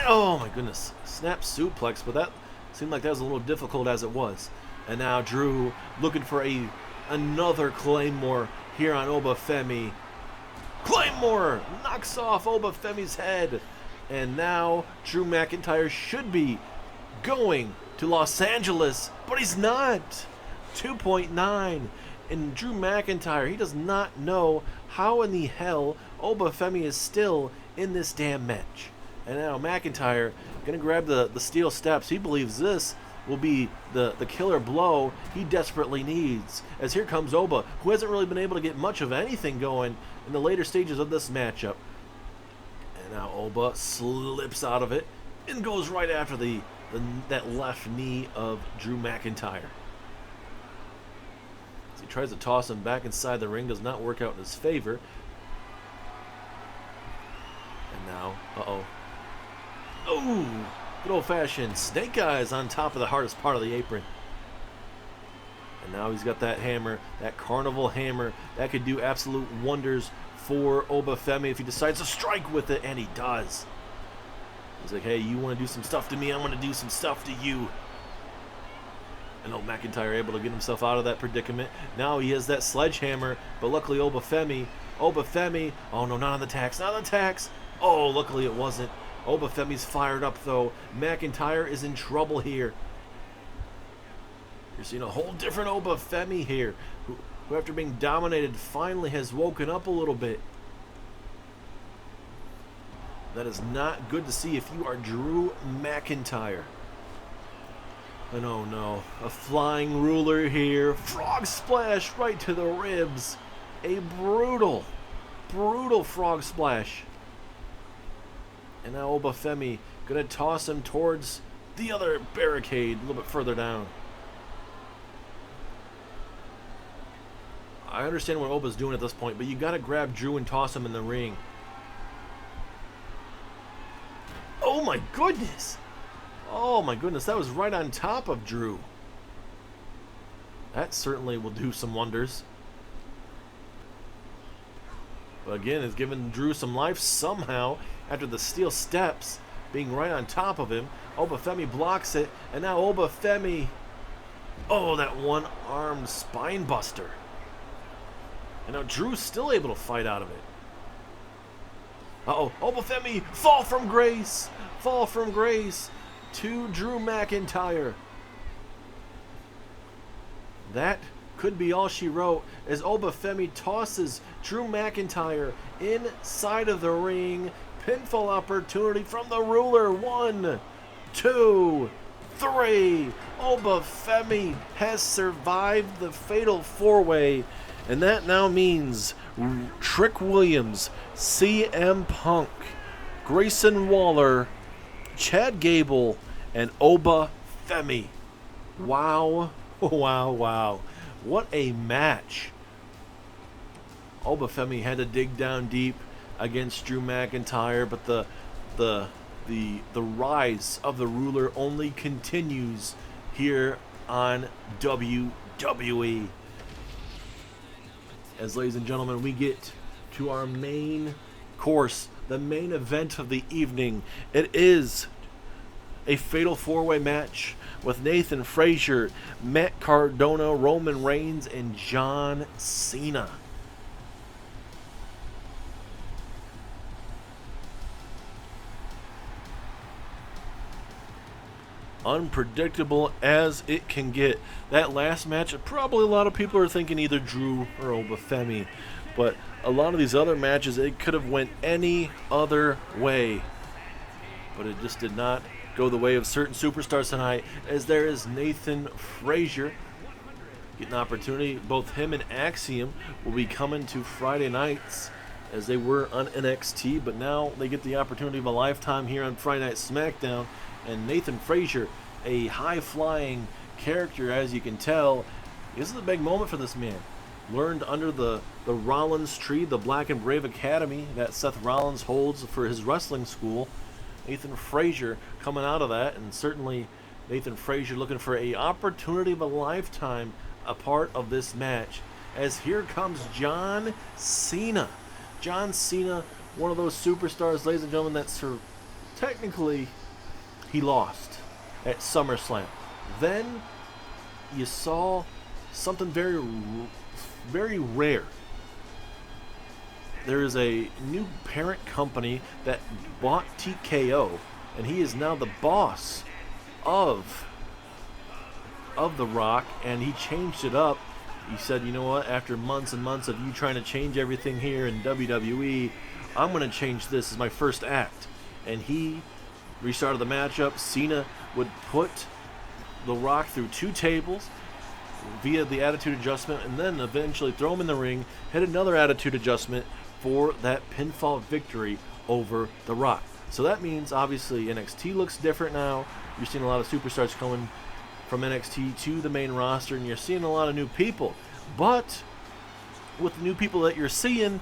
oh my goodness, snap suplex, but that seemed like that was a little difficult as it was. And now Drew looking for another Claymore here on Obafemi. Claymore knocks off Obafemi's head. And now Drew McIntyre should be going to Los Angeles, but he's not. 2.9. And Drew McIntyre, he does not know how in the hell Obafemi is still in this damn match. And now McIntyre gonna grab the steel steps. He believes this will be the killer blow he desperately needs. As here comes Oba, who hasn't really been able to get much of anything going in the later stages of this matchup. And now Oba slips out of it and goes right after that left knee of Drew McIntyre. As he tries to toss him back inside the ring, does not work out in his favor. And now, oh, good old-fashioned snake eyes on top of the hardest part of the apron. And now he's got that hammer, that carnival hammer, that could do absolute wonders for Obafemi if he decides to strike with it, and he does. He's like, hey, you want to do some stuff to me, I'm going to do some stuff to you. And McIntyre able to get himself out of that predicament. Now he has that sledgehammer, but luckily Obafemi, oh no, not on the tacks, not on the tacks. Oh, luckily it wasn't. Obafemi's fired up though. McIntyre is in trouble here. You're seeing a whole different Obafemi here, who after being dominated finally has woken up a little bit. That is not good to see if you are Drew McIntyre. And oh no, a flying ruler here. Frog splash right to the ribs. A brutal frog splash. And now Obafemi gonna toss him towards the other barricade a little bit further down. I understand what Oba's doing at this point, but you gotta grab Drew and toss him in the ring. Oh my goodness! Oh my goodness, that was right on top of Drew. That certainly will do some wonders. But again, it's given Drew some life somehow after the steel steps being right on top of him. Obafemi blocks it, and now Obafemi, oh, that one-armed spine buster. And now Drew's still able to fight out of it. Uh-oh, Obafemi, fall from grace to Drew McIntyre. That could be all she wrote as Obafemi tosses Drew McIntyre inside of the ring. Pinfall opportunity from the ruler. 1, 2, 3. Obafemi has survived the fatal four-way, and that now means Trick Williams, CM Punk, Grayson Waller, Chad Gable, and Obafemi. Wow, wow, wow. What a match. Obafemi had to dig down deep against Drew McIntyre, but the rise of the ruler only continues here on WWE. as, ladies and gentlemen, we get to our main course, the main event of the evening. It is a fatal four-way match with Nathan Frazier, Matt Cardona, Roman Reigns, and John Cena. Unpredictable as it can get. That last match, probably a lot of people are thinking either Drew or Obafemi, but a lot of these other matches, it could have went any other way, but it just did not go the way of certain superstars tonight, as there is Nathan Frazier getting an opportunity. Both him and Axiom will be coming to Friday nights, as they were on NXT, but now they get the opportunity of a lifetime here on Friday Night SmackDown. And Nathan Frazier, a high-flying character, as you can tell. This is a big moment for this man. Learned under the Rollins tree, the Black and Brave Academy that Seth Rollins holds for his wrestling school. Nathan Frazier coming out of that, and certainly Nathan Frazier looking for a opportunity of a lifetime, a part of this match. As here comes John Cena. John Cena, one of those superstars, ladies and gentlemen, that technically he lost at SummerSlam. Then you saw something very, very rare. There is a new parent company that bought TKO, and he is now the boss of The Rock, and he changed it up. He said, you know what, after months and months of you trying to change everything here in WWE, I'm going to change this as my first act. And he restarted the matchup. Cena would put The Rock through 2 tables via the attitude adjustment, and then eventually throw him in the ring, hit another attitude adjustment for that pinfall victory over The Rock. So that means, obviously, NXT looks different now. You're seeing a lot of superstars coming from NXT to the main roster, and you're seeing a lot of new people. But with the new people that you're seeing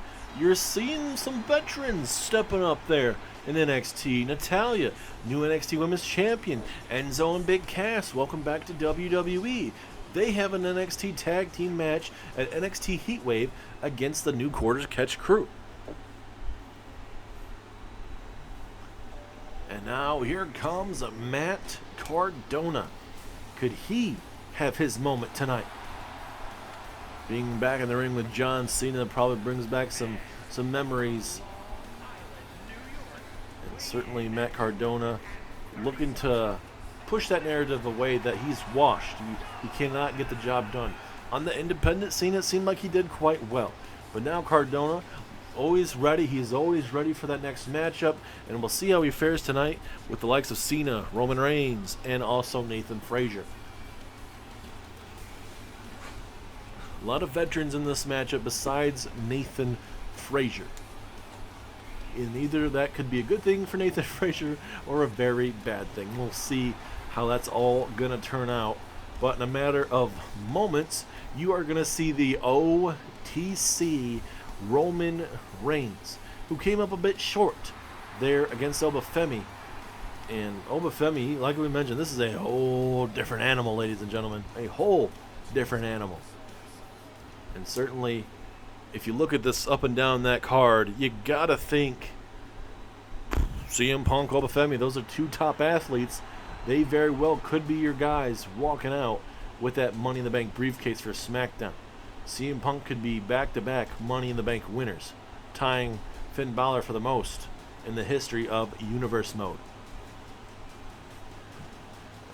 some veterans stepping up there in NXT. Natalya, new NXT Women's Champion. Enzo and Big Cass, welcome back to WWE. They have an NXT Tag Team match at NXT Heatwave against the New Quarters Catch Crew. And now here comes Matt Cardona. Could he have his moment tonight? Being back in the ring with John Cena probably brings back some memories. And certainly Matt Cardona looking to push that narrative away that he's washed. He cannot get the job done. On the independent scene, it seemed like he did quite well. But now Cardona, always ready. He's always ready for that next matchup. And we'll see how he fares tonight with the likes of Cena, Roman Reigns, and also Nathan Frazier. A lot of veterans in this matchup besides Nathan Frazier. And either that could be a good thing for Nathan Frazier or a very bad thing. We'll see how that's all going to turn out. But in a matter of moments, you are going to see the OTC Roman Reigns, who came up a bit short there against Obafemi. And Obafemi, like we mentioned, this is a whole different animal, ladies and gentlemen. A whole different animal. And certainly, if you look at this up and down that card, you got to think CM Punk, Obafemi, those are 2 top athletes. They very well could be your guys walking out with that Money in the Bank briefcase for SmackDown. CM Punk could be back-to-back Money in the Bank winners, tying Finn Balor for the most in the history of Universe Mode.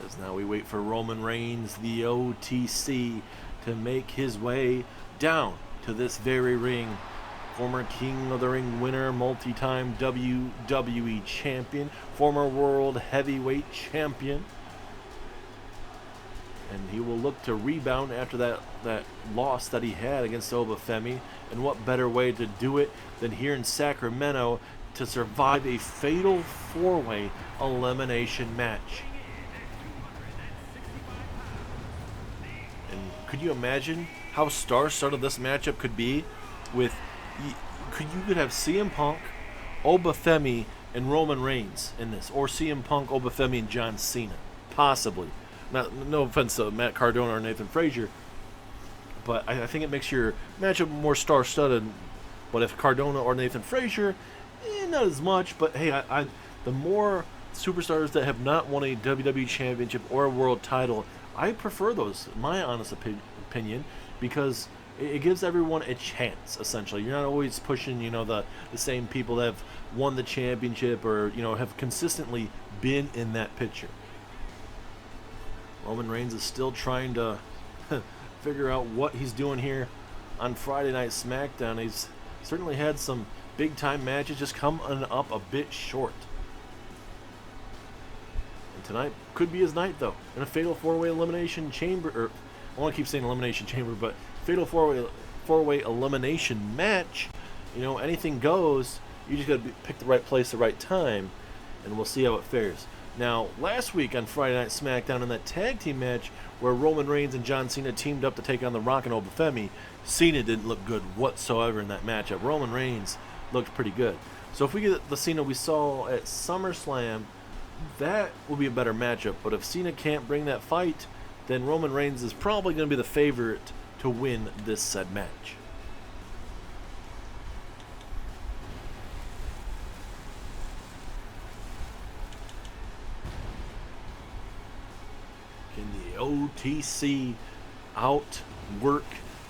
As now we wait for Roman Reigns, the OTC, to make his way down to this very ring. Former King of the Ring winner, multi-time WWE champion, former World Heavyweight champion. And he will look to rebound after that loss that he had against Obafemi. And what better way to do it than here in Sacramento to survive a fatal 4-way elimination match. And could you imagine how star-studded this matchup could be? With you could have CM Punk, Obafemi, and Roman Reigns in this, or CM Punk, Obafemi, and John Cena, possibly. No offense to Matt Cardona or Nathan Frazier, but I think it makes your matchup more star-studded. But if Cardona or Nathan Frazier, not as much. But hey, the more superstars that have not won a WWE Championship or a World Title, I prefer those, in my honest opinion, because it gives everyone a chance. Essentially, you're not always pushing, the same people that have won the championship or have consistently been in that picture. Roman Reigns is still trying to figure out what he's doing here on Friday Night SmackDown. He's certainly had some big-time matches, just coming up a bit short. And tonight could be his night, though, in a Fatal 4-Way Elimination Chamber, or I want to keep saying Elimination Chamber, but Fatal 4-Way Elimination match. Anything goes. You just got to pick the right place, the right time, and we'll see how it fares. Now, last week on Friday Night SmackDown in that tag team match where Roman Reigns and John Cena teamed up to take on The Rock and Obafemi, Cena didn't look good whatsoever in that matchup. Roman Reigns looked pretty good. So if we get the Cena we saw at SummerSlam, that will be a better matchup. But if Cena can't bring that fight, then Roman Reigns is probably going to be the favorite to win this said match. Can the OTC outwork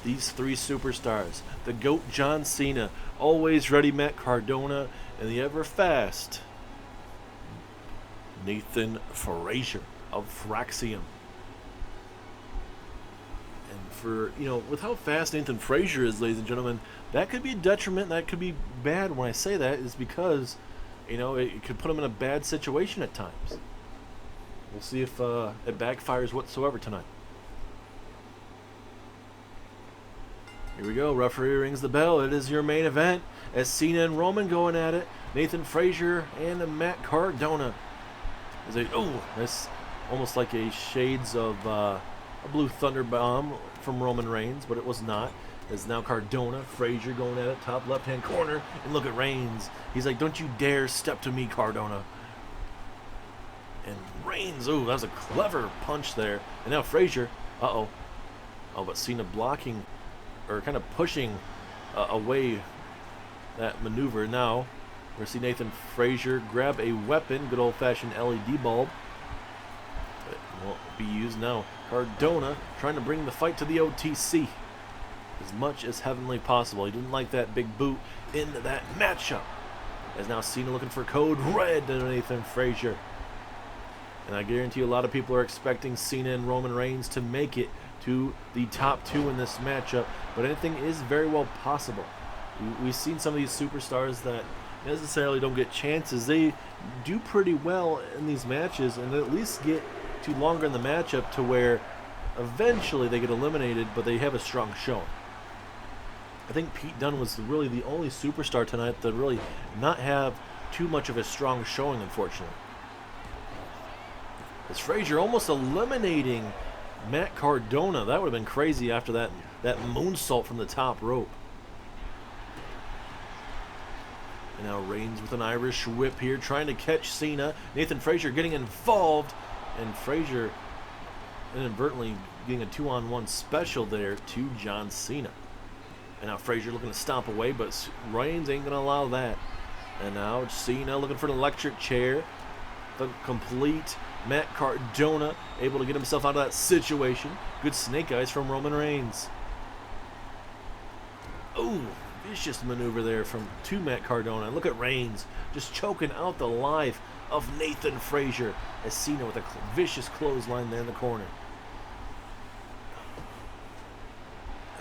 these three superstars? The GOAT John Cena, always ready Matt Cardona, and the ever fast Nathan Frazier of Fraxium. And for, with how fast Nathan Frazier is, ladies and gentlemen, that could be a detriment, that could be bad. When I say that is because, it could put him in a bad situation at times. We'll see if it backfires whatsoever tonight. Here we go. Referee rings the bell. It is your main event as Cena and Roman going at it. Nathan Frazier and Matt Cardona. That's almost like a shades of a blue thunder bomb from Roman Reigns, but it was not. As now Cardona, Frazier going at it, top left-hand corner, and look at Reigns. He's like, don't you dare step to me, Cardona. And Reigns, that was a clever punch there. And now Frazier, oh, but Cena blocking, or kind of pushing away that maneuver. Now, we're going to see Nathan Frazier grab a weapon, good old-fashioned LED bulb. It won't be used now. Cardona trying to bring the fight to the OTC as much as heavenly possible. He didn't like that big boot in that matchup. As now Cena looking for code red to Nathan Frazier. And I guarantee you a lot of people are expecting Cena and Roman Reigns to make it to the top two in this matchup, but anything is very well possible. We've seen some of these superstars that necessarily don't get chances. They do pretty well in these matches and at least get to longer in the matchup to where eventually they get eliminated, but they have a strong showing. I think Pete Dunne was really the only superstar tonight to really not have too much of a strong showing, unfortunately. As Frazier almost eliminating Matt Cardona. That would have been crazy after that moonsault from the top rope. And now Reigns with an Irish whip here, trying to catch Cena. Nathan Frazier getting involved, and Frazier inadvertently getting a 2-on-1 special there to John Cena. And now Frazier looking to stomp away, but Reigns ain't going to allow that. And now Cena looking for an electric chair. The complete Matt Cardona able to get himself out of that situation. Good snake eyes from Roman Reigns. Oh, vicious maneuver there from Matt Cardona. Look at Reigns just choking out the life of Nathan Frazier as Cena with a vicious clothesline there in the corner.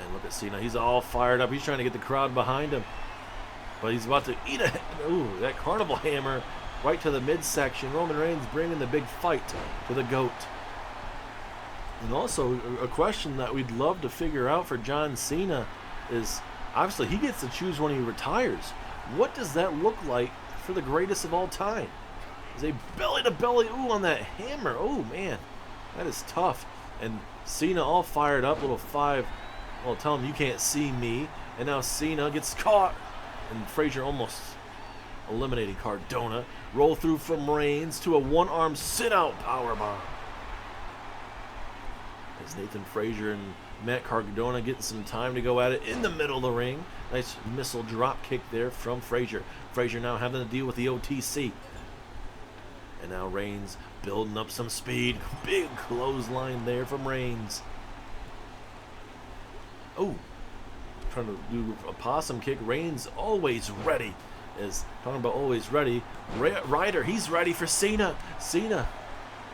And look at Cena. He's all fired up. He's trying to get the crowd behind him. But he's about to eat a... Ooh, that carnival hammer right to the midsection. Roman Reigns bringing the big fight to the GOAT. And also, a question that we'd love to figure out for John Cena is, obviously, he gets to choose when he retires. What does that look like for the greatest of all time? Is a belly-to-belly, on that hammer. Oh, man, that is tough. And Cena all fired up, little 5, well, tell him you can't see me. And now Cena gets caught. And Frazier almost eliminating Cardona. Roll through from Reigns to a one-arm sit-out powerbomb. As Nathan Frazier and Matt Cardona getting some time to go at it in the middle of the ring. Nice missile drop kick there from Frazier. Frazier now having to deal with the OTC. And now Reigns building up some speed. Big clothesline there from Reigns. Oh, trying to do a possum kick. Reigns always ready. Is talking about always ready. Ryder, he's ready for Cena.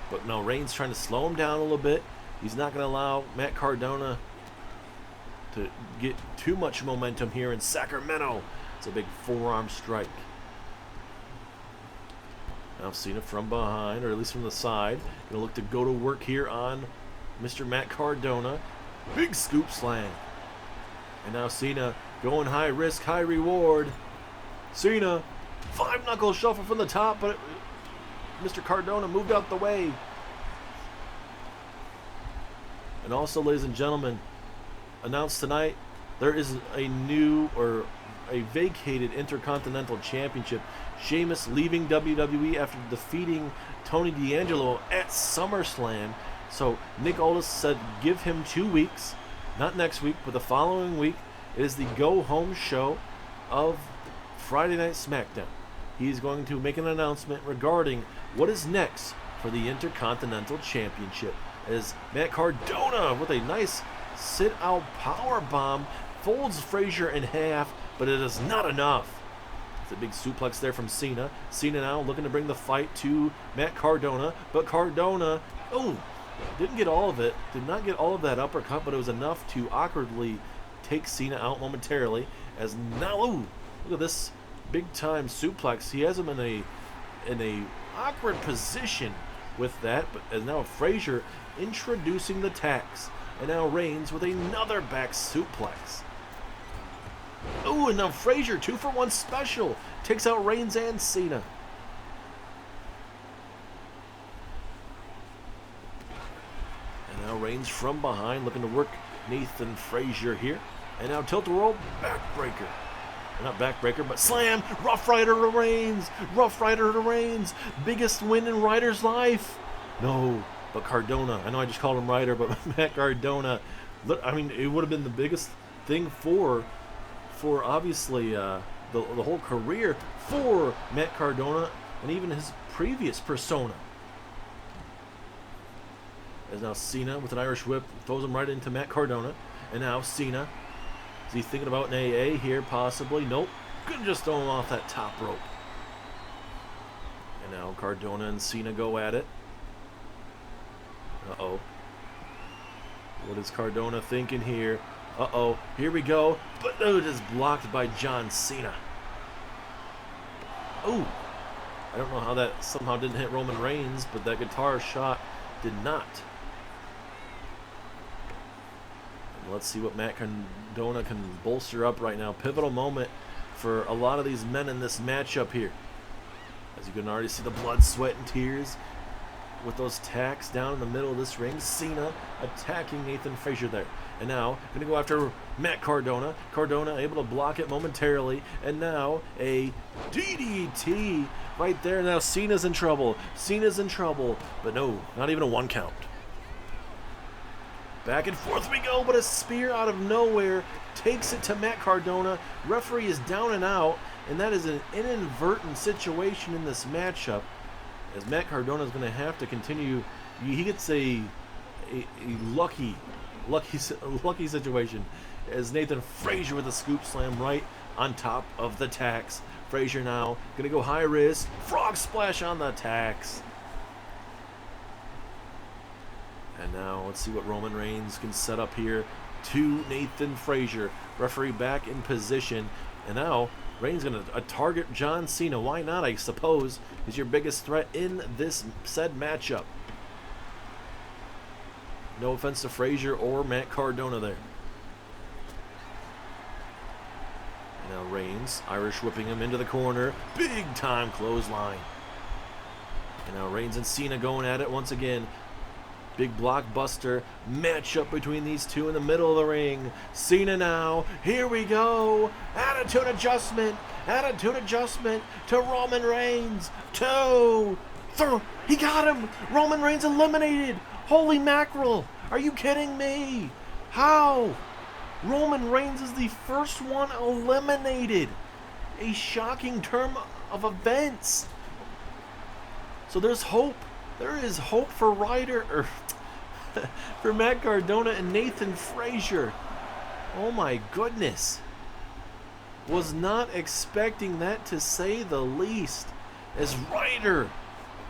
But no, Reigns trying to slow him down a little bit. He's not going to allow Matt Cardona to get too much momentum here in Sacramento. It's a big forearm strike. Now Cena from behind, or at least from the side, going to look to go to work here on Mr. Matt Cardona. Big scoop slam. And now Cena going high risk, high reward. Cena, 5-knuckle shuffle from the top, but Mr. Cardona moved out the way. And also, ladies and gentlemen, announced tonight, there is a new or a vacated Intercontinental Championship. Sheamus leaving WWE after defeating Tony D'Angelo at SummerSlam. So Nick Aldis said give him 2 weeks, not next week, but the following week. It is the go-home show of Friday Night SmackDown. He's going to make an announcement regarding what is next for the Intercontinental Championship. As Matt Cardona with a nice sit-out power bomb folds Frazier in half, but it is not enough. It's a big suplex there from Cena. Cena now looking to bring the fight to Matt Cardona, but Cardona, didn't get all of it. Did not get all of that uppercut, but it was enough to awkwardly take Cena out momentarily. As now, look at this big-time suplex. He has him in a awkward position with that, but as now Frazier introducing the tax, and now Reigns with another back suplex. And now Frazier 2-for-1 special takes out Reigns and Cena. And now Reigns from behind looking to work Nathan Frazier here, and now tilt-a-whirl backbreaker. Not backbreaker, but slam. Rough Rider to Reigns. Rough Rider to Reigns. Biggest win in Ryder's life. No, but Cardona. I know I just called him Ryder, but Matt Cardona. I mean, it would have been the biggest thing for obviously the whole career for Matt Cardona and even his previous persona. As now Cena with an Irish whip throws him right into Matt Cardona, and now Cena. Is he thinking about an AA here, possibly? Nope. Couldn't just throw him off that top rope. And now Cardona and Cena go at it. Uh-oh. What is Cardona thinking here? Uh-oh. Here we go. But it is blocked by John Cena. I don't know how that somehow didn't hit Roman Reigns, but that guitar shot did not. Let's see what Matt Cardona can bolster up right now. Pivotal moment for a lot of these men in this matchup here. As you can already see the blood, sweat, and tears with those tacks down in the middle of this ring. Cena attacking Nathan Frazier there. And now going to go after Matt Cardona. Cardona able to block it momentarily. And now a DDT right there. Now Cena's in trouble. Cena's in trouble. But no, not even a 1 count. Back and forth we go, but a spear out of nowhere takes it to Matt Cardona. Referee is down and out, and that is an inadvertent situation in this matchup, as Matt Cardona is going to have to continue. He gets a lucky situation, as Nathan Frazier with a scoop slam right on top of the tax. Frazier now going to go high risk, frog splash on the tax. And now let's see what Roman Reigns can set up here to Nathan Frazier. Referee back in position. And now Reigns going to target John Cena. Why not, I suppose, is your biggest threat in this said matchup. No offense to Frazier or Matt Cardona there. And now Reigns, Irish whipping him into the corner. Big time clothesline. And now Reigns and Cena going at it once again. Big blockbuster matchup between these two in the middle of the ring. Cena now. Here we go. Attitude adjustment. Attitude adjustment to Roman Reigns. 2, 3. He got him. Roman Reigns eliminated. Holy mackerel. Are you kidding me? How? Roman Reigns is the first one eliminated. A shocking turn of events. So there's hope. There is hope for for Matt Cardona and Nathan Frazier. Oh my goodness. Was not expecting that, to say the least. As Ryder,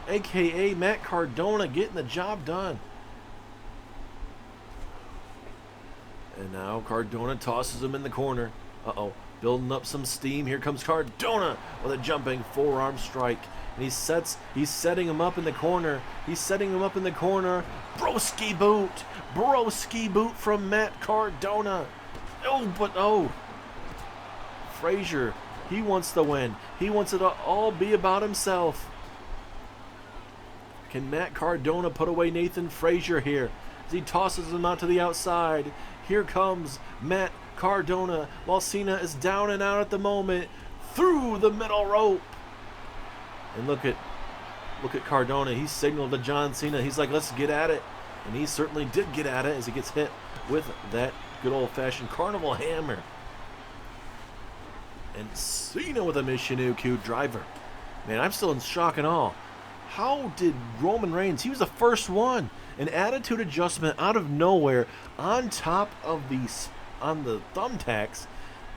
aka Matt Cardona, getting the job done. And now Cardona tosses him in the corner. Uh-oh. Building up some steam. Here comes Cardona with a jumping forearm strike. And he's setting him up in the corner. He's setting him up in the corner. Broski boot. Broski boot from Matt Cardona. Oh. Frazier, he wants the win. He wants it to all be about himself. Can Matt Cardona put away Nathan Frazier here? As he tosses him out to the outside. Here comes Matt Cardona while Cena is down and out at the moment. Through the middle rope. And look at Cardona. He signaled to John Cena. He's like, let's get at it. And he certainly did get at it as he gets hit with that good old-fashioned carnival hammer. And Cena with a Michinoku driver. Man, I'm still in shock and awe. How did Roman Reigns, he was the first one, an attitude adjustment out of nowhere on top of on the thumbtacks,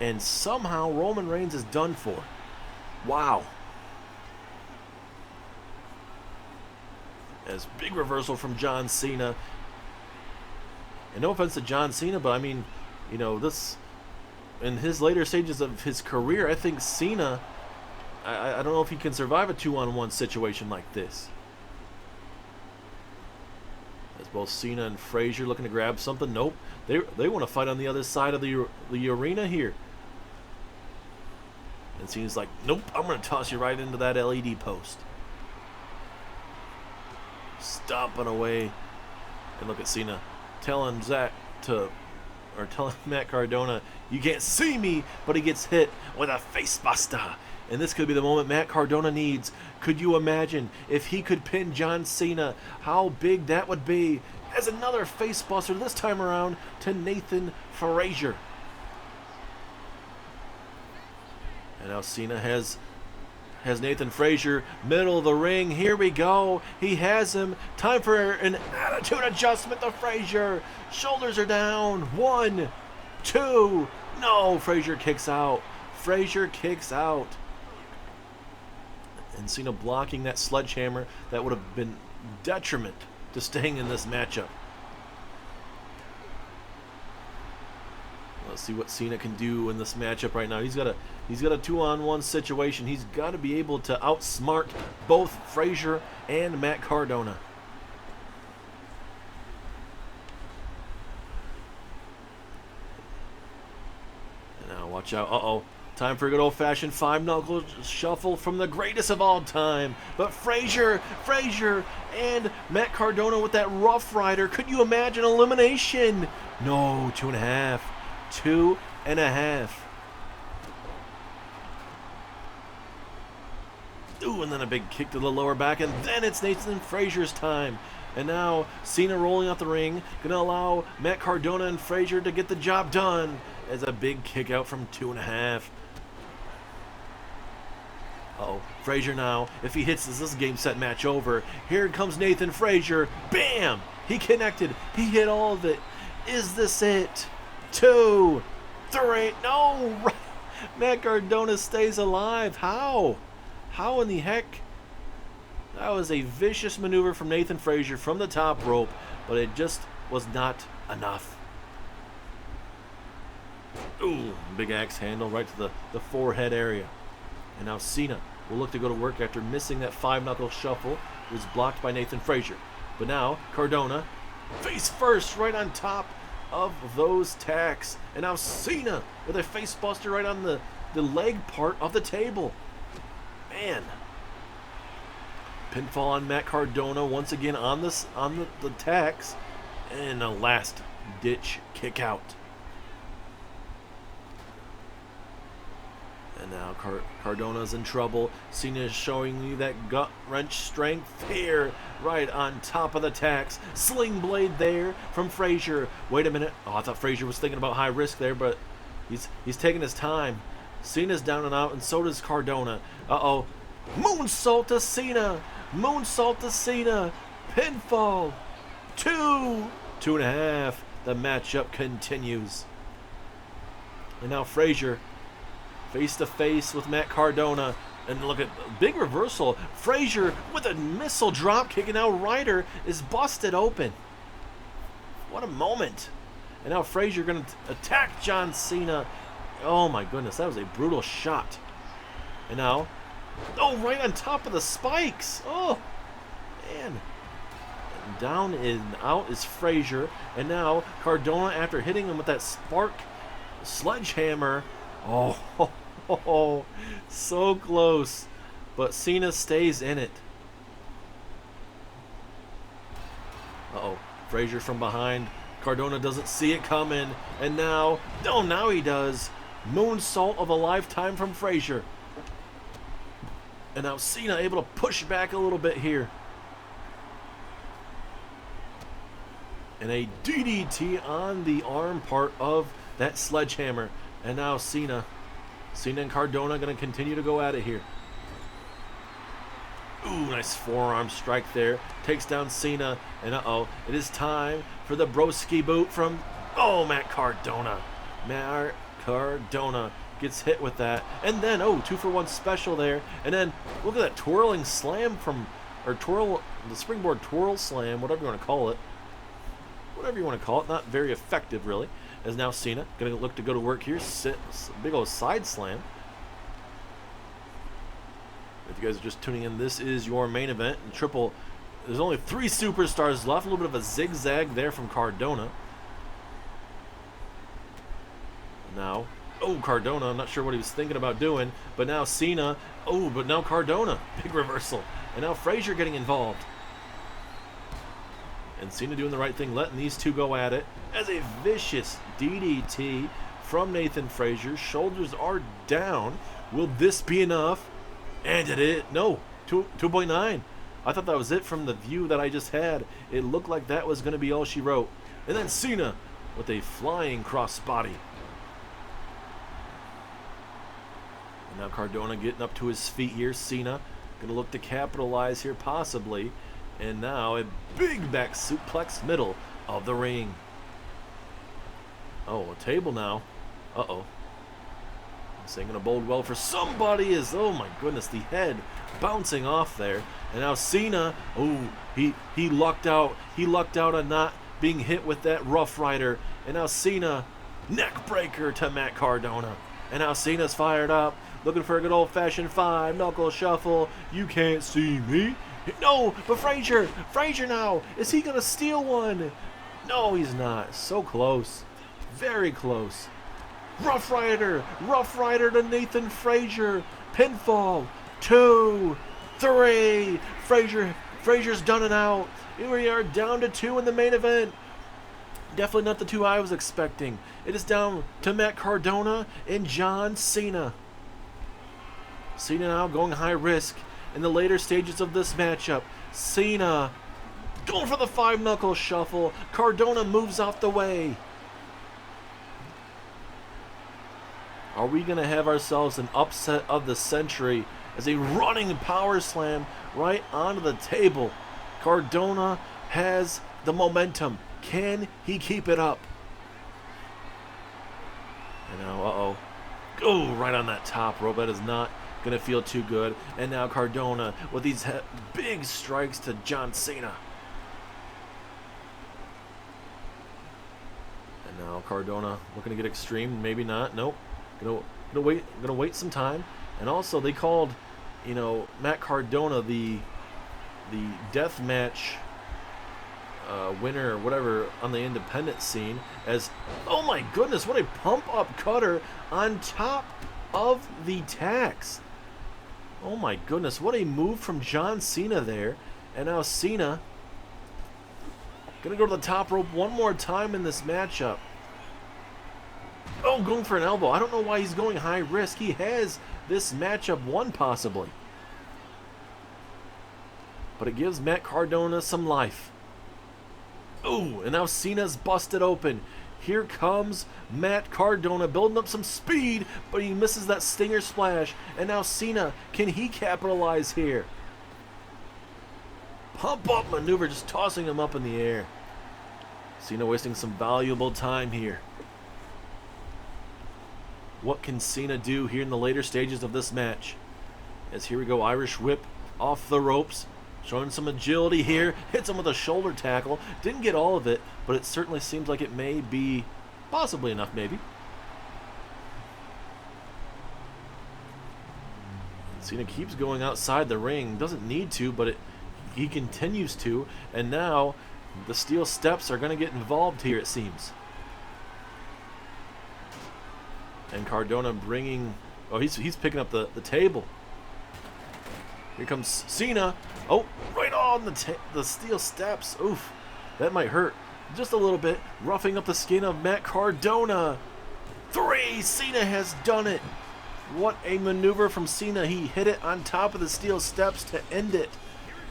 and somehow Roman Reigns is done for. Wow. As big reversal from John Cena. And no offense to John Cena, but I mean, you know, this, in his later stages of his career, I think Cena, I don't know if he can survive a 2-on-1 situation like this. As both Cena and Frazier looking to grab something. Nope. They want to fight on the other side of the arena here. And Cena's like, nope, I'm going to toss you right into that LED post. Stomping away. And look at Cena telling Matt Cardona, you can't see me, but he gets hit with a face buster. And this could be the moment Matt Cardona needs. Could you imagine if he could pin John Cena, how big that would be? As another face buster, this time around to Nathan Frazier. And now Cena has Nathan Frazier, middle of the ring. Here we go. He has him. Time for an attitude adjustment to Frazier. Shoulders are down. 1, 2. No, Frazier kicks out. Frazier kicks out. And Cena blocking that sledgehammer that would have been detriment to staying in this matchup. Let's see what Cena can do in this matchup right now. He's got a 2-on-1 situation. He's got to be able to outsmart both Frazier and Matt Cardona. And now watch out. Uh-oh. Time for a good old-fashioned 5-knuckle shuffle from the greatest of all time. But Frazier, and Matt Cardona with that Rough Rider. Could you imagine elimination? No, 2.5. 2.5. Ooh, and then a big kick to the lower back, and then it's Nathan Frazier's time. And now Cena rolling out the ring, gonna allow Matt Cardona and Frazier to get the job done. As a big kick out from 2.5. Uh-oh, Frazier now, if he hits this game set match over. Here comes Nathan Frazier. Bam! He connected. He hit all of it. Is this it? 2, 3. No! Matt Cardona stays alive. How? How in the heck? That was a vicious maneuver from Nathan Frazier from the top rope, but it just was not enough. Ooh, big axe handle right to the forehead area. And now Cena will look to go to work after missing that 5-knuckle shuffle. It was blocked by Nathan Frazier. But now Cardona, face first, right on top of those tacks. And now Cena with a face buster right on the leg part of the table. Man. Pinfall on Matt Cardona once again on the tacks. And a last ditch kick out. And now Cardona's in trouble. Cena is showing you that gut wrench strength here. right on top of the tacks. Sling blade there from Frazier. Wait a minute. Oh, I thought Frazier was thinking about high risk there, but he's taking his time. Cena's down and out, and so does Cardona. Uh-oh. Moonsault to Cena. Moonsault to Cena. Pinfall. 2.5. The matchup continues. And now Frazier face to face with Matt Cardona. And look at big reversal. Frazier with a missile drop kick, and now Ryder is busted open. What a moment. And now Frazier going to attack John Cena. Oh my goodness, that was a brutal shot. And now, oh, right on top of the spikes. Oh, man. And down and out is Frazier. And now Cardona, after hitting him with that spark sledgehammer. Oh, so close. But Cena stays in it. Uh-oh, Frazier from behind. Cardona doesn't see it coming. And now, oh, now he does. Moonsault of a lifetime from Frazier. And now Cena able to push back a little bit here. And a DDT on the arm part of that sledgehammer. And now Cena and Cardona going to continue to go at it here. Ooh, nice forearm strike there. Takes down Cena. And uh-oh, it is time for the broski boot from, oh, Matt Cardona. Matt Cardona gets hit with that. And then, oh, 2-for-1 special there. And then, look at that twirling slam from, or twirl, the springboard twirl slam, whatever you want to call it. Whatever you want to call it. Not very effective, really. As now Cena going to look to go to work here. Big old side slam. If you guys are just tuning in, this is your main event. And there's only 3 superstars left. A little bit of a zigzag there from Cardona. Now, oh, Cardona, I'm not sure what he was thinking about doing, but now Cena, oh, but now Cardona, big reversal, and now Frazier getting involved. And Cena doing the right thing, letting these two go at it, as a vicious DDT from Nathan Frazier. Shoulders are down. Will this be enough? And it is, no, 2.9. I thought that was it from the view that I just had. It looked like that was going to be all she wrote. And then Cena with a flying crossbody. Now Cardona getting up to his feet here. Cena going to look to capitalize here possibly. And now a big back suplex middle of the ring. Oh, a table now. Uh-oh. This ain't going to bode well for somebody is, oh my goodness, the head bouncing off there. And now Cena, oh, he lucked out. He lucked out on not being hit with that Rough Rider. And now Cena, neck breaker to Matt Cardona. And now Cena's fired up. Looking for a good old-fashioned 5-knuckle shuffle. You can't see me. No, but Frazier now. Is he going to steal one? No, he's not. So close. Very close. Rough Rider to Nathan Frazier. Pinfall. 2, 3. Frazier's done and out. Here we are down to 2 in the main event. Definitely not the 2 I was expecting. It is down to Matt Cardona and John Cena. Cena now going high risk in the later stages of this matchup. Cena going for the 5-knuckle shuffle. Cardona moves off the way. Are we going to have ourselves an upset of the century as a running power slam right onto the table? Cardona has the momentum. Can he keep it up? And now, uh-oh. Oh, right on that top rope. That is not going to feel too good. And now Cardona with these big strikes to John Cena. And now Cardona looking to get extreme. Maybe not. Nope. Gonna wait some time. And also they called, you know, Matt Cardona the death match winner or whatever on the independent scene as, oh my goodness, what a pump up cutter on top of the tacks. Oh my goodness, what a move from John Cena there. And now Cena gonna go to the top rope one more time in this matchup. Oh, going for an elbow. I don't know why he's going high risk. He has this matchup won possibly. but it gives Matt Cardona some life. Ooh, and now Cena's busted open. Here comes Matt Cardona building up some speed, but he misses that Stinger Splash. And now Cena, can he capitalize here? Pump up maneuver, just tossing him up in the air. Cena wasting some valuable time here. What can Cena do here in the later stages of this match? As here we go, Irish whip off the ropes. Showing some agility here. Hits him with a shoulder tackle. Didn't get all of it, but it certainly seems like it may be possibly enough, maybe. Cena keeps going outside the ring. Doesn't need to, but he continues to. And now the steel steps are going to get involved here, it seems. And Cardona bringing... Oh, he's picking up the table. Here comes Cena. Oh, right on the steel steps. Oof, that might hurt just a little bit. Roughing up the skin of Matt Cardona. 3, Cena has done it. What a maneuver from Cena. He hit it on top of the steel steps to end it.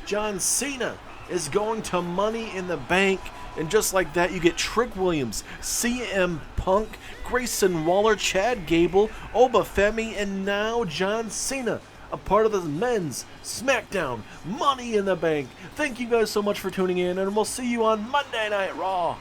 John Cena is going to Money in the Bank. And just like that, you get Trick Williams, CM Punk, Grayson Waller, Chad Gable, Obafemi, and now John Cena, a part of the men's SmackDown Money in the Bank. Thank you guys so much for tuning in, and we'll see you on Monday Night Raw.